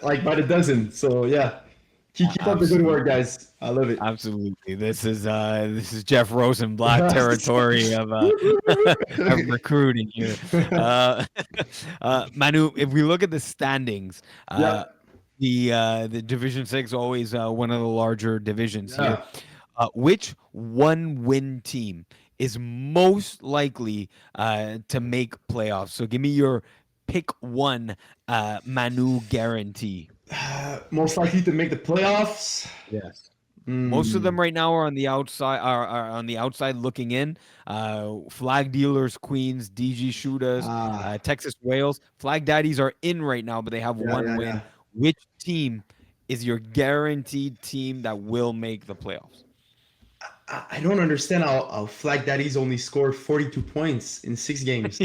like by the dozen. So yeah, keep up the good work, absolutely. guys. I love it. Absolutely. This is Jeff Rosenblatt territory of of recruiting here. Uh, Manu, if we look at the standings, Yeah, the Division 6 always one of the larger divisions here. yeah. Which one win team is most likely to make playoffs? So give me your pick one Manu guarantee. Most likely to make the playoffs. Yes. Most of Hmm. them right now are on the outside are on the outside looking in. Flag dealers, Queens, DG shooters, Ah, Texas Wales. Flag daddies are in right now, but they have yeah, one yeah, win. yeah. Which team is your guaranteed team that will make the playoffs? I don't understand how Flag Daddies only scored 42 points in 6 games.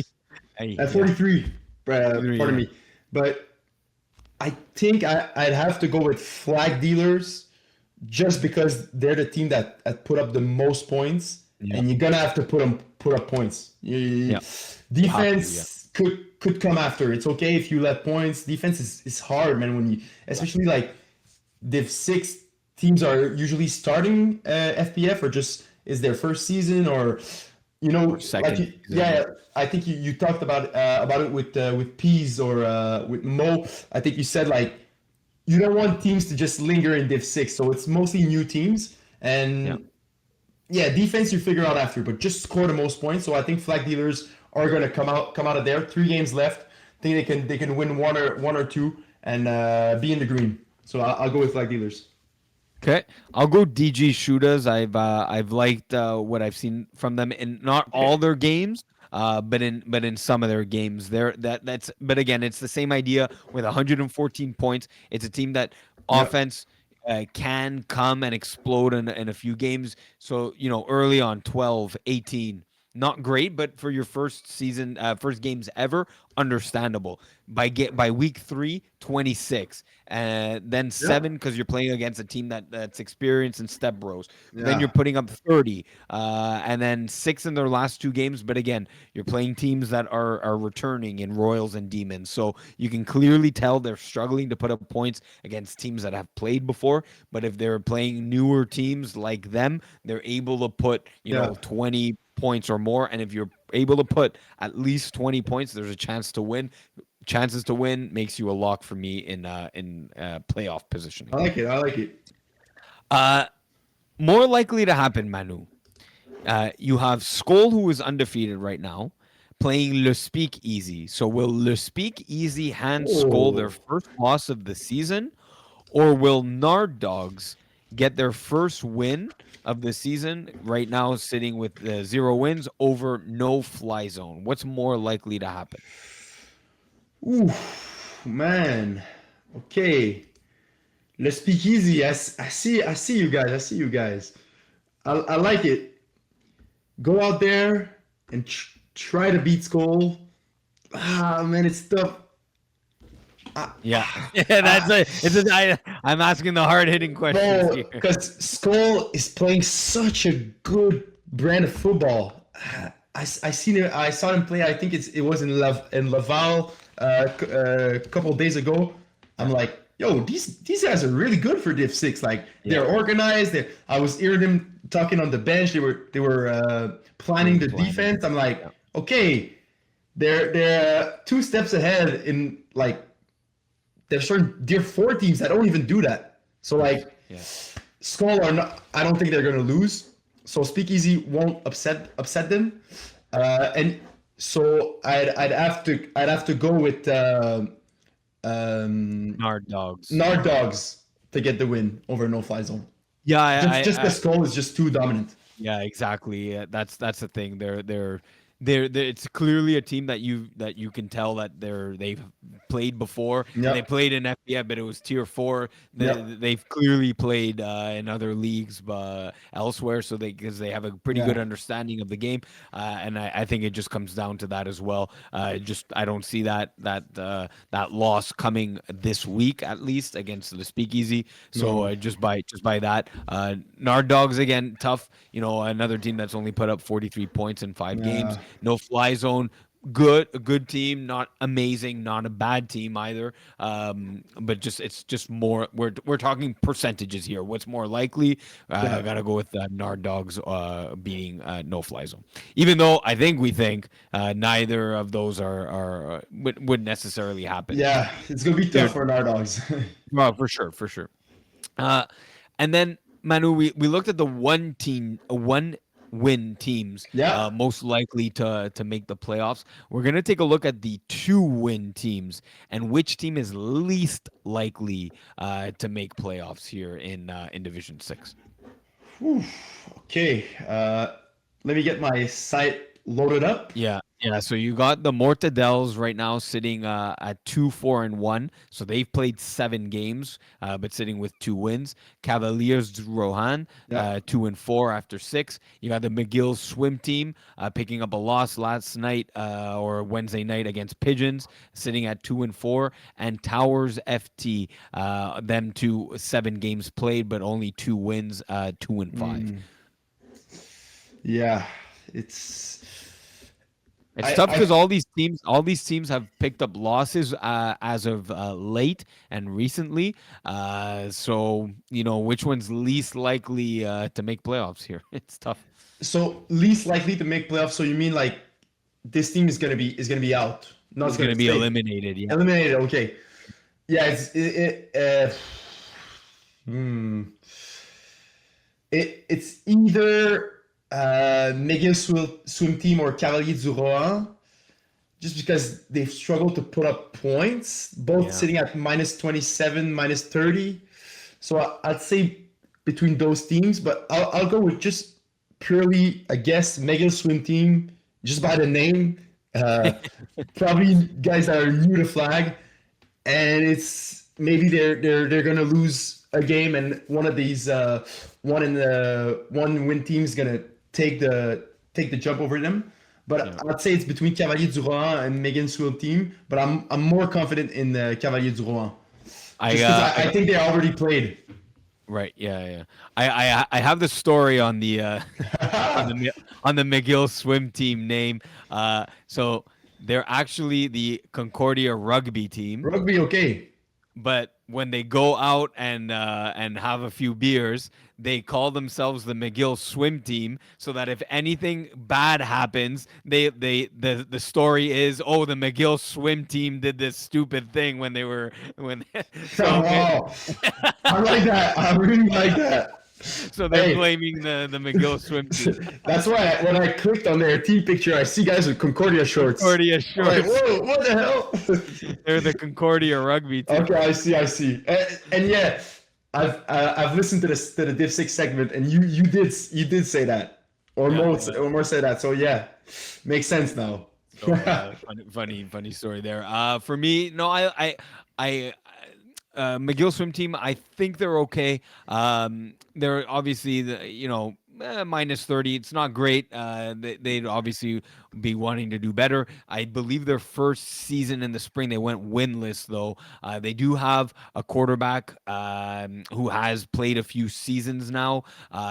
Hey, yeah, 43. Pardon yeah, me, but I think I'd have to go with flag dealers just because they're the team that put up the most points, yeah, and you're gonna have to put up points. yeah. You have to, yeah. Defense could come after. It's okay if you let points. Defense is hard, man. When you Yeah. especially like Div 6 teams are usually starting FPF or just is their first season or Or like second season, yeah. I think you talked about it with Peas or with Mo. I think you said like you don't want teams to just linger in Div 6, so it's mostly new teams Yeah. and yeah, defense you figure out after, but just score the most points. So I think flag dealers are going to come out of there. 3 games left. I think they can win one or two and be in the green. So I'll go with flag dealers. Okay, I'll go DG Shooters. I've liked what I've seen from them in not all Okay. their games, but in some of their games. That's but again, it's the same idea with 114 points. It's a team that Yep. offense can come and explode in a few games. So early on 12, 18. Not great, but for your first season, first games ever, understandable. By week 3, 26, and then Yep. 7 because you're playing against a team that's experienced in step bros. Then you're Yeah. putting up 30, and then 6 in their last 2 games. But again, you're playing teams that are returning in Royals and Demons, so you can clearly tell they're struggling to put up points against teams that have played before. But if they're playing newer teams like them, they're able to put Yeah. 20 points or more. And if you're able to put at least 20 points, there's a chance to win. Chances to win makes you a lock for me in playoff I positioning. like it. I like it. Uh, More likely to happen, Manu. You have Skull, who is undefeated right now, playing Le Speak Easy. So will Le Speak Easy hand Skull their Oh. first loss of the season, or will Nard Dogs get their first win of the season? Right now, sitting with 0 wins over No Fly Zone. What's more likely to happen? Ooh, man. Okay. Let's speak easy. I see you guys. I see you guys. I like it. Go out there and try to beat Skull. Ah, man, it's tough. Ah, Yeah, ah, yeah. That's ah. a. It's a. I'm asking the hard hitting questions No, here. because Skull is playing such a good brand of football. I saw him play. I think it was in Laval a couple days ago. I'm like, yo, these guys are really good for Div 6. Like Yeah, they're organized. I was hearing them talking on the bench. They were planning game the planning. defense. I'm like, Yeah, okay, they're 2 steps ahead in like there's certain Div 4 teams that don't even do that. So like yeah. Skull are not. I don't think they're gonna lose. So Speakeasy won't upset them, and so I'd have to go with um, Nard Dogs. Nard Dogs to get the win over No Fly Zone. Yeah, Just the Skull is just too dominant. yeah, exactly. Yeah, that's the thing. They're it's clearly a team that you can tell that they've played before, and they Yep. played in FBF, but it was tier 4. Yep. They've clearly played in other leagues elsewhere, so because they have a pretty good Yeah. understanding of the game, and I think it just comes down to that as well. Just I don't see that loss coming this week at least against the Speakeasy. So No. just by that, Nard Dogs again tough. Another team that's only put up 43 points in 5 games. Yeah. No Fly Zone. A good team, not amazing, not a bad team either. But it's just more. We're talking percentages here. What's more likely? I Yeah. gotta go with Nard Dogs beating No Fly Zone. Even though we think neither of those would necessarily happen. Yeah. It's gonna be They're tough for Nard Dogs. well, for sure, for sure. Uh, and then Manu, we looked at the one win teams Yeah. most likely to make the playoffs. We're gonna take a look at the 2 win teams and which team is least likely to make playoffs here in Division 6. Whew. Okay. Let me get my loaded up. Yeah, yeah. So you got the Mortadels right now sitting at 2-4-1. So they've played 7 games, but sitting with 2 wins. Cavaliers Rohan, Yeah. 2-4 after 6. You got the McGill swim team picking up a loss last night or Wednesday night against Pigeons, sitting at 2-4, and Towers FT, them 7 games played, but only 2 wins, 2-5. Yeah. It's It's tough I because all these teams have picked up losses as of late and recently. So which one's least likely to make playoffs here? It's tough. so least likely to make playoffs. So you mean like this team is gonna be out? Not It's gonna gonna be stay. eliminated. Yeah, Eliminated. Okay. Yeah. Hmm. It's either McGill swim team or Cavalier du Rohan, just because they've struggled to put up points, both yeah. sitting at -27, -30. So I'd say between those teams, but I'll go with just purely a guess. McGill swim team, just by the name. Uh, Probably guys that are new to flag, and it's maybe they're gonna lose a game, and one of these one win team's gonna take the jump over them. But Yeah. I'd say it's between Cavalier du Rohan and Megan Swill team. But I'm more confident in the Cavalier du Rohan, I just because uh, I think they already played. right. Yeah, yeah. I have the story on the on the McGill swim team name. So they're actually the Concordia rugby team. Rugby, okay. But when they go out and have a few beers, they call themselves the McGill swim team, so that if anything bad happens, the story is, oh, the McGill swim team did this stupid thing when they were when Oh, so wow. I like that. I really like that. so they're Hey, blaming the McGill swim team. that's why when I clicked on their team picture, I see guys with Concordia shorts. Concordia I'm like, shorts. whoa, what the hell? They're the Concordia rugby team. Okay, I see. And yeah, I've listened to the Div 6 segment, and you did say that, or Yeah, more yeah. or more say that. So yeah, makes sense now. So funny story there. For me, no, I McGill swim team. I think they're okay. They're obviously -30. It's not great. They'd obviously be wanting to do better. I believe their first season in the spring they went winless though. They do have a quarterback who has played a few seasons now,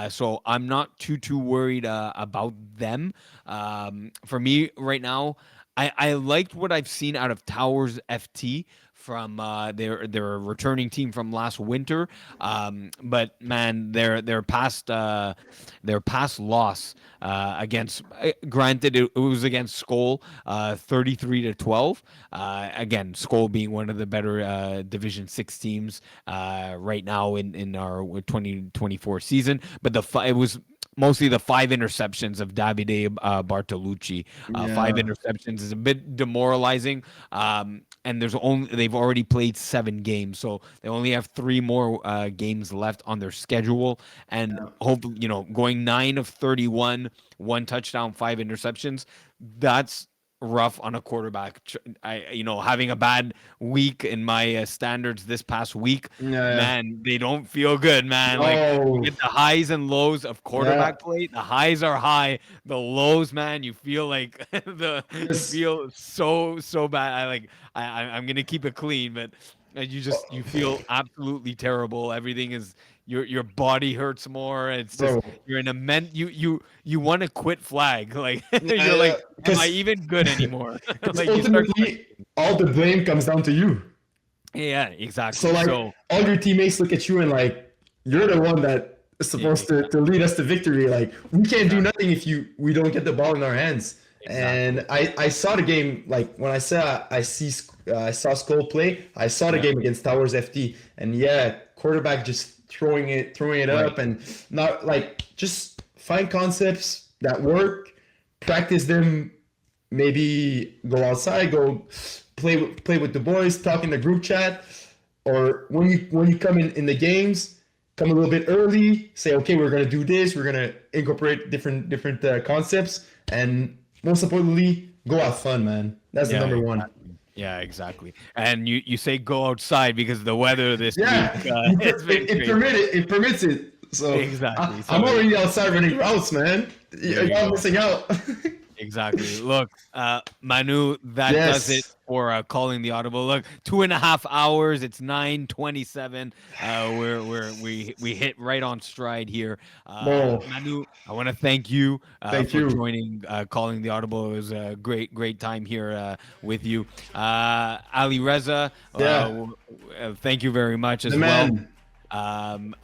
so I'm not too worried about them. For me right now, I liked what I've seen out of Towers FT from their returning team from last winter. But man, their past loss against granted it was against Skoll, 33-12. Again, Skoll being one of the better Division 6 teams right now in our 2024 season, but it was mostly the 5 interceptions of Davide Bartolucci. Five Yeah. interceptions is a bit demoralizing. And they've already played 7 games, so they only have 3 more games left on their schedule. And hope going 9 of 31, 1 touchdown, 5 interceptions. That's rough on a quarterback. Having a bad week in my standards this past week, Yeah. Yeah. man, they don't feel good, man. Like you No. get the highs and lows of Yeah. quarterback play. The highs are high, the lows, man, you feel like you Yes. feel so bad. I'm gonna keep it clean, but you feel absolutely terrible. Everything is your body hurts more. It's just Bro. you're in a you want to quit flag. Like you're Yeah, like, am I because even good anymore? Like you start ultimately all the blame comes down to you. yeah, So exactly. like So all your teammates look at you and like you're the one that is supposed to lead us to victory. Like we can't do nothing if we don't get the ball in our hands. exactly. And I saw the game like when I saw I saw Skull play. I saw the Yeah. game against Towers FT, and yeah, quarterback just throwing it Right. up, and not like just find concepts that work, practice them, maybe go outside, go play with the boys, talk in the group chat, or when you come in the games, come a little bit early. Say, okay, we're gonna do this. We're gonna incorporate different concepts, and most importantly, go have fun, man. That's the Yeah, number one. exactly. Yeah, exactly. And you say go outside because the weather this week Yeah, you it's been crazy. it permits it. So Exactly. I'm So already outside running routes, man. there you Y'all go. missing out. Exactly. Look, Manu, that does it Yes. for calling the audible. Look, 2.5 hours. It's 9:27. We hit right on stride here. Mo, Manu, I want to thank you thank for you. joining calling the audible. It was a great time here with you. Ali Reza, Yeah, thank you very much the as well. man.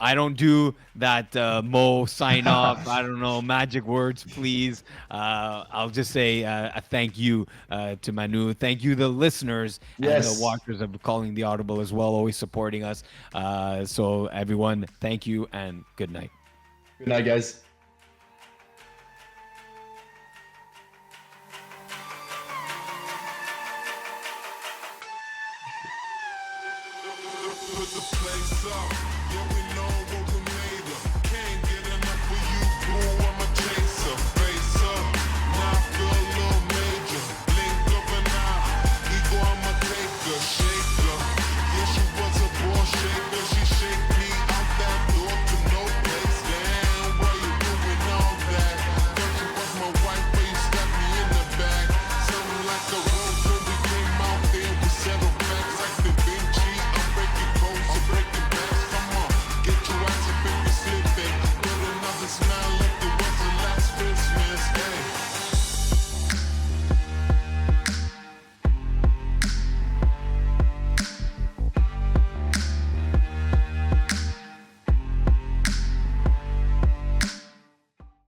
I don't do that Mo sign off. I don't know magic words, please. I'll just say a thank you to Manu. Thank you, the listeners and the Yes. watchers of Calling the Audible as well, always supporting us. So everyone, thank you and good night. Good night, guys. Put the place up. Yeah, we know what we